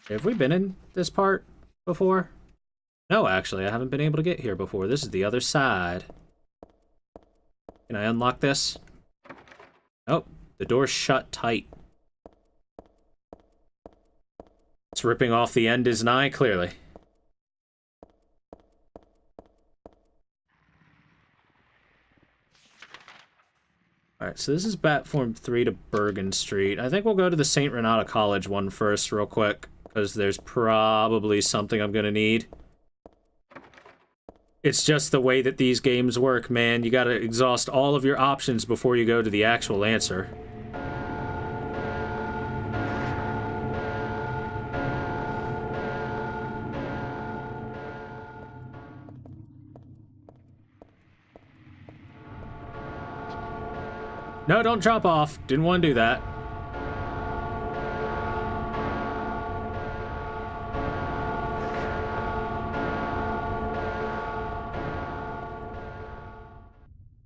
Have we been in this part before? No, actually, I haven't been able to get here before. This is the other side. Can I unlock this? Nope, the door's shut tight. It's ripping off the end is nigh, clearly. Alright, so this is platform 3 to Bergen Street. I think we'll go to the St. Renata College one first real quick, because there's probably something I'm gonna need. It's just the way that these games work, man. You gotta exhaust all of your options before you go to the actual answer. No, don't drop off. Didn't want to do that.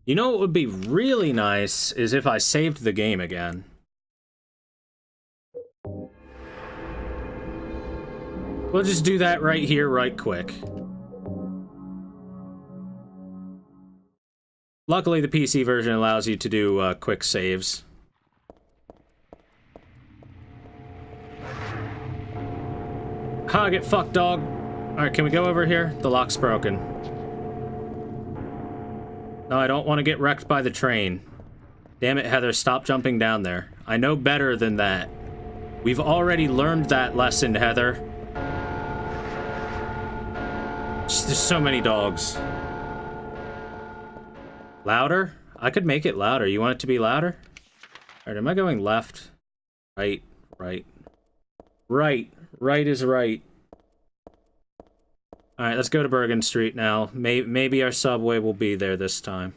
You know what would be really nice is if I saved the game again. We'll just do that right here, right quick. Luckily, the PC version allows you to do quick saves. Ha, get fucked, dog. Alright, can we go over here? The lock's broken. No, I don't want to get wrecked by the train. Damn it, Heather, stop jumping down there. I know better than that. We've already learned that lesson, Heather. There's so many dogs. Louder? I could make it louder. You want it to be louder? Alright, am I going left? Right, right. Right. Right is right. Alright, let's go to Bergen Street now. Maybe our subway will be there this time.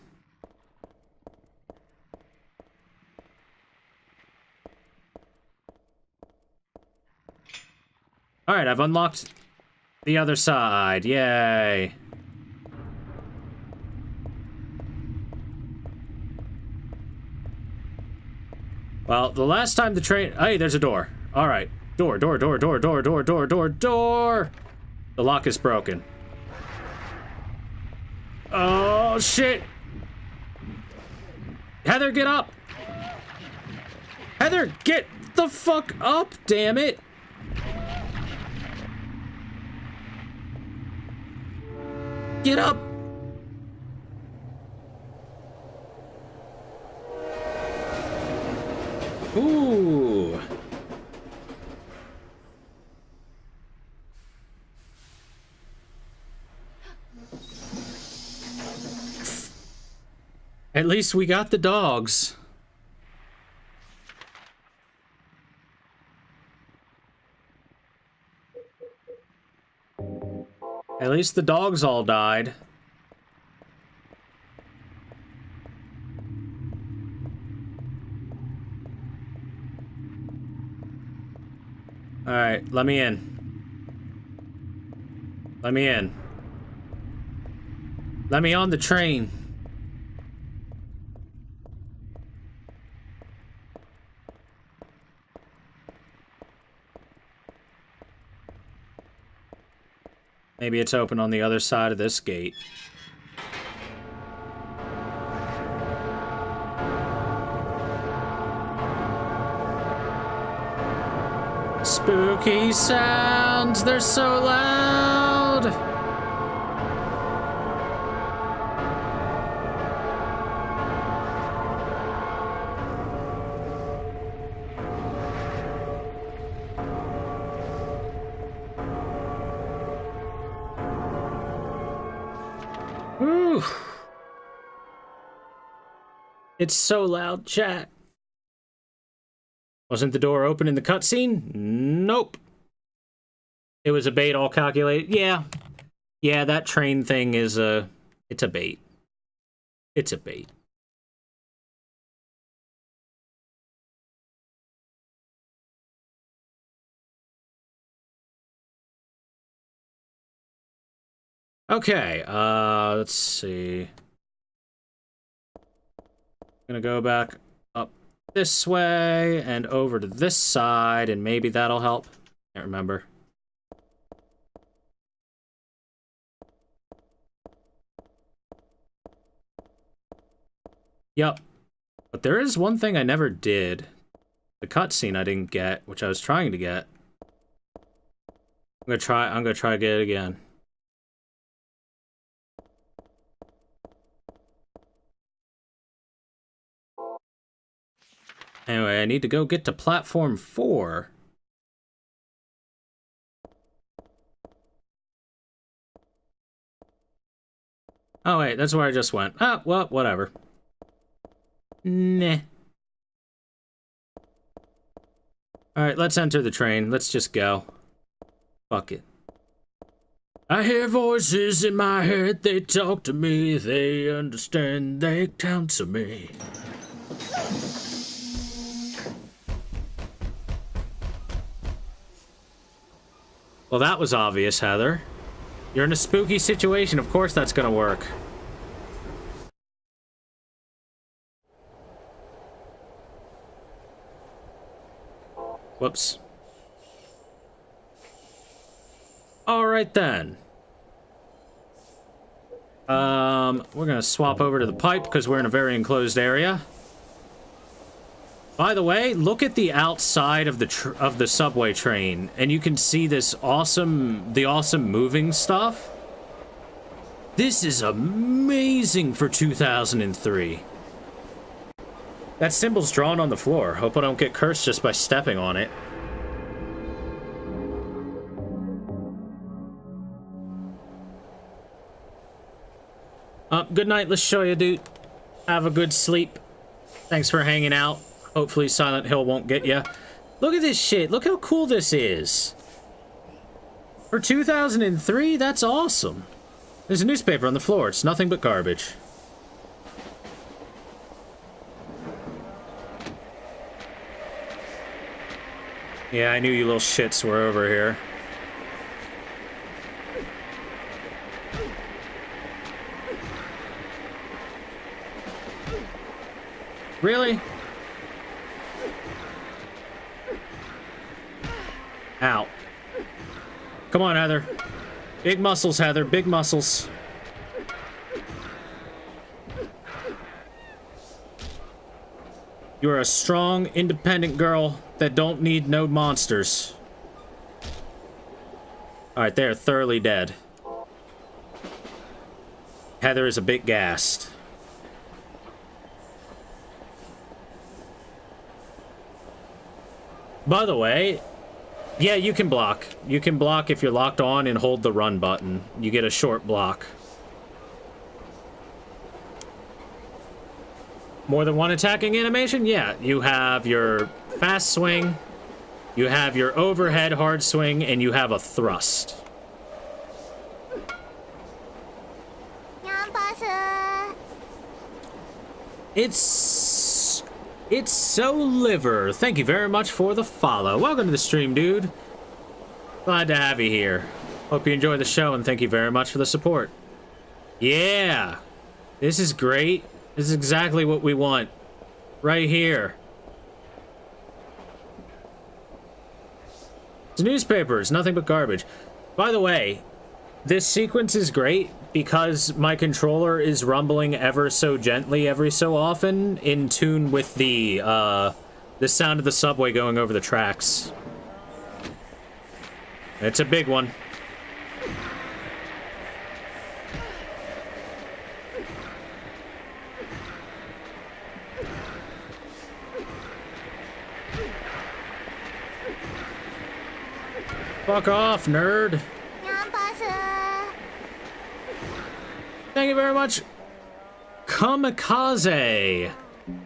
Alright, I've unlocked the other side. Yay. Well, the last time the train... Hey, there's a door. Alright. Door. The lock is broken. Oh, shit. Heather, get up. Heather, get the fuck up, damn it. Get up. Ooh. At least we got the dogs. At least the dogs all died. Alright, let me in. Let me in. Let me on the train. Maybe it's open on the other side of this gate. Spooky sounds, they're so loud. Whew. It's so loud, chat. Wasn't the door open in the cutscene? Nope. It was a bait all calculated. Yeah. Yeah, that train thing is it's a bait. It's a bait. Okay, let's see. Gonna go back up this way and over to this side, and maybe that'll help. Can't remember. Yep. But there is one thing I never did. The cutscene I didn't get, which I was trying to get. I'm gonna try to get it again. Anyway, I need to go get to platform 4. Oh wait, that's where I just went. Ah, well, whatever. Nah. Alright, let's enter the train. Let's just go. Fuck it. I hear voices in my head, they talk to me, they understand, they counsel me. Well, that was obvious, Heather. You're in a spooky situation. Of course that's gonna work. Whoops. All right, then. We're gonna swap over to the pipe because we're in a very enclosed area. By the way, look at the outside of the subway train, and you can see this awesome moving stuff. This is amazing for 2003. That symbol's drawn on the floor. Hope I don't get cursed just by stepping on it. Good night, let's show you, dude. Have a good sleep. Thanks for hanging out. Hopefully Silent Hill won't get you. Look at this shit. Look how cool this is. For 2003, that's awesome. There's a newspaper on the floor. It's nothing but garbage. Yeah, I knew you little shits were over here. Really? Ow. Come on, Heather. Big muscles, Heather. Big muscles. You are a strong, independent girl that don't need no monsters. Alright, they are thoroughly dead. Heather is a bit gassed. By the way, yeah, you can block. You can block if you're locked on and hold the run button. You get a short block. More than one attacking animation? Yeah, you have your fast swing, you have your overhead hard swing, and you have a thrust. It's so liver. Thank you very much for the follow. Welcome to the stream, dude. Glad to have you here. Hope you enjoy the show, and thank you very much for the support. Yeah, this is great. This is exactly what we want. Right here. The newspaper is nothing but garbage. By the way, this sequence is great because my controller is rumbling ever so gently every so often, in tune with the sound of the subway going over the tracks. It's a big one. Fuck off, nerd. Thank you very much, Kamikaze,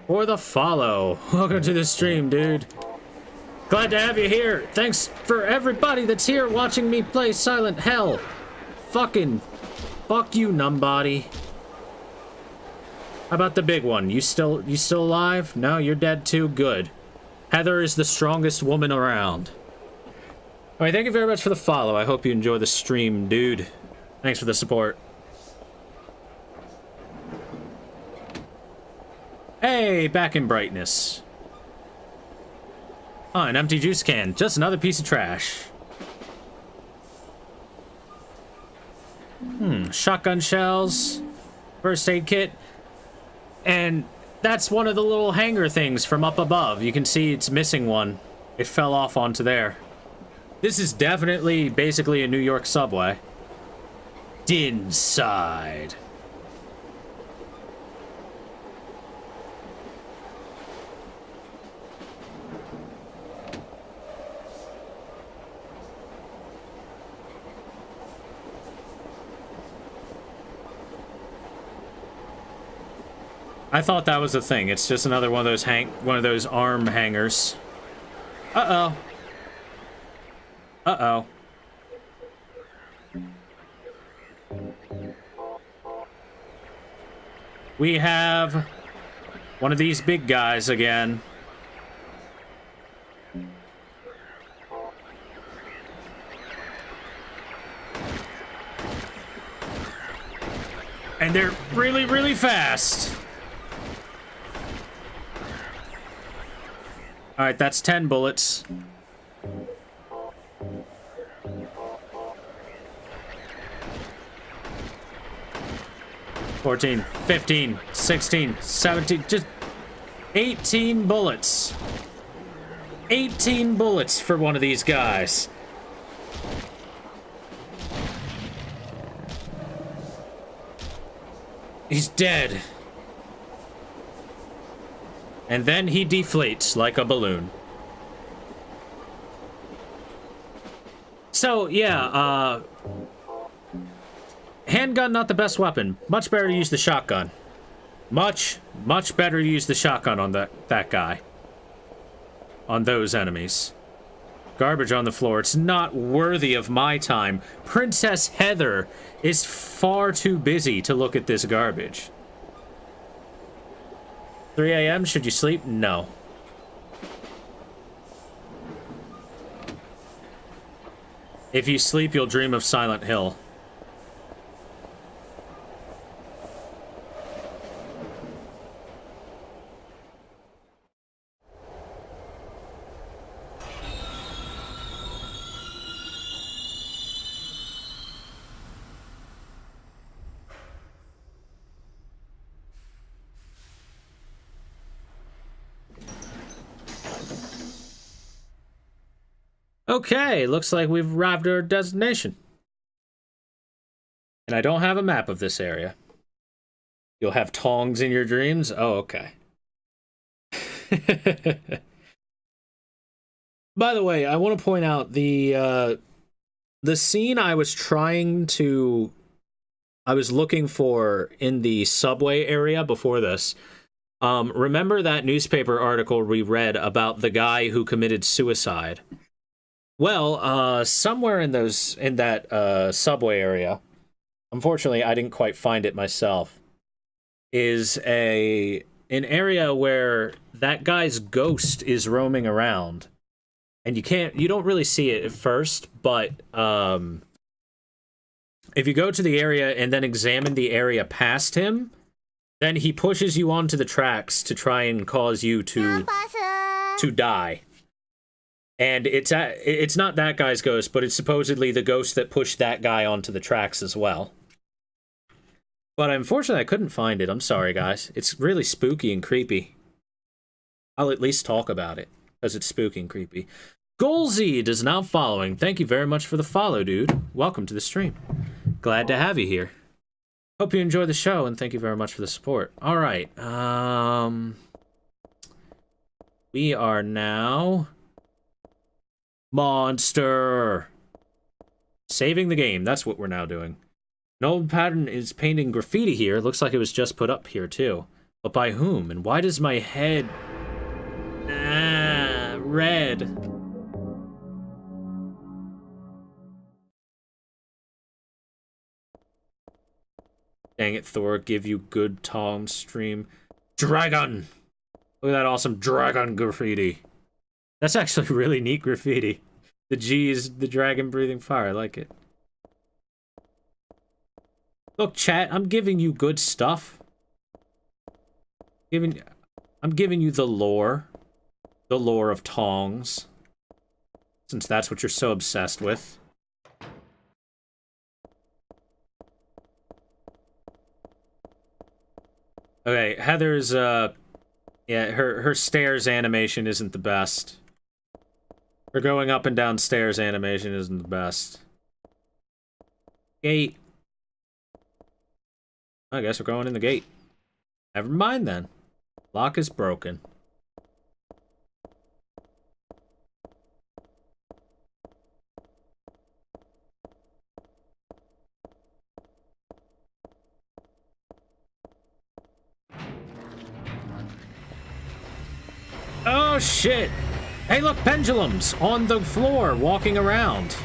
for the follow. Welcome to the stream, dude. Glad to have you here. Thanks for everybody that's here watching me play Silent Hill. Fucking fuck you, numbody. How about the big one? You still alive? No, you're dead too? Good. Heather is the strongest woman around. Alright, thank you very much for the follow. I hope you enjoy the stream, dude. Thanks for the support. Hey, back in brightness. Oh, an empty juice can. Just another piece of trash. Shotgun shells. First aid kit. And that's one of the little hanger things from up above. You can see it's missing one. It fell off onto there. This is definitely basically a New York subway. Inside. I thought that was a thing. It's just another one of those arm hangers. Uh-oh. Uh-oh. We have One of these big guys again. And they're really, really fast. All right, that's 10 bullets. $14, $15, $16, $17, just 18 bullets. 18 bullets for one of these guys. He's dead. And then he deflates like a balloon. So, yeah, handgun, not the best weapon. Much better to use the shotgun. Much better to use the shotgun on that guy. On those enemies. Garbage on the floor. It's not worthy of my time. Princess Heather is far too busy to look at this garbage. 3 a.m. Should you sleep? No. If you sleep, you'll dream of Silent Hill. Okay, looks like we've arrived at our destination. And I don't have a map of this area. You'll have tongs in your dreams? Oh, okay. By the way, I want to point out the scene I was looking for in the subway area before this. Remember that newspaper article we read about the guy who committed suicide? Well, somewhere in that subway area, unfortunately, I didn't quite find it myself, is an area where that guy's ghost is roaming around, and you don't really see it at first, but if you go to the area and then examine the area past him, then he pushes you onto the tracks to try and cause you to die. And it's not that guy's ghost, but it's supposedly the ghost that pushed that guy onto the tracks as well. But unfortunately, I couldn't find it. I'm sorry, guys. It's really spooky and creepy. I'll at least talk about it, because it's spooky and creepy. Golzeed is now following. Thank you very much for the follow, dude. Welcome to the stream. Glad to have you here. Hope you enjoy the show, and thank you very much for the support. All right. We are now... Monster! Saving the game. That's what we're now doing. An old pattern is painting graffiti here. Looks like it was just put up here, too. But by whom? And why does my head... red. Dang it, Thor. Give you good Tom stream. Dragon! Look at that awesome dragon graffiti. That's actually really neat graffiti. The G is the dragon breathing fire. I like it. Look, chat, I'm giving you good stuff. I'm giving you the lore. The lore of tongs. Since that's what you're so obsessed with. Okay, Heather's, yeah, her stairs animation isn't the best. Her going up and down stairs animation isn't the best. Gate. I guess we're going in the gate. Never mind then. Lock is broken. Oh shit! Hey look, pendulums on the floor walking around.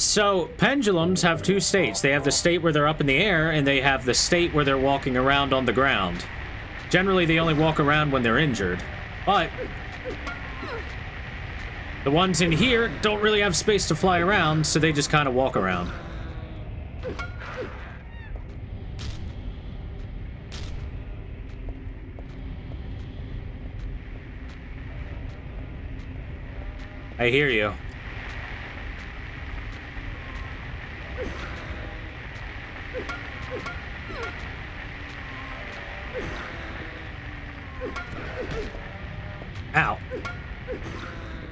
So, pendulums have two states. They have the state where they're up in the air, and they have the state where they're walking around on the ground. Generally, they only walk around when they're injured. But the ones in here don't really have space to fly around, so they just kind of walk around. I hear you. Ow.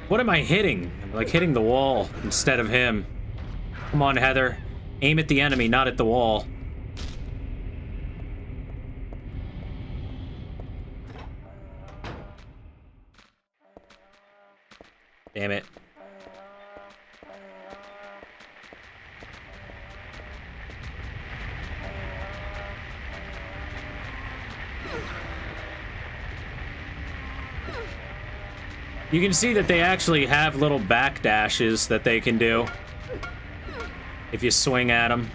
What am I hitting? I'm like hitting the wall instead of him. Come on, Heather. Aim at the enemy, not at the wall. Damn it. You can see that they actually have little backdashes that they can do if you swing at them.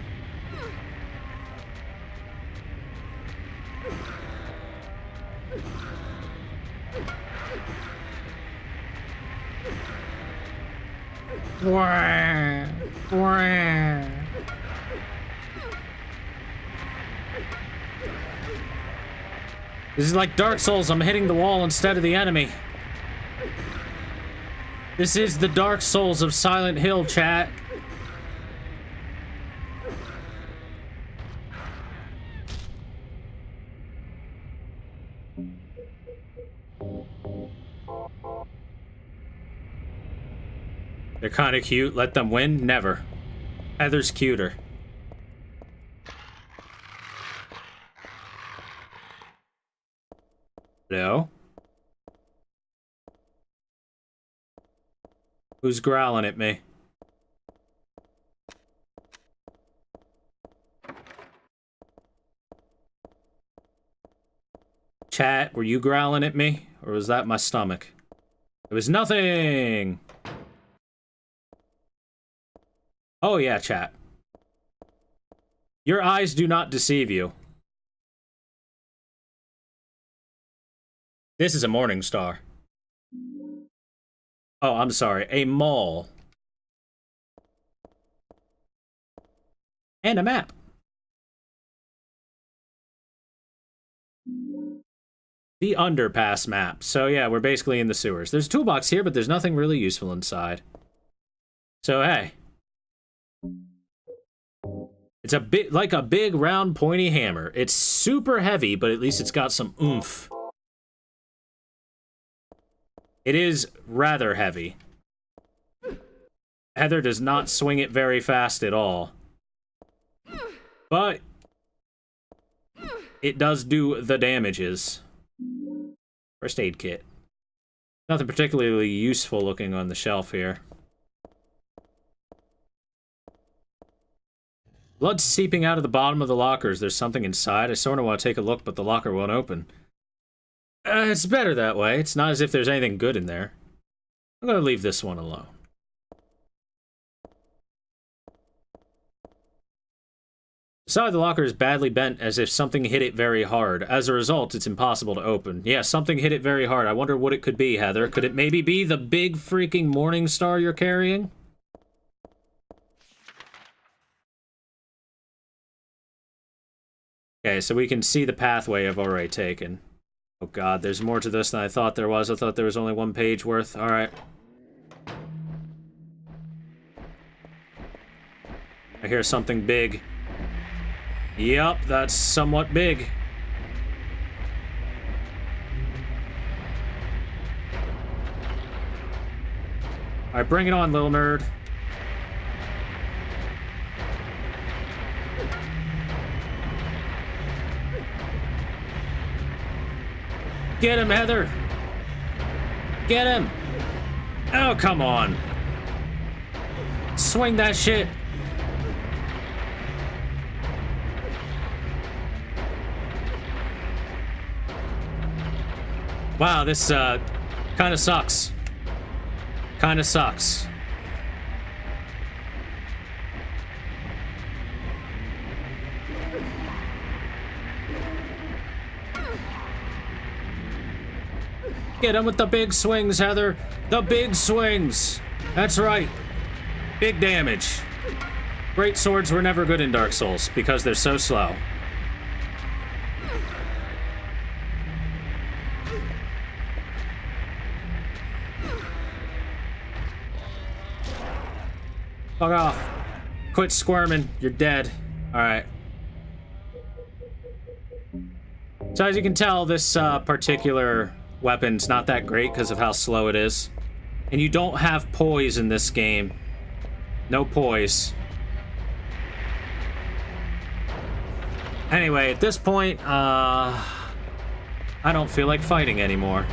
Wah, wah. This is like Dark Souls. I'm hitting the wall instead of the enemy. This is the Dark Souls of Silent Hill, chat. They're kind of cute. Let them win? Never. Heather's cuter. Hello? Who's growling at me? Chat, were you growling at me? Or was that my stomach? It was nothing! Oh yeah, chat. Your eyes do not deceive you. This is a morning star. Oh, I'm sorry. A mall. And a map. The Underpass map. So yeah, we're basically in the sewers. There's a toolbox here, but there's nothing really useful inside. So hey. It's a bit like a big, round, pointy hammer. It's super heavy, but at least it's got some oomph. It is rather heavy. Heather does not swing it very fast at all. But it does do the damages. First aid kit. Nothing particularly useful looking on the shelf here. Blood seeping out of the bottom of the lockers. There's something inside. I sort of want to take a look, but the locker won't open. It's better that way. It's not as if there's anything good in there. I'm gonna leave this one alone. The side of the locker is badly bent, as if something hit it very hard. As a result, it's impossible to open. Yeah, something hit it very hard. I wonder what it could be, Heather. Could it maybe be the big freaking morning star you're carrying? Okay, so we can see the pathway I've already taken. Oh god, there's more to this than I thought there was. I thought there was only one page worth. Alright. I hear something big. Yup, that's somewhat big. Alright, bring it on, little nerd. Get him, Heather! Get him! Oh, come on! Swing that shit! Wow, this, kinda sucks. Kinda sucks. Get him with the big swings, Heather. The big swings. That's right. Big damage. Great swords were never good in Dark Souls because they're so slow. Fuck off. Quit squirming. You're dead. Alright. So as you can tell, this particular weapon's not that great because of how slow it is. And you don't have poise in this game. No poise. Anyway, at this point, I don't feel like fighting anymore.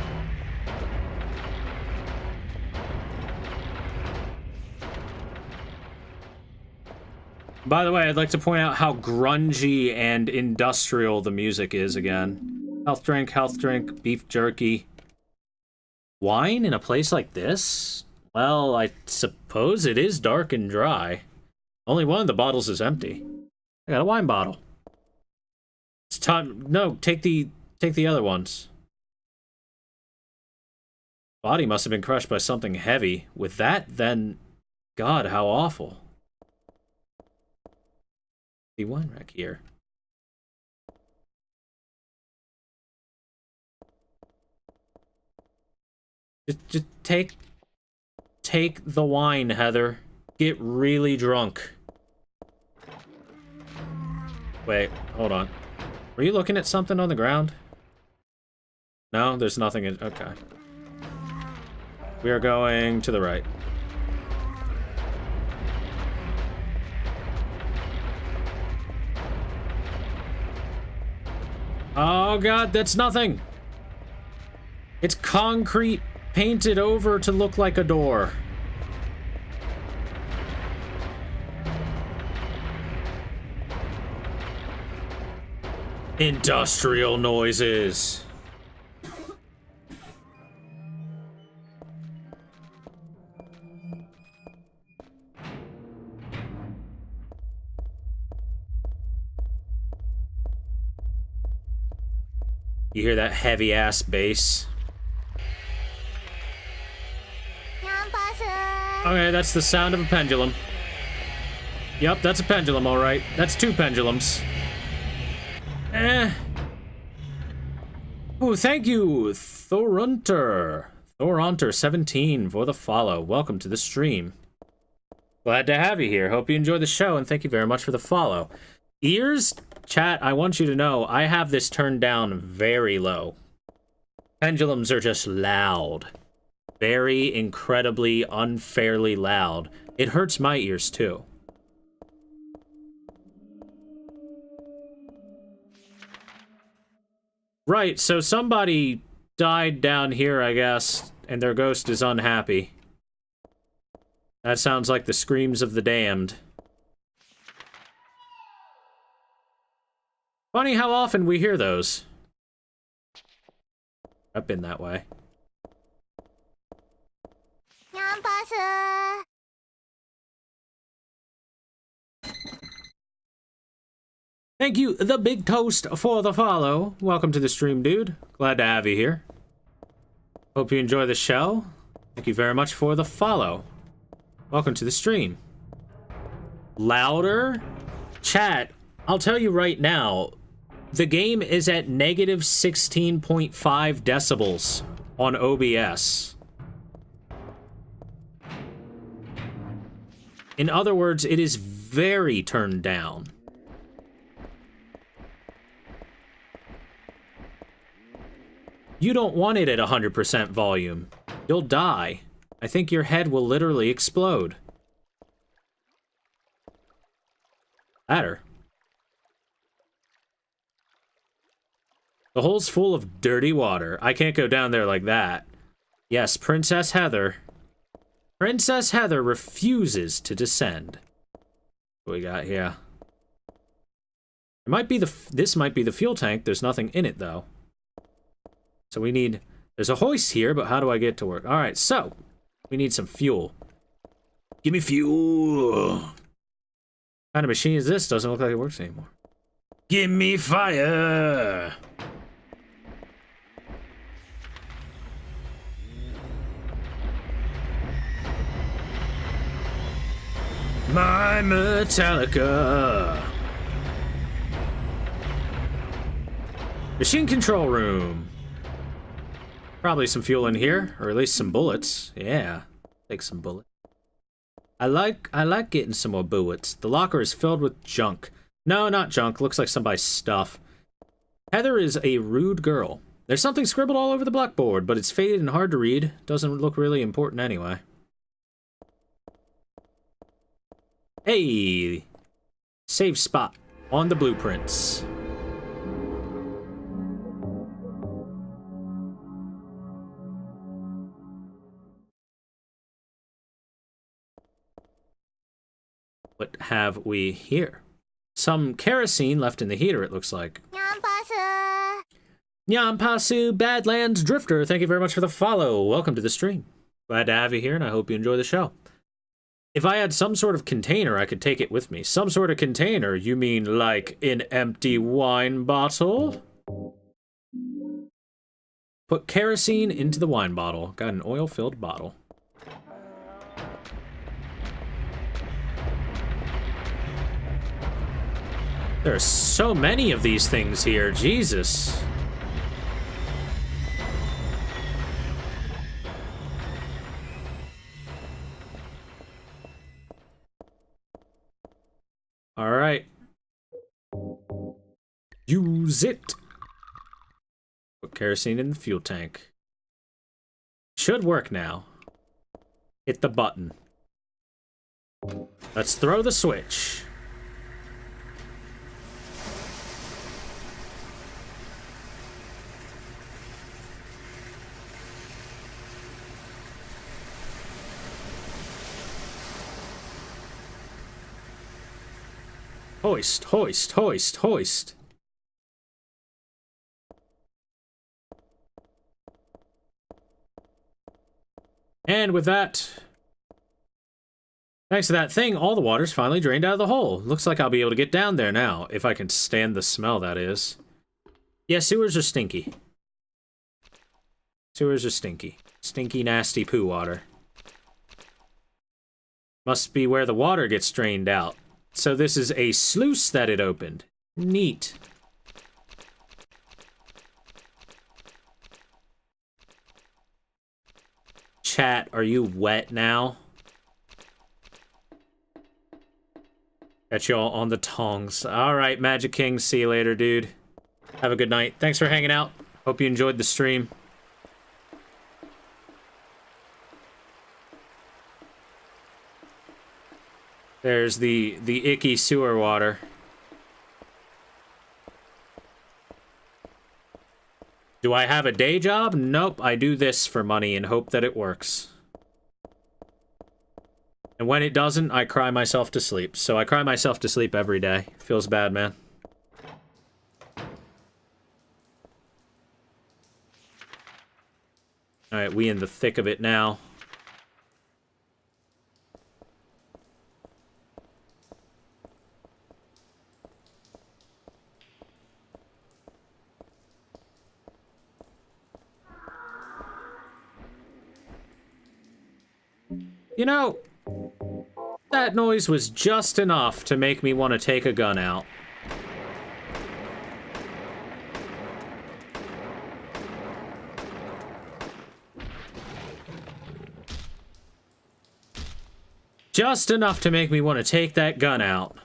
By the way, I'd like to point out how grungy and industrial the music is again. Health drink, beef jerky. Wine in a place like this? Well, I suppose it is dark and dry. Only one of the bottles is empty. I got a wine bottle. It's time. No, take the other ones. Body must have been crushed by something heavy. With that, then, God, how awful. The wine rack here. Just take the wine, Heather. Get really drunk. Wait, hold on. Were you looking at something on the ground? No, there's nothing in... Okay. We are going to the right. Oh god, that's nothing! It's concrete painted over to look like a door. Industrial noises. You hear that heavy ass bass? Okay, that's the sound of a pendulum. Yep, that's a pendulum, alright. That's two pendulums. Oh, thank you, Thorunter. Thorunter17 for the follow. Welcome to the stream. Glad to have you here. Hope you enjoy the show, and thank you very much for the follow. Ears, chat, I want you to know, I have this turned down very low. Pendulums are just loud. Very incredibly, unfairly loud. It hurts my ears, too. Right, so somebody died down here, I guess, and their ghost is unhappy. That sounds like the screams of the damned. Funny how often we hear those. I've been that way. Thank you, The Big Toast, for the follow. Welcome to the stream, dude. Glad to have you here. Hope you enjoy the show. Thank you very much for the follow. Welcome to the stream. Louder? Chat, I'll tell you right now, the game is at negative 16.5 decibels on OBS. In other words, it is very turned down. You don't want it at 100% volume. You'll die. I think your head will literally explode. Ladder. The hole's full of dirty water. I can't go down there like that. Yes, Princess Heather. Princess Heather refuses to descend. What we got here? It might be this might be the fuel tank. There's nothing in it, though. So we need... There's a hoist here, but how do I get to work? Alright, so... We need some fuel. Give me fuel! What kind of machine is this? Doesn't look like it works anymore. Give me fire! My Metallica. Machine control room. Probably some fuel in here, or at least some bullets. Yeah, take some bullets. I like getting some more bullets. The locker is filled with junk. No, not junk. Looks like somebody's stuff. Heather is a rude girl. There's something scribbled all over the blackboard, but it's faded and hard to read. Doesn't look really important anyway. Hey! Save spot on the blueprints. What have we here? Some kerosene left in the heater, it looks like. Nyampasu Badlands Drifter, thank you very much for the follow. Welcome to the stream. Glad to have you here, and I hope you enjoy the show. If I had some sort of container, I could take it with me. Some sort of container? You mean like an empty wine bottle? Put kerosene into the wine bottle. Got an oil-filled bottle. There are so many of these things here, Jesus. All right. Use it. Put kerosene in the fuel tank. Should work now. Hit the button. Let's throw the switch. Hoist, hoist, hoist, hoist. And with that, thanks to that thing, all the water's finally drained out of the hole. Looks like I'll be able to get down there now, if I can stand the smell, that is. Yeah, sewers are stinky. Sewers are stinky. Stinky, nasty poo water. Must be where the water gets drained out. So this is a sluice that it opened. Neat. Chat, are you wet now? Got you all on the tongs. Alright, Magic King, see you later, dude. Have a good night. Thanks for hanging out. Hope you enjoyed the stream. There's the icky sewer water. Do I have a day job? Nope, I do this for money and hope that it works. And when it doesn't, I cry myself to sleep. So I cry myself to sleep every day. Feels bad, man. Alright, we in the thick of it now. You know, that noise was just enough to make me want to take a gun out. Just enough to make me want to take that gun out.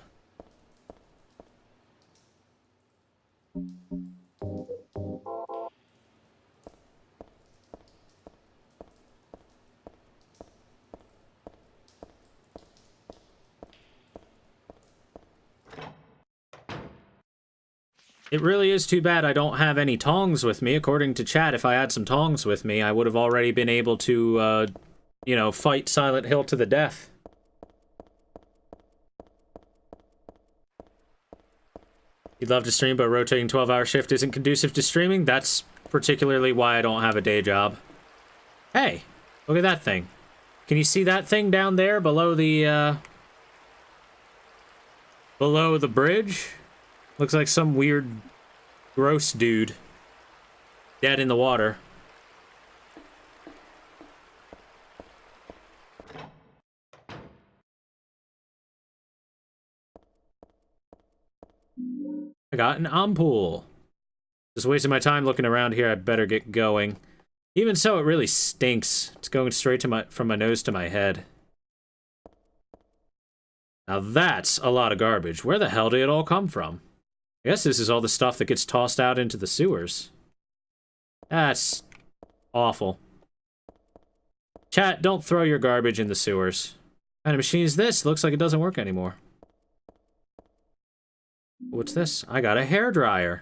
It really is too bad I don't have any tongs with me. According to chat, if I had some tongs with me, I would have already been able to, you know, fight Silent Hill to the death. You'd love to stream, but a rotating 12-hour shift isn't conducive to streaming? That's particularly why I don't have a day job. Hey, look at that thing. Can you see that thing down there below the bridge? Looks like some weird, gross dude. Dead in the water. I got an ampoule. Just wasting my time looking around here. I better get going. Even so, it really stinks. It's going straight to from my nose to my head. Now that's a lot of garbage. Where the hell did it all come from? I guess this is all the stuff that gets tossed out into the sewers. That's awful. Chat, don't throw your garbage in the sewers. What kind of machine is this? Looks like it doesn't work anymore. What's this? I got a hairdryer.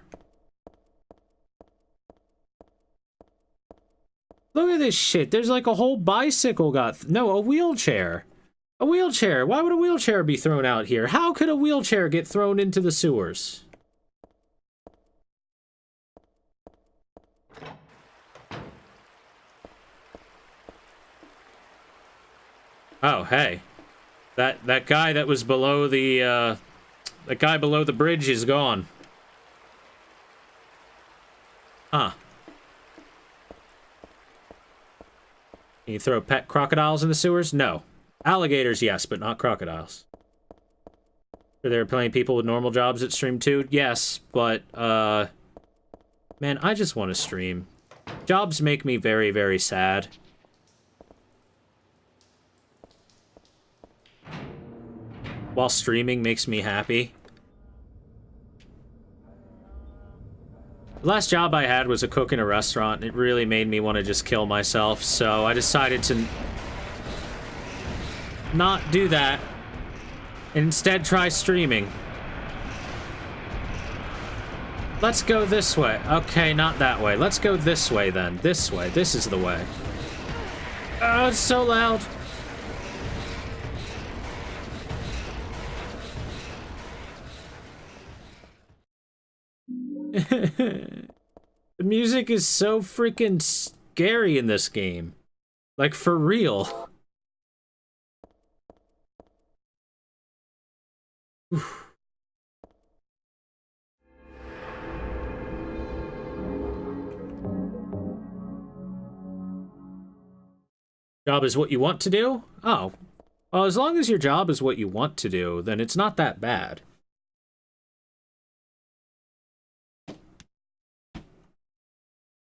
Look at this shit. There's like a whole bicycle no, a wheelchair. A wheelchair. Why would a wheelchair be thrown out here? How could a wheelchair get thrown into the sewers? Oh, hey. That guy that was below the, that guy below the bridge is gone. Huh. Can you throw pet crocodiles in the sewers? No. Alligators, yes, but not crocodiles. Are there plenty of people with normal jobs that stream too? Yes, but, man, I just want to stream. Jobs make me very, very sad. While streaming makes me happy. The last job I had was a cook in a restaurant, and it really made me want to just kill myself, so I decided to not do that, and instead try streaming. Let's go this way. Okay, not that way. Let's go this way, then. This way. This is the way. Oh, it's so loud. The music is so freaking scary in this game. Like, for real. Oof. Job is what you want to do? Oh. Well, as long as your job is what you want to do, then it's not that bad.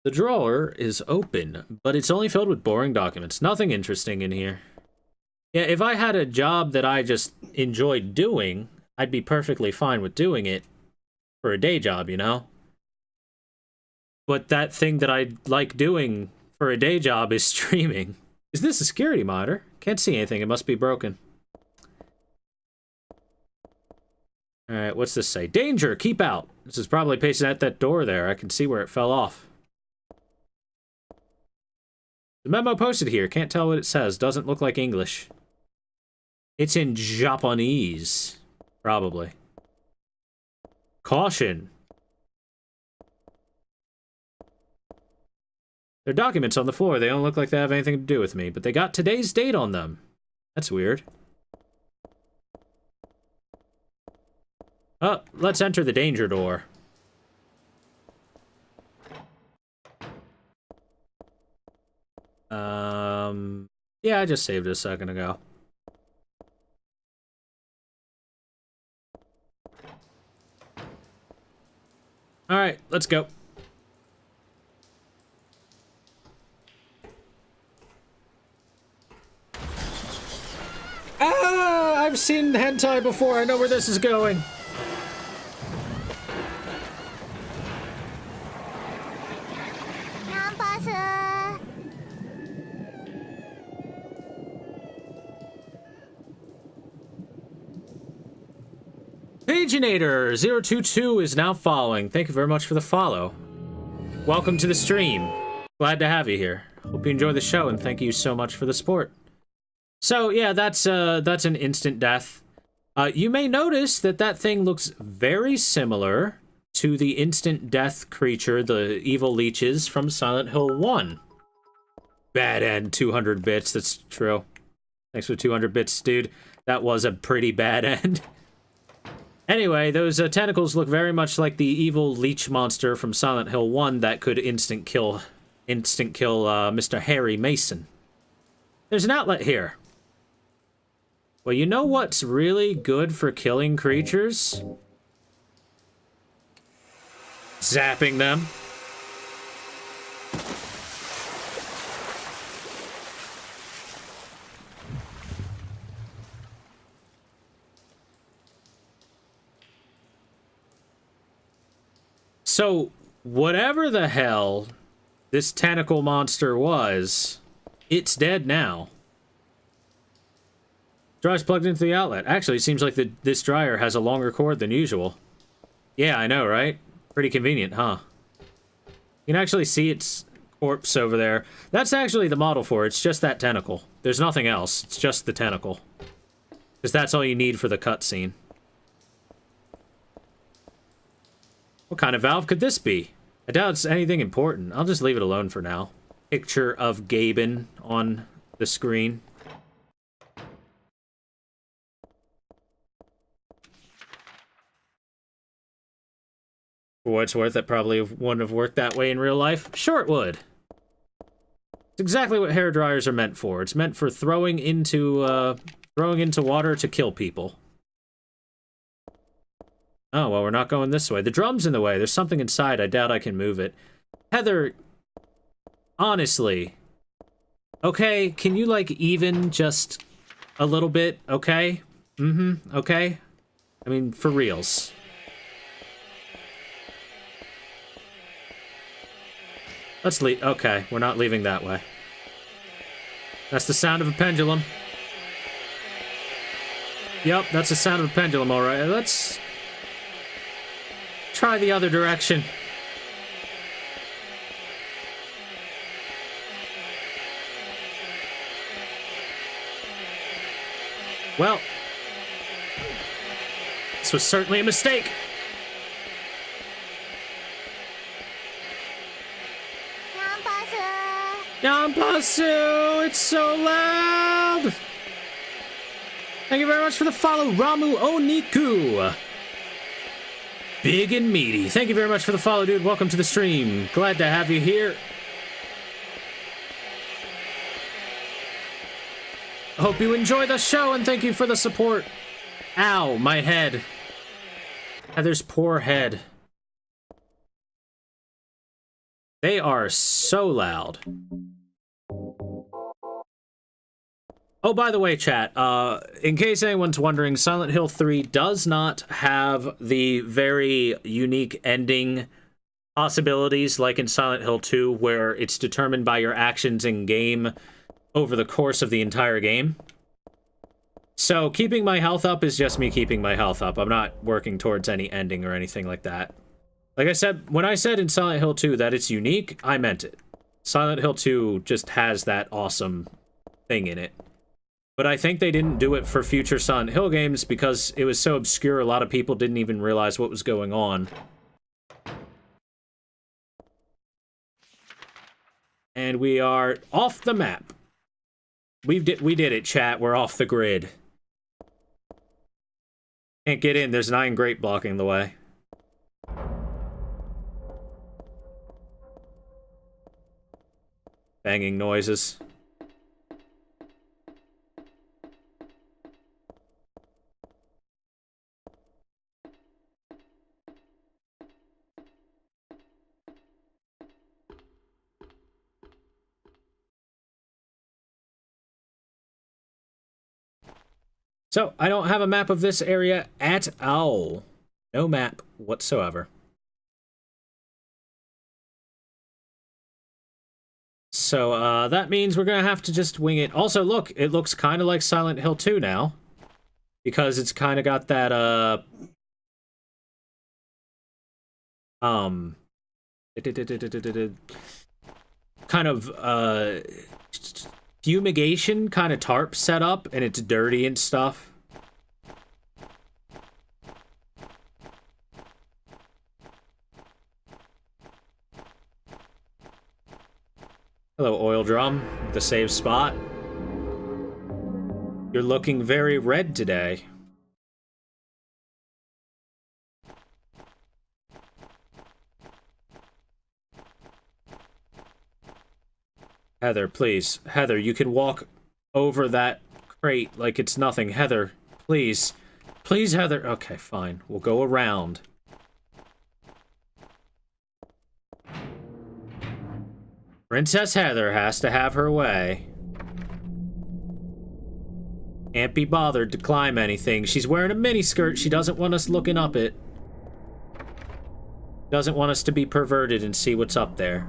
The drawer is open, but it's only filled with boring documents. Nothing interesting in here. Yeah, if I had a job that I just enjoyed doing, I'd be perfectly fine with doing it for a day job, you know? But that thing that I like doing for a day job is streaming. Is this a security monitor? Can't see anything. It must be broken. Alright, what's this say? Danger! Keep out! This is probably pasted at that door there. I can see where it fell off. The memo posted here. Can't tell what it says. Doesn't look like English. It's in Japanese. Probably. Caution. There are documents on the floor. They don't look like they have anything to do with me, but they got today's date on them. That's weird. Oh, let's enter the danger door. Yeah, I just saved it a second ago. Alright, let's go. Ah! I've seen hentai before. I know where this is going. Paginator022 is now following. Thank you very much for the follow. Welcome to the stream. Glad to have you here. Hope you enjoy the show, and thank you so much for the support. So, yeah, that's an instant death. You may notice that that thing looks very similar to the instant death creature, the evil leeches from Silent Hill 1. Bad end, 200 bits, that's true. Thanks for 200 bits, dude. That was a pretty bad end. Anyway, those tentacles look very much like the evil leech monster from Silent Hill 1 that could instant kill Mr. Harry Mason. There's an outlet here. Well, you know what's really good for killing creatures? zapping them. So, whatever the hell this tentacle monster was, it's dead now. Dryer's plugged into the outlet. Actually, it seems like this dryer has a longer cord than usual. Yeah, I know, right? Pretty convenient, huh? You can actually see its corpse over there. That's actually the model for it. It's just that tentacle. There's nothing else. It's just the tentacle. Because that's all you need for the cutscene. What kind of valve could this be? I doubt it's anything important. I'll just leave it alone for now. Picture of Gaben on the screen. For what it's worth, that probably wouldn't have worked that way in real life. Sure it would. It's exactly what hair dryers are meant for. It's meant for throwing into water to kill people. Oh, well, we're not going this way. The drum's in the way. There's something inside. I doubt I can move it. Heather, honestly, okay, can you, like, even just a little bit, okay? Okay? I mean, for reals. Let's leave. Okay, we're not leaving that way. That's the sound of a pendulum. Yep, that's the sound of a pendulum, alright. Let's try the other direction. Well, this was certainly a mistake. Yampasu, it's so loud! Thank you very much for the follow, Ramu Oniku. Big and meaty. Thank you very much for the follow, dude. Welcome to the stream. Glad to have you here. Hope you enjoy the show, and thank you for the support. Ow, my head. Heather's poor head. They are so loud. Oh, by the way, chat, in case anyone's wondering, Silent Hill 3 does not have the very unique ending possibilities like in Silent Hill 2, where it's determined by your actions in-game over the course of the entire game. So, keeping my health up is just me keeping my health up. I'm not working towards any ending or anything like that. Like I said, when I said in Silent Hill 2 that it's unique, I meant it. Silent Hill 2 just has that awesome thing in it. But I think they didn't do it for future Silent Hill games because it was so obscure a lot of people didn't even realize what was going on. And we are off the map. We did it, chat. We're off the grid. Can't get in. There's an iron grate blocking the way. Banging noises. So, I don't have a map of this area at all. No map whatsoever. So, that means we're gonna have to just wing it. Also, look, it looks kind of like Silent Hill 2 now. Because it's kind of got that, kind of, fumigation kind of tarp set up, and it's dirty and stuff. Hello, oil drum, the save spot. You're looking very red today. Heather, please. Heather, you can walk over that crate like it's nothing. Heather, please. Please, Heather. Okay, fine. We'll go around. Princess Heather has to have her way. Can't be bothered to climb anything. She's wearing a miniskirt. She doesn't want us looking up it. Doesn't want us to be perverted and see what's up there.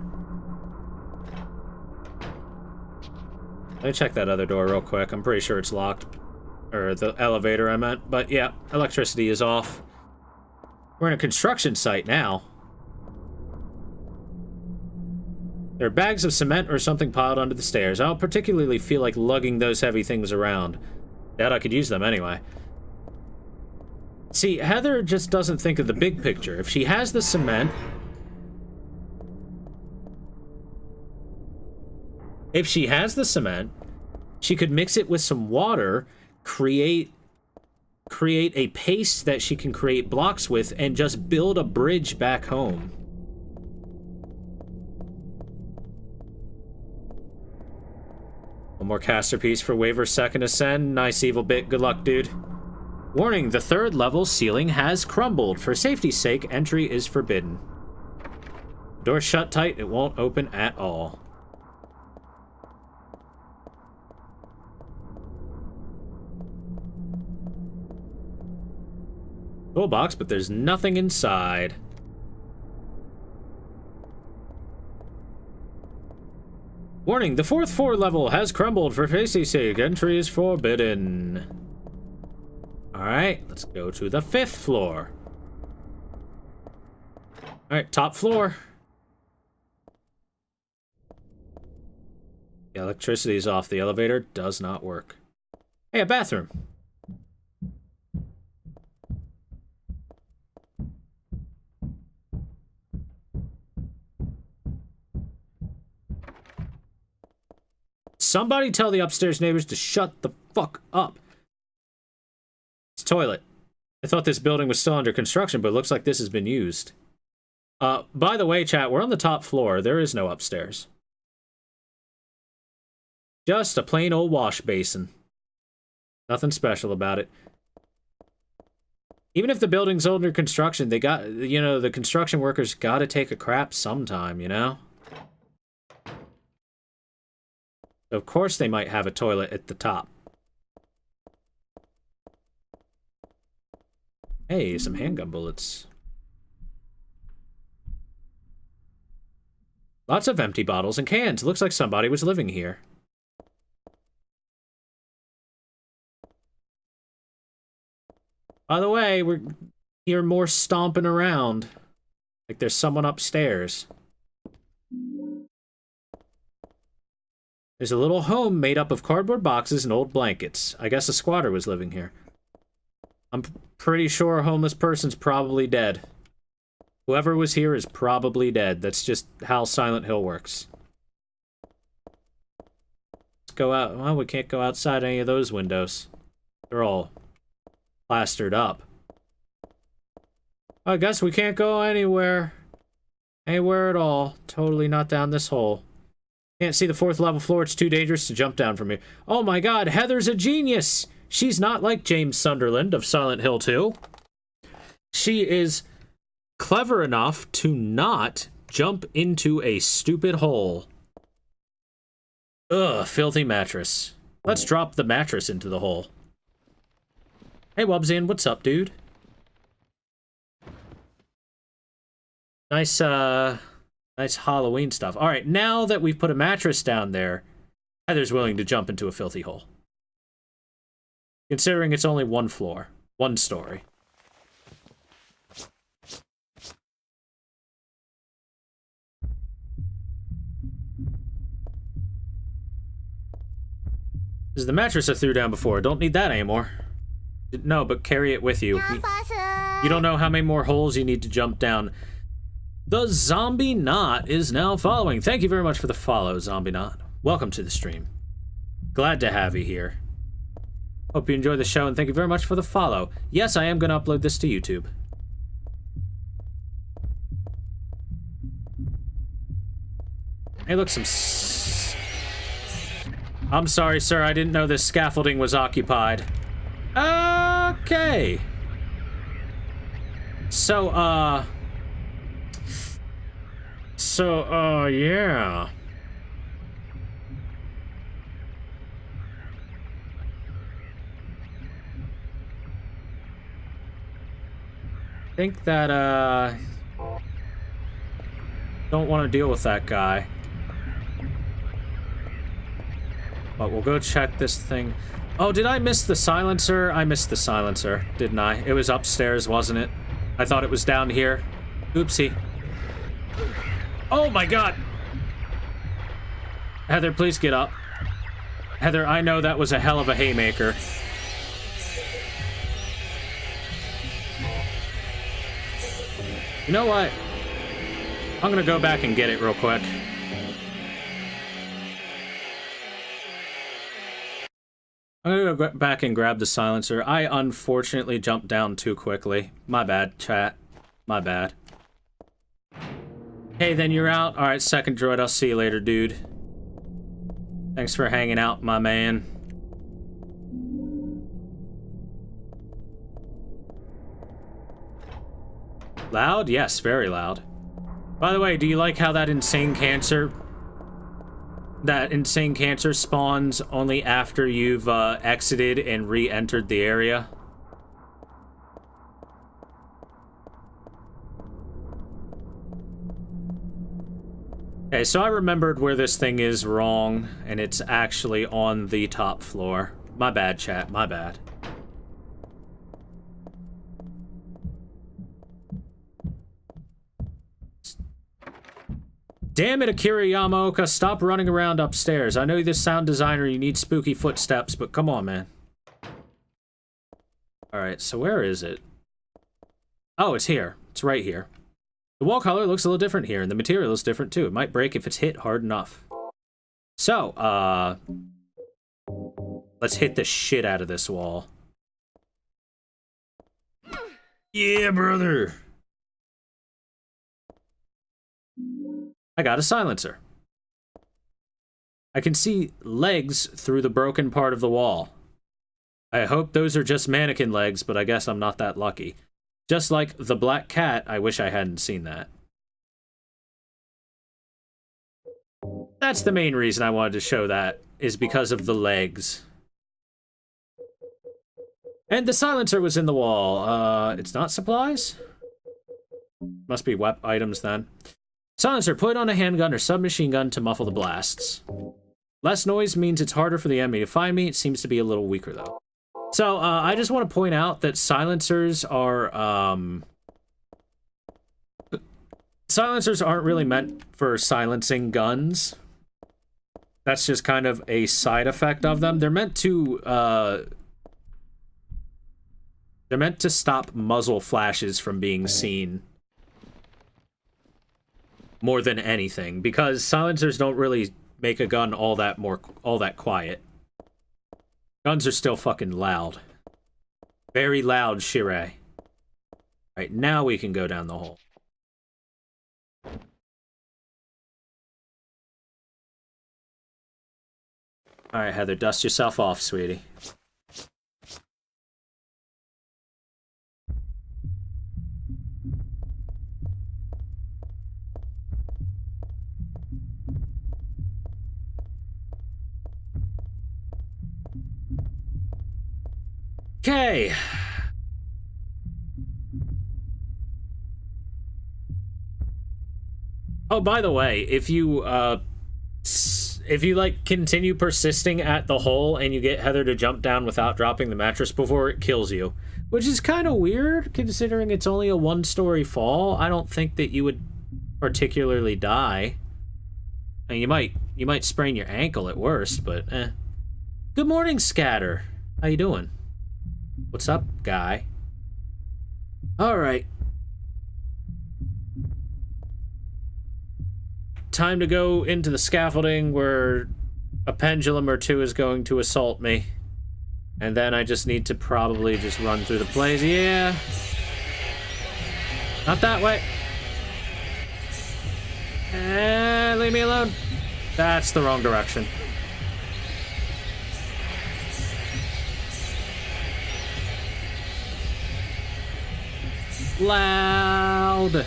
Let me check that other door real quick. I'm pretty sure it's locked. Or the elevator, I meant. But yeah, electricity is off. We're in a construction site now. There are bags of cement or something piled under the stairs. I don't particularly feel like lugging those heavy things around. Doubt I could use them anyway. See, Heather just doesn't think of the big picture. If she has the cement... If she has the cement, she could mix it with some water, create a paste that she can create blocks with, and just build a bridge back home. One more caster piece for Waver's second ascend. Nice evil bit. Good luck, dude. Warning, the third level ceiling has crumbled. For safety's sake, entry is forbidden. Door shut tight. It won't open at all. Toolbox, but there's nothing inside. Warning, the fourth floor level has crumbled. For safety's sake, entry is forbidden. Alright, let's go to the 5th floor. Alright, top floor. The electricity is off. The elevator does not work. Hey, a bathroom. Somebody tell the upstairs neighbors to shut the fuck up. It's toilet. I thought this building was still under construction, but it looks like this has been used. By the way, chat, we're on the top floor. There is no upstairs. Just a plain old wash basin. Nothing special about it. Even if the building's under construction, they got, you know, the construction workers gotta take a crap sometime, you know? Of course they might have a toilet at the top. Hey, some handgun bullets. Lots of empty bottles and cans. Looks like somebody was living here. By the way, we're hear more stomping around. Like there's someone upstairs. There's a little home made up of cardboard boxes and old blankets. I guess a squatter was living here. I'm pretty sure a homeless person's probably dead. Whoever was here is probably dead. That's just how Silent Hill works. Let's go out. Well, we can't go outside any of those windows. They're all plastered up. I guess we can't go anywhere. Anywhere at all. Totally not down this hole. Can't see the 4th level floor. It's too dangerous to jump down from here. Oh my god, Heather's a genius! She's not like James Sunderland of Silent Hill 2. She is clever enough to not jump into a stupid hole. Ugh, filthy mattress. Let's drop the mattress into the hole. Hey, Wubsian, what's up, dude? Nice Halloween stuff. All right, now that we've put a mattress down there, Heather's willing to jump into a filthy hole. Considering it's only 1 floor, 1 story. This is the mattress I threw down before. Don't need that anymore. No, but carry it with you. You don't know how many more holes you need to jump down. The Zombie Knot is now following. Thank you very much for the follow, Zombie Knot. Welcome to the stream. Glad to have you here. Hope you enjoy the show, and thank you very much for the follow. Yes, I am going to upload this to YouTube. Hey, look, I'm sorry, sir. I didn't know this scaffolding was occupied. Okay. So, yeah. think that, don't want to deal with that guy. But we'll go check this thing. Oh, did I miss the silencer? I missed the silencer, didn't I? It was upstairs, wasn't it? I thought it was down here. Oopsie. Oh my god! Heather, please get up. Heather, I know that was a hell of a haymaker. You know what? I'm gonna go back and get it real quick. I'm gonna go back and grab the silencer. I unfortunately jumped down too quickly. My bad, chat. My bad. Hey, then you're out? Alright, second droid, I'll see you later, dude. Thanks for hanging out, my man. Loud? Yes, very loud. By the way, do you like how that insane cancer spawns only after you've exited and re-entered the area? Okay, so I remembered where this thing is wrong, and it's actually on the top floor. My bad, chat, my bad. Damn it, Akira Yamaoka, stop running around upstairs. I know you're the sound designer, you need spooky footsteps, but come on, man. Alright, so where is it? Oh, it's here. It's right here. The wall color looks a little different here, and the material is different too. It might break if it's hit hard enough. So, let's hit the shit out of this wall. Yeah, brother! I got a silencer. I can see legs through the broken part of the wall. I hope those are just mannequin legs, but I guess I'm not that lucky. Just like the black cat, I wish I hadn't seen that. That's the main reason I wanted to show that, is because of the legs. And the silencer was in the wall. It's not supplies? Must be WEP items then. Silencer, put on a handgun or submachine gun to muffle the blasts. Less noise means it's harder for the enemy to find me. It seems to be a little weaker, though. So, I just want to point out that silencers are, silencers aren't really meant for silencing guns. That's just kind of a side effect of them. They're meant to stop muzzle flashes from being seen. More than anything, because silencers don't really make a gun all that quiet. Guns are still fucking loud. Very loud, Shirei. Right, now we can go down the hole. Alright, Heather, dust yourself off, sweetie. Okay. Oh, by the way, if you like continue persisting at the hole and you get Heather to jump down without dropping the mattress before, it kills you, which is kind of weird considering it's only a one-story fall. I don't think that you would particularly die. And you might sprain your ankle at worst, but eh. Good morning, Scatter. How you doing? What's up, guy? Alright. Time to go into the scaffolding where a pendulum or two is going to assault me. And then I just need to probably just run through the place. Yeah. Not that way. Leave me alone. That's the wrong direction. Loud.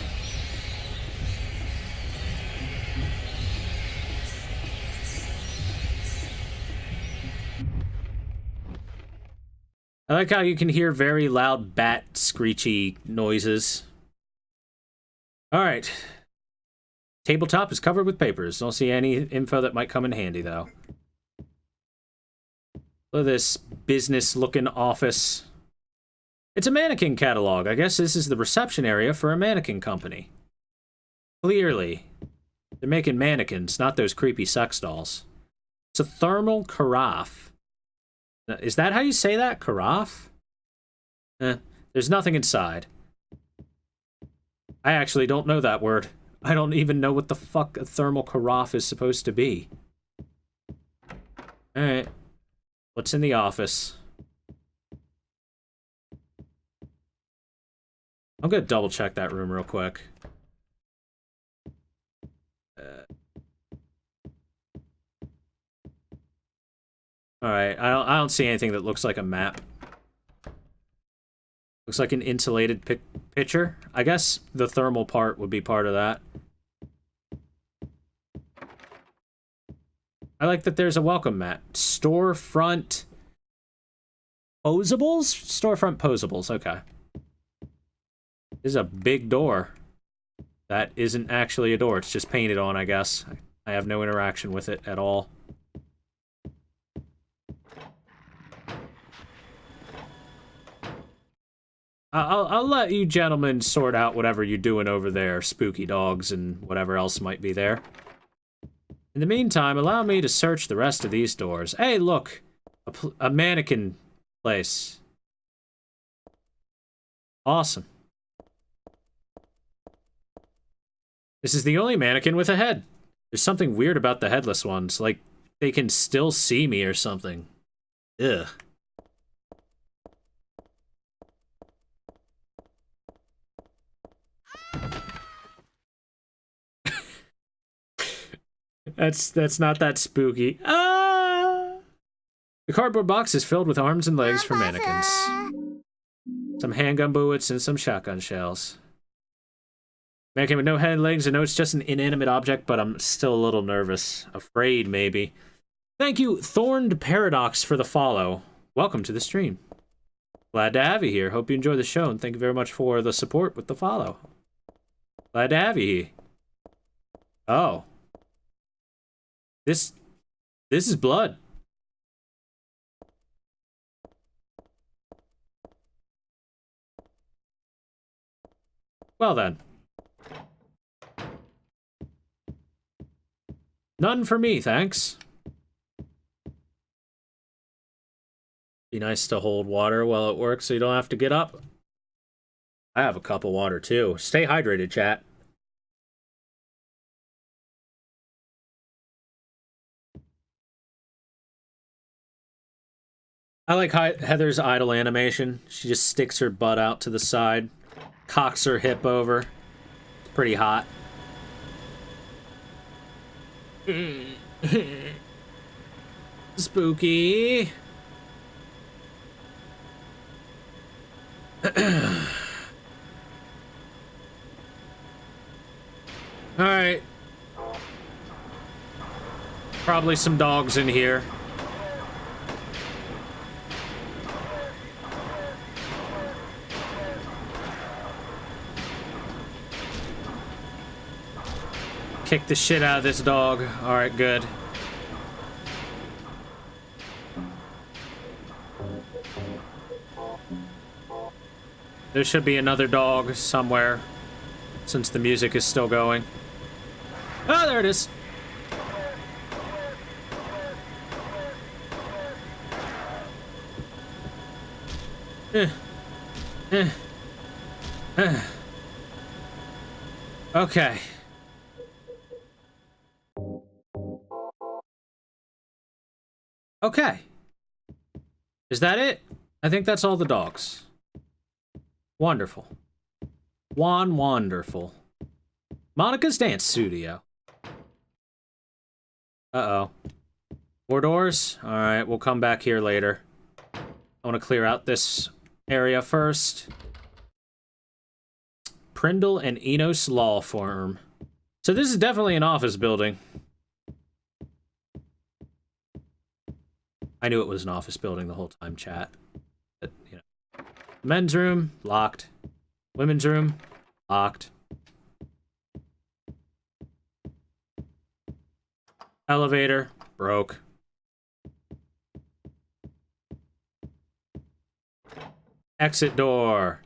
I like how you can hear very loud bat screechy noises. Alright. Tabletop is covered with papers. Don't see any info that might come in handy, though. Look at this business-looking office. It's a mannequin catalog. I guess this is the reception area for a mannequin company. Clearly. They're making mannequins, not those creepy sex dolls. It's a thermal carafe. Is that how you say that? Carafe? There's nothing inside. I actually don't know that word. I don't even know what the fuck a thermal carafe is supposed to be. Alright. What's in the office? I'm gonna double check that room real quick. Alright, I don't see anything that looks like a map. Looks like an insulated picture. I guess the thermal part would be part of that. I like that there's a welcome mat. Storefront posables? Storefront posables, okay. This is a big door. That isn't actually a door, it's just painted on, I guess. I have no interaction with it at all. I'll let you gentlemen sort out whatever you're doing over there, spooky dogs and whatever else might be there. In the meantime, allow me to search the rest of these doors. Hey, look! A mannequin place. Awesome. This is the only mannequin with a head. There's something weird about the headless ones, like they can still see me or something. Ugh. That's not that spooky. Ah! The cardboard box is filled with arms and legs for mannequins. Some handgun bullets and some shotgun shells. Mannequin with no head and legs. I know it's just an inanimate object, but I'm still a little nervous. Afraid, maybe. Thank you, Thorned Paradox, for the follow. Welcome to the stream. Glad to have you here. Hope you enjoy the show, and thank you very much for the support with the follow. Glad to have you here. Oh. This is blood. Well then. None for me, thanks. Be nice to hold water while it works so you don't have to get up. I have a cup of water too. Stay hydrated, chat. I like Heather's idle animation. She just sticks her butt out to the side, cocks her hip over. It's pretty hot. Spooky. Alright. Probably some dogs in here. Kick the shit out of this dog. Alright, good. There should be another dog somewhere, since the music is still going. Oh, there it is. Okay. Okay. Is that it? I think that's all the dogs. Wonderful. Wonderful. Monica's Dance Studio. Uh-oh. More doors? Alright, we'll come back here later. I want to clear out this area first. Prindle and Enos Law Firm. So this is definitely an office building. I knew it was an office building the whole time, chat. But, you know. Men's room, locked. Women's room, locked. Elevator, broke. Exit door.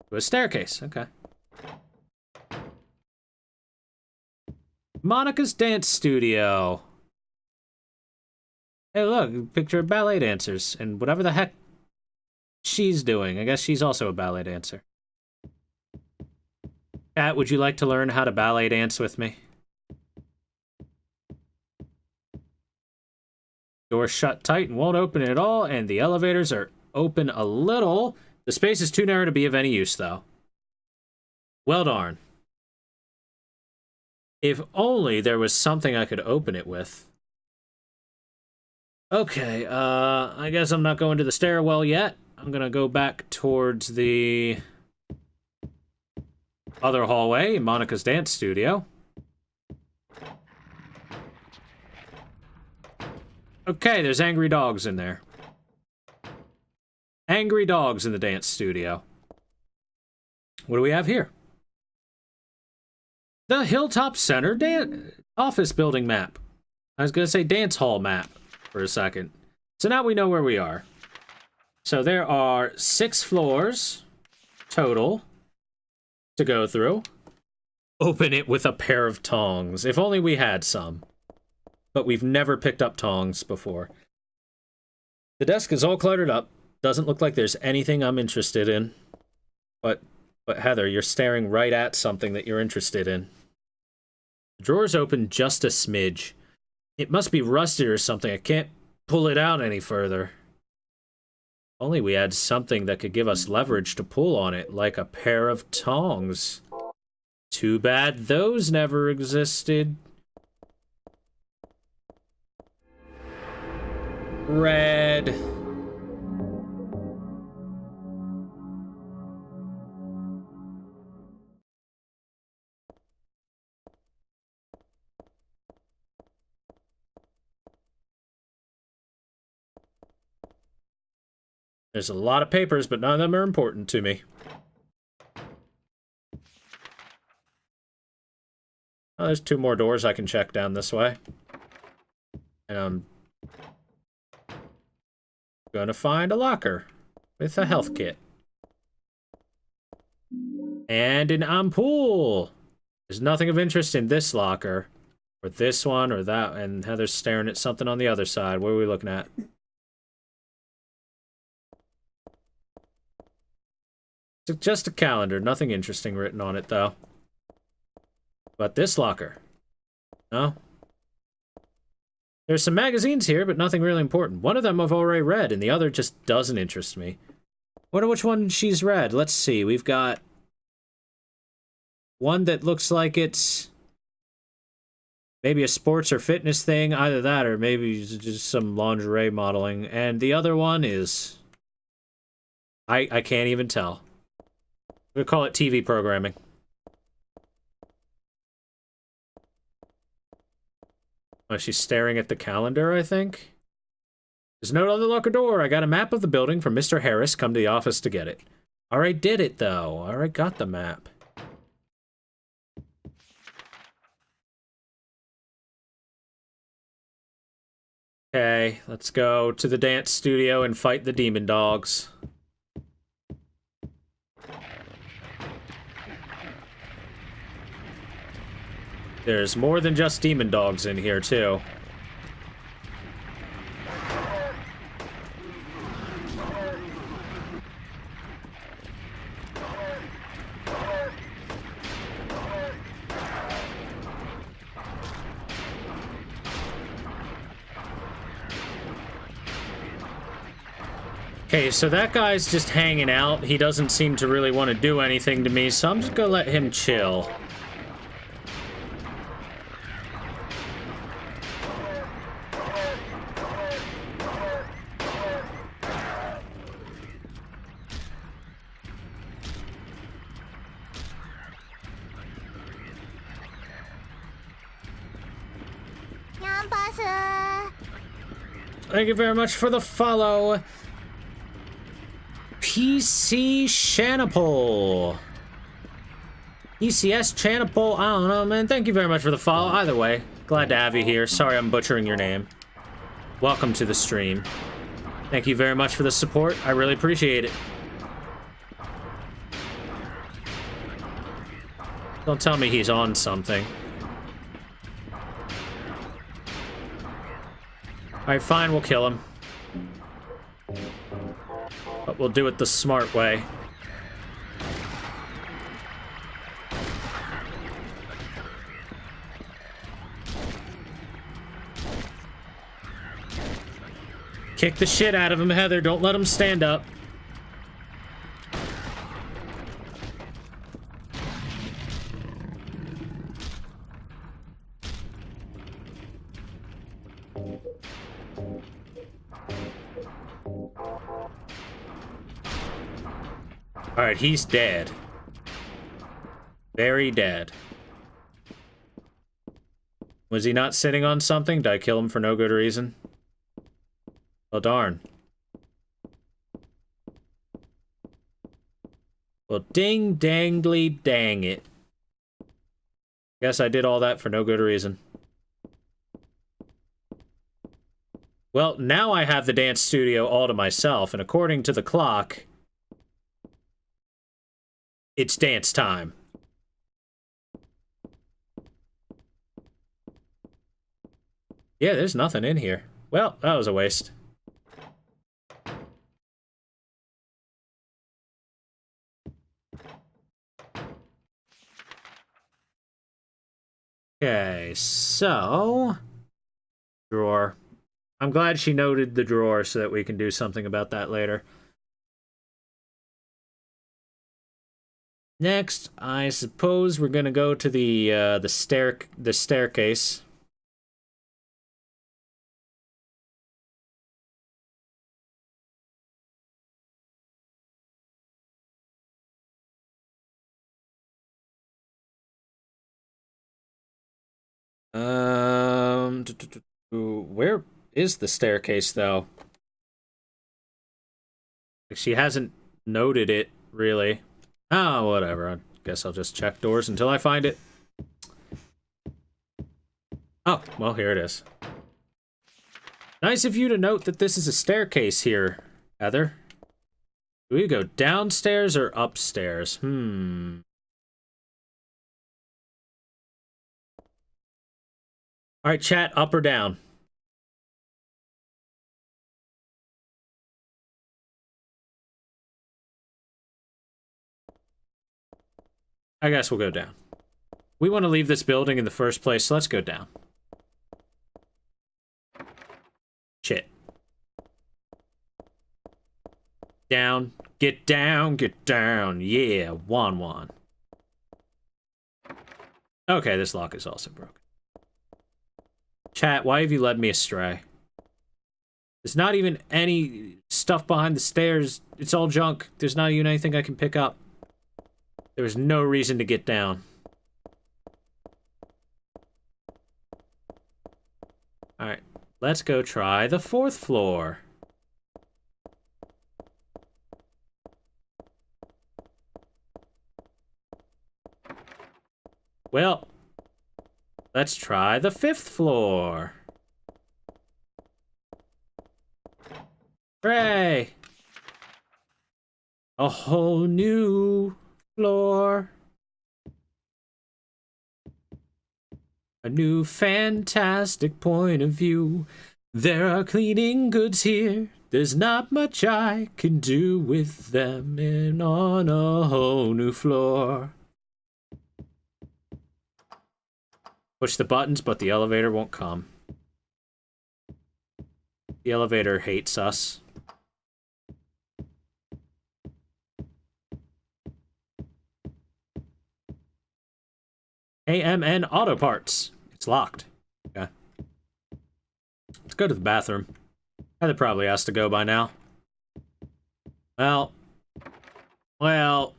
To a staircase, okay. Monica's dance studio. Hey, look, picture of ballet dancers and whatever the heck she's doing. I guess she's also a ballet dancer. Kat, would you like to learn how to ballet dance with me? Door's shut tight and won't open at all, and the elevators are open a little. The space is too narrow to be of any use, though. Well darn. If only there was something I could open it with. Okay, I guess I'm not going to the stairwell yet. I'm gonna go back towards the other hallway, Monica's dance studio. Okay, there's angry dogs in there. Angry dogs in the dance studio. What do we have here? The Hilltop Center office building map. I was gonna say dance hall map for a second. So now we know where we are. So there are 6 floors total to go through. Open it with a pair of tongs. If only we had some. But we've never picked up tongs before. The desk is all cluttered up. Doesn't look like there's anything I'm interested in. But Heather, you're staring right at something that you're interested in. The drawer's open just a smidge. It must be rusted or something. I can't pull it out any further. Only we had something that could give us leverage to pull on it, like a pair of tongs. Too bad those never existed. Red. There's a lot of papers, but none of them are important to me. Oh, there's 2 more doors I can check down this way. And I'm gonna find a locker with a health kit. And an ampoule. There's nothing of interest in this locker. Or this one, or that. And Heather's staring at something on the other side. What are we looking at? It's just a calendar. Nothing interesting written on it, though. But this locker. No. There's some magazines here, but nothing really important. One of them I've already read, and the other just doesn't interest me. Wonder which one she's read. Let's see. We've got one that looks like it's maybe a sports or fitness thing. Either that or maybe just some lingerie modeling. And the other one is... I can't even tell. We'll call it TV programming. Oh, she's staring at the calendar, I think. There's a note on the locker door. I got a map of the building from Mr. Harris. Come to the office to get it. Alright, did it, though. Alright, got the map. Okay, let's go to the dance studio and fight the demon dogs. There's more than just demon dogs in here, too. Okay, so that guy's just hanging out. He doesn't seem to really want to do anything to me, so I'm just gonna let him chill. Thank you very much for the follow. PC Shanapole. ECS Chanapole, I don't know, man. Thank you very much for the follow. Either way, glad to have you here. Sorry I'm butchering your name. Welcome to the stream. Thank you very much for the support. I really appreciate it. Don't tell me he's on something. Alright, fine, we'll kill him. But we'll do it the smart way. Kick the shit out of him, Heather. Don't let him stand up. Alright, he's dead. Very dead. Was he not sitting on something? Did I kill him for no good reason? Well, darn. Well, ding dangly dang it. Guess I did all that for no good reason. Well, now I have the dance studio all to myself, and according to the clock, it's dance time. Yeah, there's nothing in here. Well, that was a waste. Okay, so... drawer. I'm glad she noted the drawer so that we can do something about that later. Next, I suppose we're gonna go to the staircase. Where is the staircase, though? She hasn't noted it, really. Oh, whatever. I guess I'll just check doors until I find it. Oh, well, here it is. Nice of you to note that this is a staircase here, Heather. Do we go downstairs or upstairs? Alright, chat, up or down? I guess we'll go down. We want to leave this building in the first place, so let's go down. Shit. Down. Get down, get down. Yeah, 1-1. Okay, this lock is also broken. Chat, why have you led me astray? There's not even any stuff behind the stairs. It's all junk. There's not even anything I can pick up. There's no reason to get down. Alright, let's go try the 4th floor. Well, let's try the 5th floor. Hooray! A whole new floor. A new fantastic point of view. There are cleaning goods here. There's not much I can do with them, and on a whole new floor. Push the buttons, but the elevator won't come. The elevator hates us. AMN Auto Parts. It's locked. Okay. Let's go to the bathroom. Heather probably has to go by now. Well, I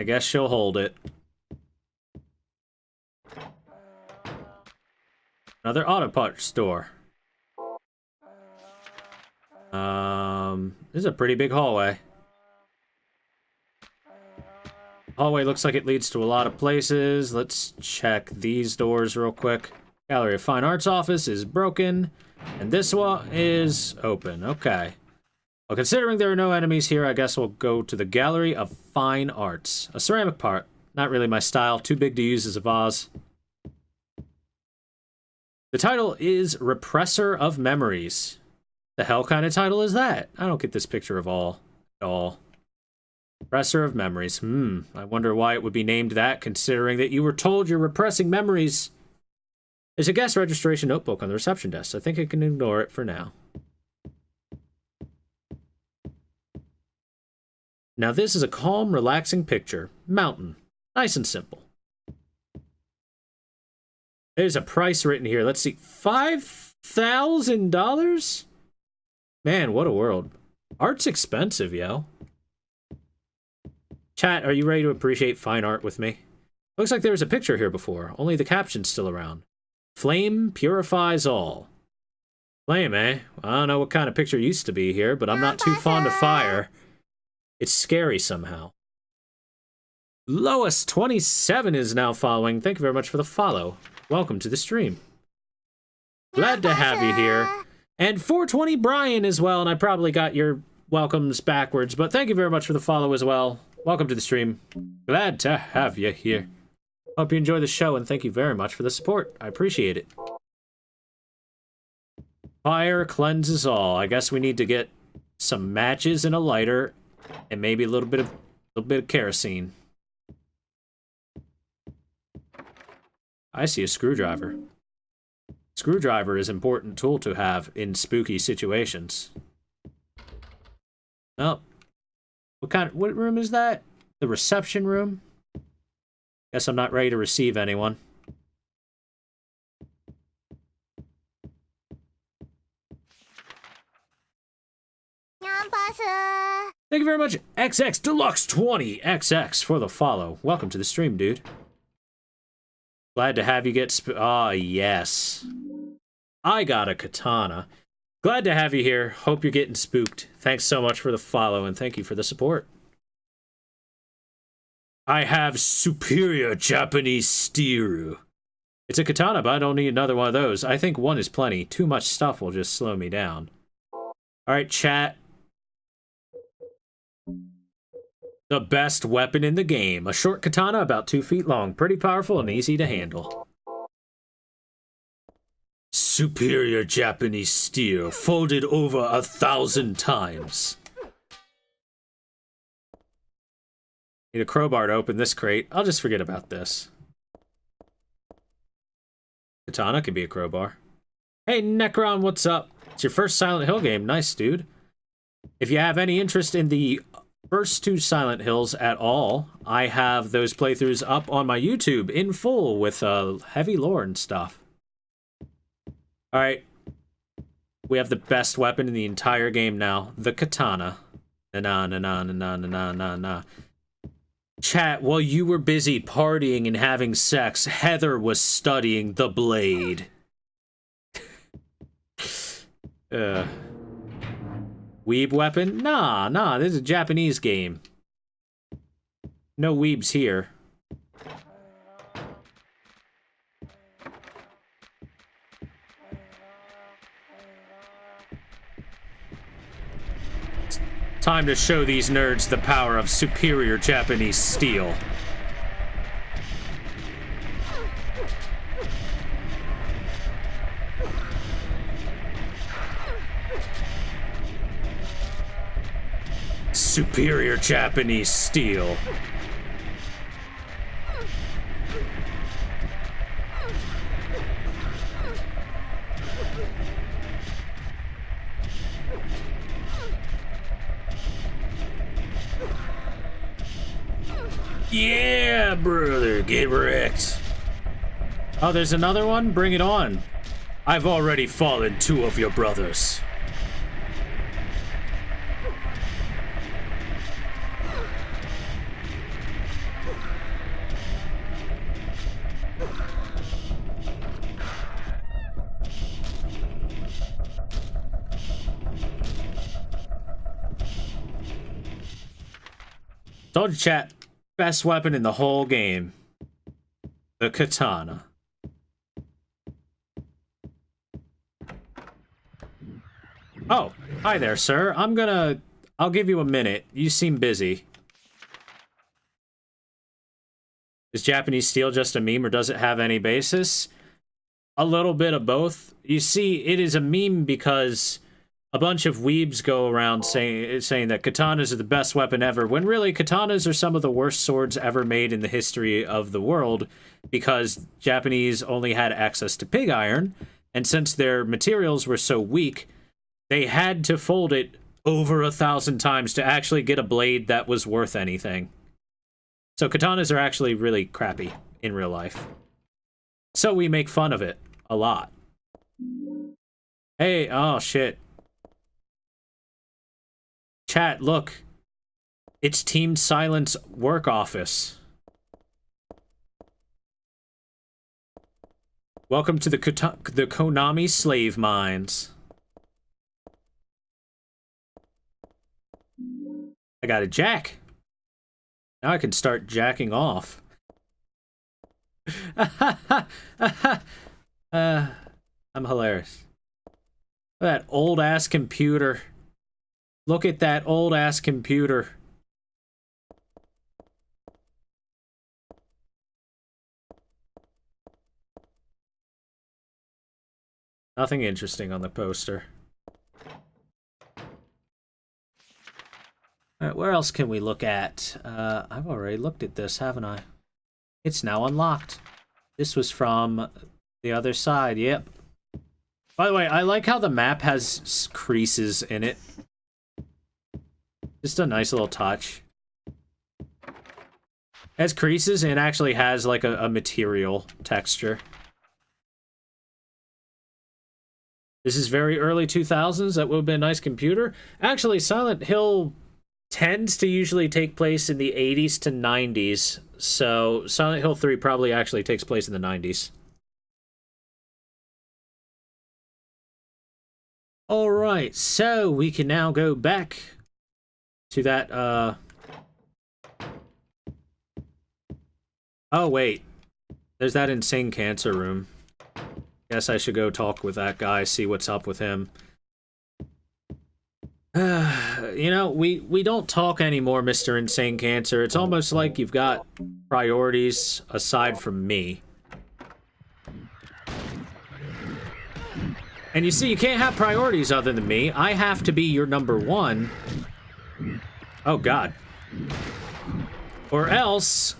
guess she'll hold it. Another auto parts store. This is a pretty big hallway. Hallway looks like it leads to a lot of places. Let's check these doors real quick. Gallery of Fine Arts office is broken, and this one is open. Okay. Well, considering there are no enemies here, I guess we'll go to the Gallery of Fine Arts. A ceramic part. Not really my style. Too big to use as a vase. The title is Repressor of Memories. The hell kind of title is that? I don't get this picture of all at all. Repressor of Memories. I wonder why it would be named that, considering that you were told you're repressing memories. There's a guest registration notebook on the reception desk. I think I can ignore it for now. Now this is a calm, relaxing picture. Mountain. Nice and simple. There's a price written here. Let's see. $5,000? Man, what a world. Art's expensive, yo. Chat, are you ready to appreciate fine art with me? Looks like there was a picture here before, only the caption's still around. Flame purifies all. Flame, eh? I don't know what kind of picture used to be here, but I'm not too fond of fire. It's scary somehow. Lois27 is now following. Thank you very much for the follow. Welcome to the stream. Glad to have you here. And 420 Brian as well, and I probably got your welcomes backwards, but thank you very much for the follow as well. Welcome to the stream. Glad to have you here. Hope you enjoy the show, and thank you very much for the support. I appreciate it. Fire cleanses all. I guess we need to get some matches and a lighter, and maybe a little bit of kerosene. I see a screwdriver. Screwdriver is an important tool to have in spooky situations. Oh. What room is that? The reception room? Guess I'm not ready to receive anyone. Thank you very much, XX Deluxe 20 XX for the follow. Welcome to the stream, dude. Glad to have you get yes. I got a katana. Glad to have you here. Hope you're getting spooked. Thanks so much for the follow, and thank you for the support. I have superior Japanese steel. It's a katana, but I don't need another one of those. I think one is plenty. Too much stuff will just slow me down. Alright, chat. The best weapon in the game. A short katana about 2 feet long. Pretty powerful and easy to handle. Superior Japanese steel. Folded over 1,000 times. Need a crowbar to open this crate. I'll just forget about this. Katana could be a crowbar. Hey, Necron, what's up? It's your first Silent Hill game. Nice, dude. If you have any interest in the first 2 Silent Hills at all, I have those playthroughs up on my YouTube in full with heavy lore and stuff. Alright. We have the best weapon in the entire game now. The katana. Na-na-na-na-na-na-na-na-na. Chat, while you were busy partying and having sex, Heather was studying the blade. Weeb weapon? Nah, this is a Japanese game. No weebs here. Time to show these nerds the power of superior Japanese steel. Superior Japanese steel. Yeah, brother, get wrecked. Oh, there's another one? Bring it on. I've already fallen 2 of your brothers. Told you, chat. Best weapon in the whole game. The katana. Oh, hi there, sir. I'll give you a minute. You seem busy. Is Japanese steel just a meme or does it have any basis? A little bit of both. You see, it is a meme because a bunch of weebs go around saying that katanas are the best weapon ever, when really katanas are some of the worst swords ever made in the history of the world, because Japanese only had access to pig iron, and since their materials were so weak, they had to fold it over 1,000 times to actually get a blade that was worth anything. So katanas are actually really crappy in real life. So we make fun of it a lot. Hey, oh shit. Chat, look. It's Team Silent's work office. Welcome to the Konami slave mines. I got a jack. Now I can start jacking off. I'm hilarious. Look at that old-ass computer. Look at that old-ass computer. Nothing interesting on the poster. Alright, where else can we look at? I've already looked at this, haven't I? It's now unlocked. This was from the other side, yep. By the way, I like how the map has creases in it. Just a nice little touch. It has creases and actually has like a material texture. This is very early 2000s. That would have been a nice computer. Actually, Silent Hill tends to usually take place in the 80s to 90s. So Silent Hill 3 probably actually takes place in the 90s. Alright, so we can now go back to that, Oh, wait. There's that insane cancer room. Guess I should go talk with that guy, see what's up with him. You know, we don't talk anymore, Mr. Insane Cancer. It's almost like you've got priorities aside from me. And you see, you can't have priorities other than me. I have to be your number one. Oh, God. Or else,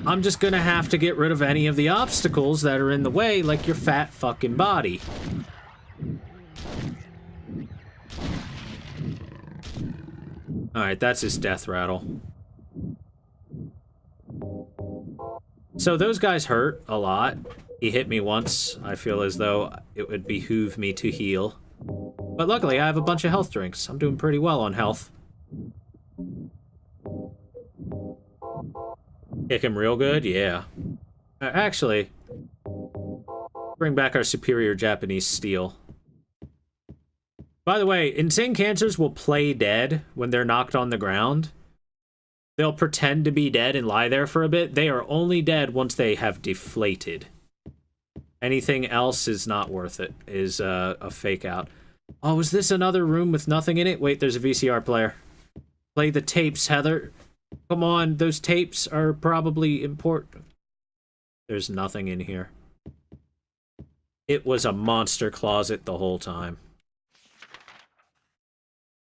I'm just gonna have to get rid of any of the obstacles that are in the way, like your fat fucking body. Alright, that's his death rattle. So those guys hurt a lot. He hit me once. I feel as though it would behoove me to heal. But luckily, I have a bunch of health drinks. I'm doing pretty well on health. Kick him real good? Yeah. Actually, bring back our superior Japanese steel. By the way, insane cancers will play dead when they're knocked on the ground. They'll pretend to be dead and lie there for a bit. They are only dead once they have deflated. Anything else is not worth it, is a fake out. Oh, is this another room with nothing in it? Wait, there's a VCR player. Play the tapes, Heather. Come on, those tapes are probably important. There's nothing in here. It was a monster closet the whole time.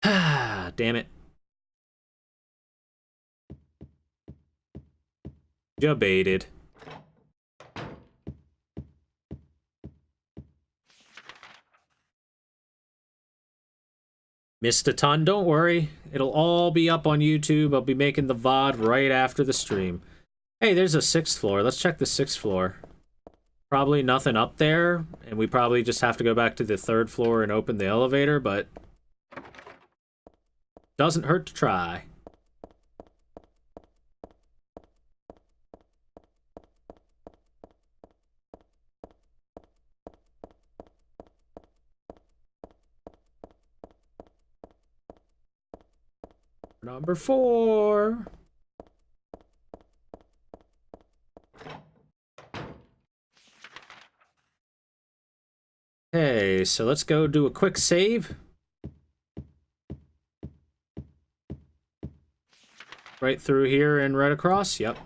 Ah, damn it. Debated. Missed a ton, don't worry. It'll all be up on YouTube. I'll be making the VOD right after the stream. Hey, there's a 6th floor. Let's check the 6th floor. Probably nothing up there, and we probably just have to go back to the 3rd floor and open the elevator, but doesn't hurt to try. Number 4. Okay, so let's go do a quick save. Right through here and right across. Yep.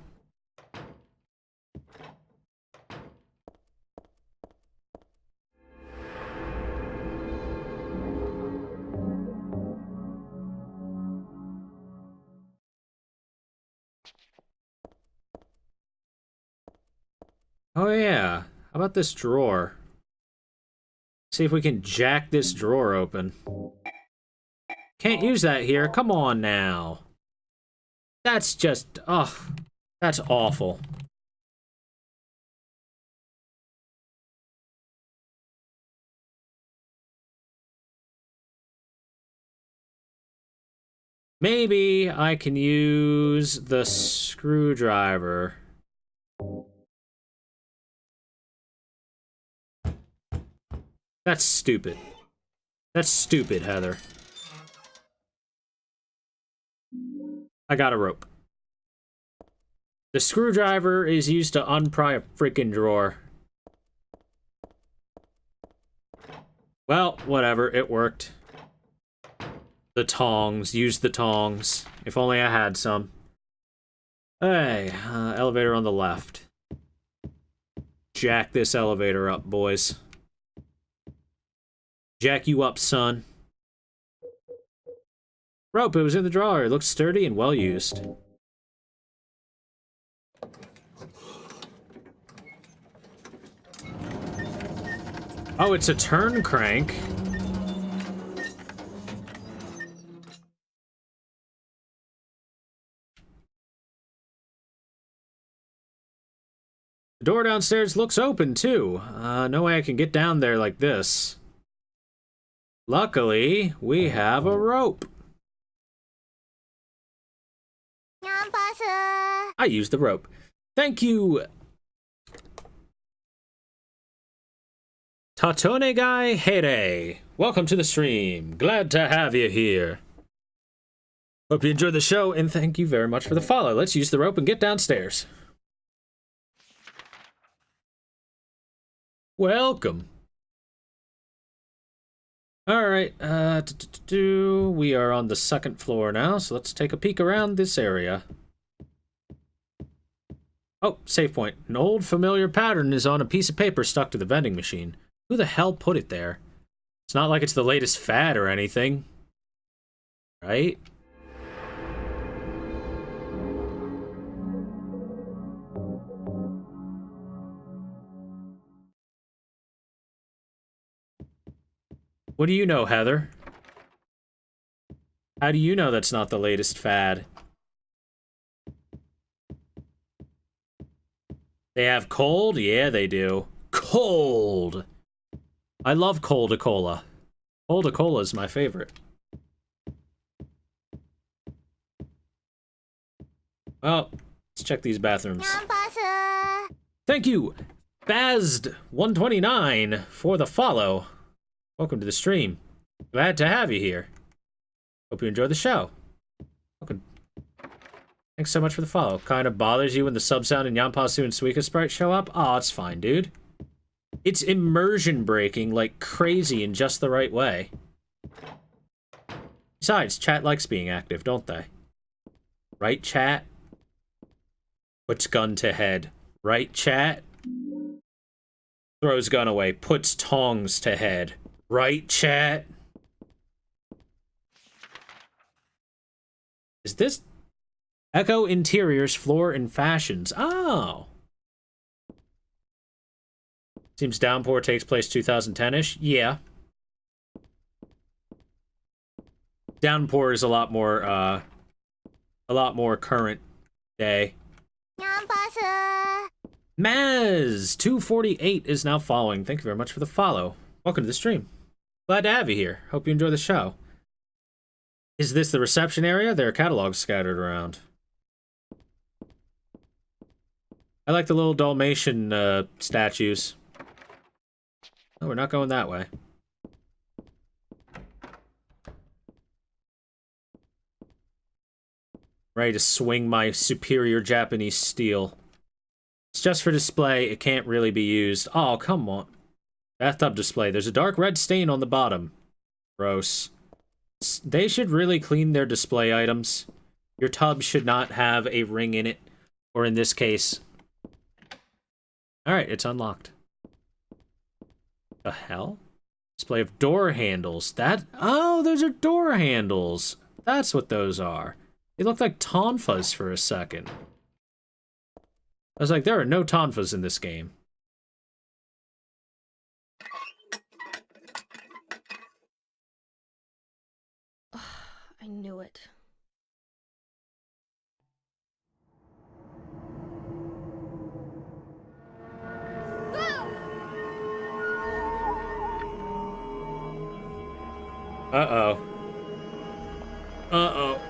Oh yeah, how about this drawer? See if we can jack this drawer open. Can't use that here, come on now. That's just, ugh, that's awful. Maybe I can use the screwdriver. That's stupid. That's stupid, Heather. I got a rope. The screwdriver is used to unpry a freaking drawer. Well, whatever, it worked. The tongs, use the tongs. If only I had some. Hey, elevator on the left. Jack this elevator up, boys. Jack you up, son. Rope, it was in the drawer. It looks sturdy and well used. Oh, it's a turn crank. The door downstairs looks open, too. No way I can get down there like this. Luckily, we have a rope. I used the rope. Thank you. Tatone Guy Heire. Welcome to the stream. Glad to have you here. Hope you enjoyed the show, and thank you very much for the follow. Let's use the rope and get downstairs. Welcome. Alright, we are on the second floor now, so let's take a peek around this area. Oh, save point. An old familiar pattern is on a piece of paper stuck to the vending machine. Who the hell put it there? It's not like it's the latest fad or anything. Right? What do you know, Heather? How do you know that's not the latest fad? They have cold? Yeah, they do. Cold! I love Cold-a-Cola. Cold-a-Cola is my favorite. Well, let's check these bathrooms. Thank you, Bazd129, for the follow. Welcome to the stream. Glad to have you here. Hope you enjoy the show. Welcome. Thanks so much for the follow. Kind of bothers you when the sub-sound and Yanpasu and Suika sprite show up? Aw, it's fine, dude. It's immersion breaking like crazy in just the right way. Besides, chat likes being active, don't they? Right, chat? Puts gun to head. Right, chat? Throws gun away. Puts tongs to head. Right, chat? Is this Echo Interiors, Floor and Fashions? Oh. Seems Downpour takes place 2010-ish. Yeah. Downpour is a lot more current day. Maz248 is now following. Thank you very much for the follow. Welcome to the stream. Glad to have you here. Hope you enjoy the show. Is this the reception area? There are catalogs scattered around. I like the little Dalmatian statues. Oh, we're not going that way. Ready to swing my superior Japanese steel. It's just for display. It can't really be used. Oh, come on. Bathtub display. There's a dark red stain on the bottom. Gross. They should really clean their display items. Your tub should not have a ring in it. Or in this case... Alright, it's unlocked. The hell? Display of door handles. That... Oh, those are door handles. That's what those are. They look like tonfas for a second. I was like, there are no tonfas in this game. I knew it. Uh-oh. Uh-oh.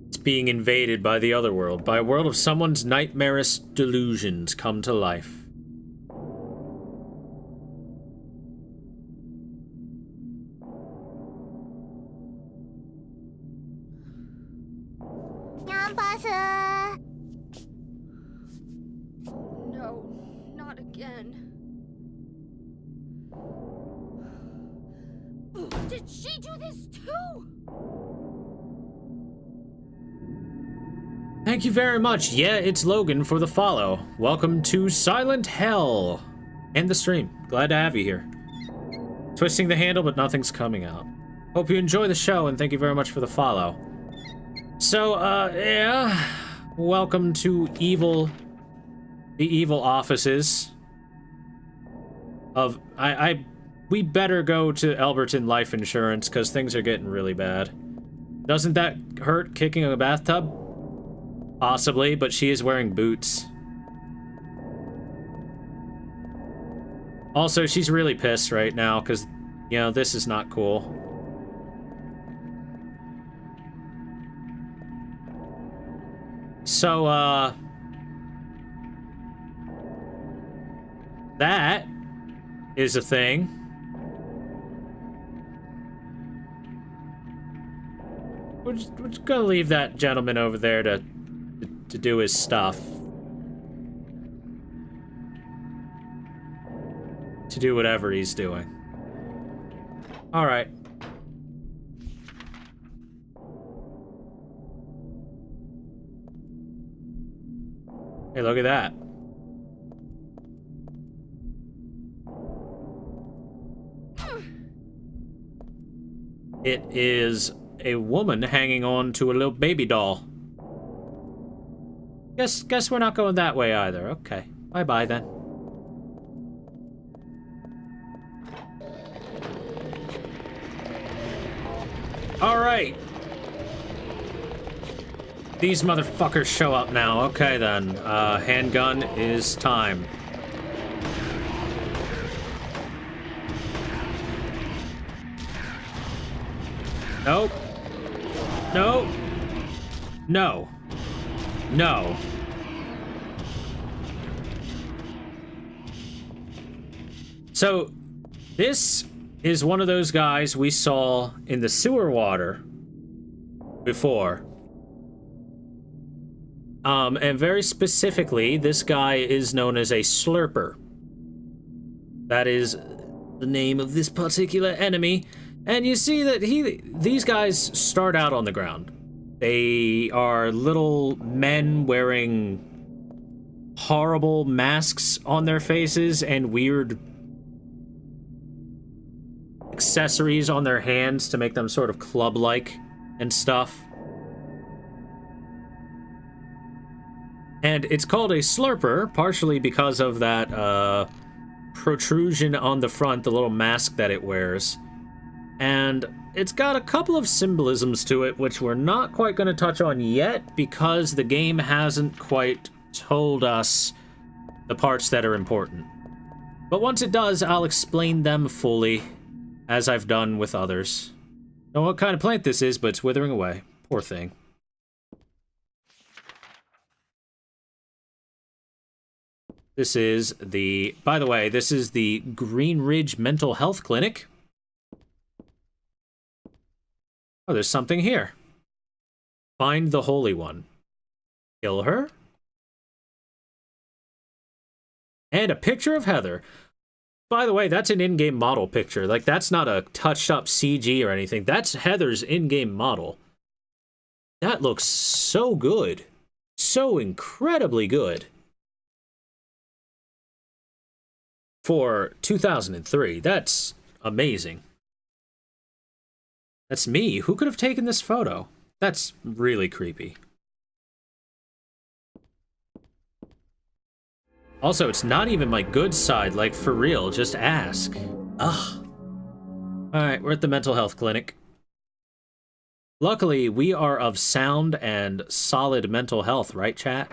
It's being invaded by the other world, by a world of someone's nightmarish delusions come to life. No, not again. Did she do this too? Thank you very much. Yeah, it's Logan for the follow. Welcome to Silent Hell. And the stream. Glad to have you here. Twisting the handle, but nothing's coming out. Hope you enjoy the show, and thank you very much for the follow. So, yeah. Welcome to the evil offices of... we better go to Elberton Life Insurance, because things are getting really bad. Doesn't that hurt, kicking a bathtub? Possibly, but she is wearing boots. Also, she's really pissed right now, because, you know, this is not cool. So, that is a thing. We're just gonna leave that gentleman over there to do his stuff. To do whatever he's doing. Alright. Hey, look at that. It is a woman hanging on to a little baby doll. Guess we're not going that way either. Okay. Bye-bye then. Alright. These motherfuckers show up now. Okay then. Handgun is time. Nope. No. No. No. So, this is one of those guys we saw in the sewer water before. And very specifically, this guy is known as a slurper. That is the name of this particular enemy. And you see that these guys start out on the ground. They are little men wearing horrible masks on their faces and weird accessories on their hands to make them sort of club-like and stuff. And it's called a slurper, partially because of that protrusion on the front, the little mask that it wears. And it's got a couple of symbolisms to it, which we're not quite going to touch on yet, because the game hasn't quite told us the parts that are important. But once it does, I'll explain them fully, as I've done with others. Don't know what kind of plant this is, but it's withering away. Poor thing. This is the, by the way, this is the Green Ridge Mental Health Clinic. Oh, there's something here. Find the Holy One. Kill her? And a picture of Heather. By the way, that's an in-game model picture. Like, that's not a touched-up CG or anything. That's Heather's in-game model. That looks so good. So incredibly good. For 2003, that's amazing. That's me. Who could have taken this photo? That's really creepy. Also, it's not even my good side, like, for real. Just ask. Ugh. Alright, we're at the mental health clinic. Luckily, we are of sound and solid mental health, right, chat?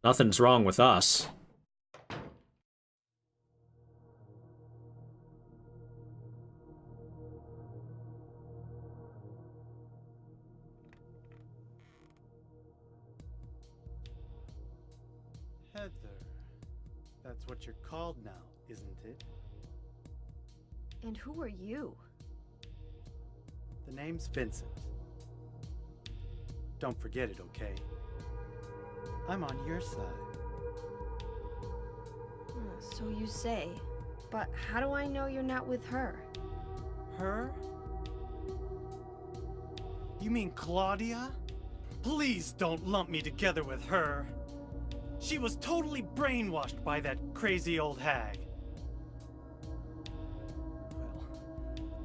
Nothing's wrong with us. Heather. That's what you're called now, isn't it? And who are you? The name's Vincent. Don't forget it, okay? I'm on your side. So you say. But how do I know you're not with her? Her? You mean Claudia? Please don't lump me together with her. She was totally brainwashed by that crazy old hag. Well,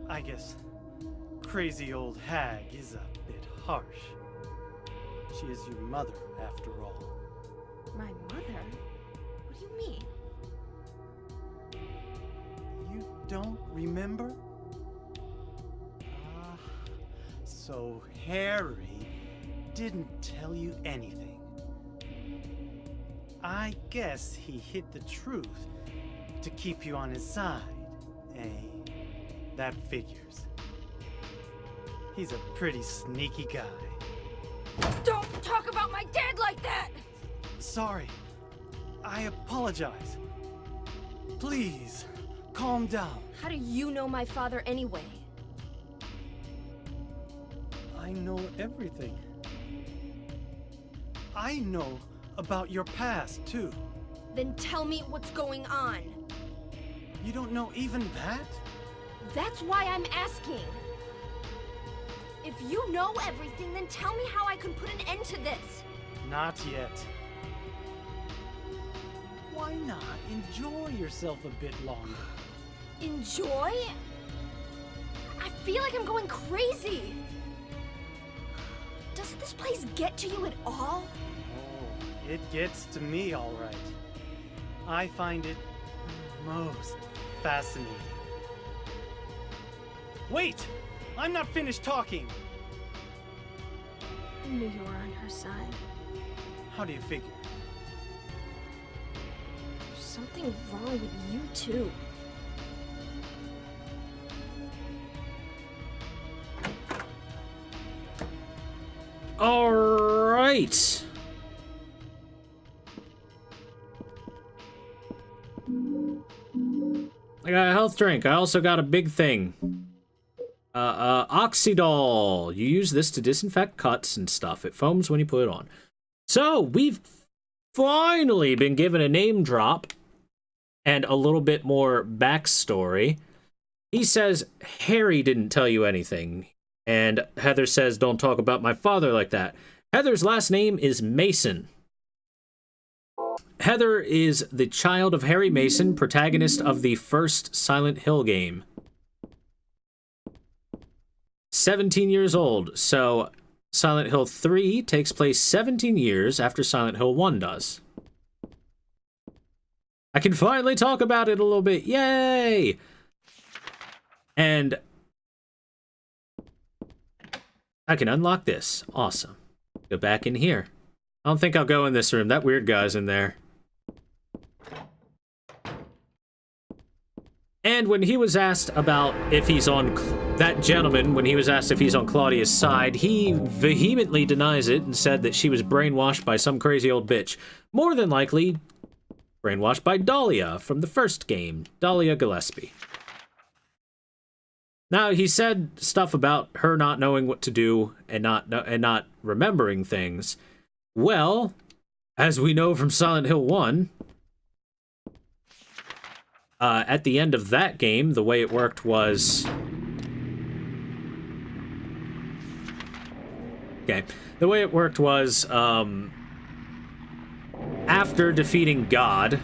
I guess crazy old hag is a bit harsh. She is your mother, after all. My mother? What do you mean? You don't remember? Ah, so Harry didn't tell you anything. I guess he hid the truth to keep you on his side, eh? That figures. He's a pretty sneaky guy. Don't talk about my dad like that! Sorry. I apologize. Please, calm down. How do you know my father anyway? I know everything. I know about your past, too. Then tell me what's going on. You don't know even that? That's why I'm asking. If you know everything, then tell me how I can put an end to this. Not yet. Why not enjoy yourself a bit longer? Enjoy? I feel like I'm going crazy. Does this place get to you at all? Oh, it gets to me, all right. I find it most fascinating. Wait! I'm not finished talking! I knew you were on her side. How do you figure? There's something wrong with you, too. All right. I got a health drink. I also got a big thing. Oxydol. You use this to disinfect cuts and stuff. It foams when you put it on. So, we've finally been given a name drop and a little bit more backstory. He says, Harry didn't tell you anything. And Heather says, don't talk about my father like that. Heather's last name is Mason. Heather is the child of Harry Mason, protagonist of the first Silent Hill game. 17 years old, so Silent Hill 3 takes place 17 years after Silent Hill 1 does. I can finally talk about it a little bit, yay! And I can unlock this, awesome. Go back in here. I don't think I'll go in this room, that weird guy's in there. And when he was asked about if he's on... that gentleman, when he was asked if he's on Claudia's side, he vehemently denies it and said that she was brainwashed by some crazy old bitch. More than likely, brainwashed by Dahlia from the first game, Dahlia Gillespie. Now, he said stuff about her not knowing what to do and not remembering things. Well, as we know from Silent Hill 1, at the end of that game, the way it worked was... Okay. The way it worked was, after defeating God,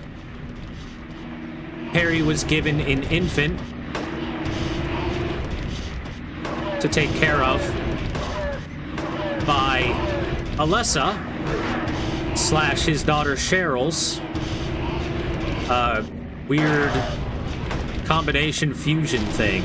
Harry was given an infant to take care of by Alessa / his daughter Cheryl's weird combination fusion thing.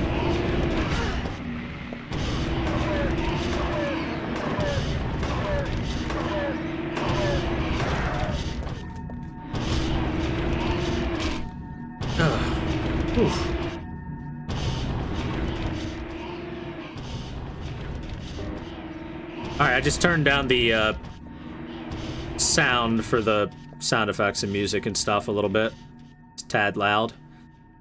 Alright, I just turned down the sound for the sound effects and music and stuff a little bit. It's a tad loud.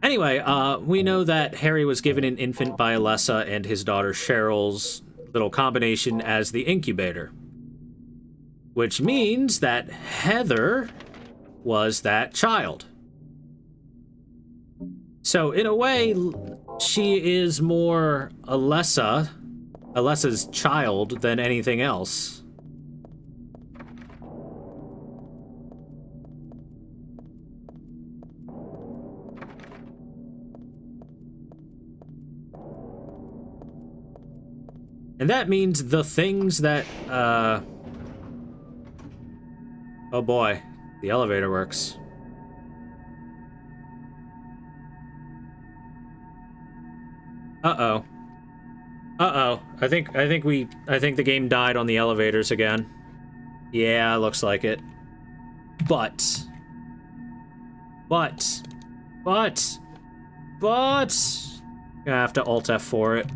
Anyway, we know that Harry was given an infant by Alessa and his daughter Cheryl's little combination as the incubator. Which means that Heather was that child. So, in a way, she is more Alessa's child than anything else. And that means the things that, oh boy, the elevator works. Uh-oh. Uh-oh. I think the game died on the elevators again. Yeah, looks like it. But... Gonna have to Alt F4 it.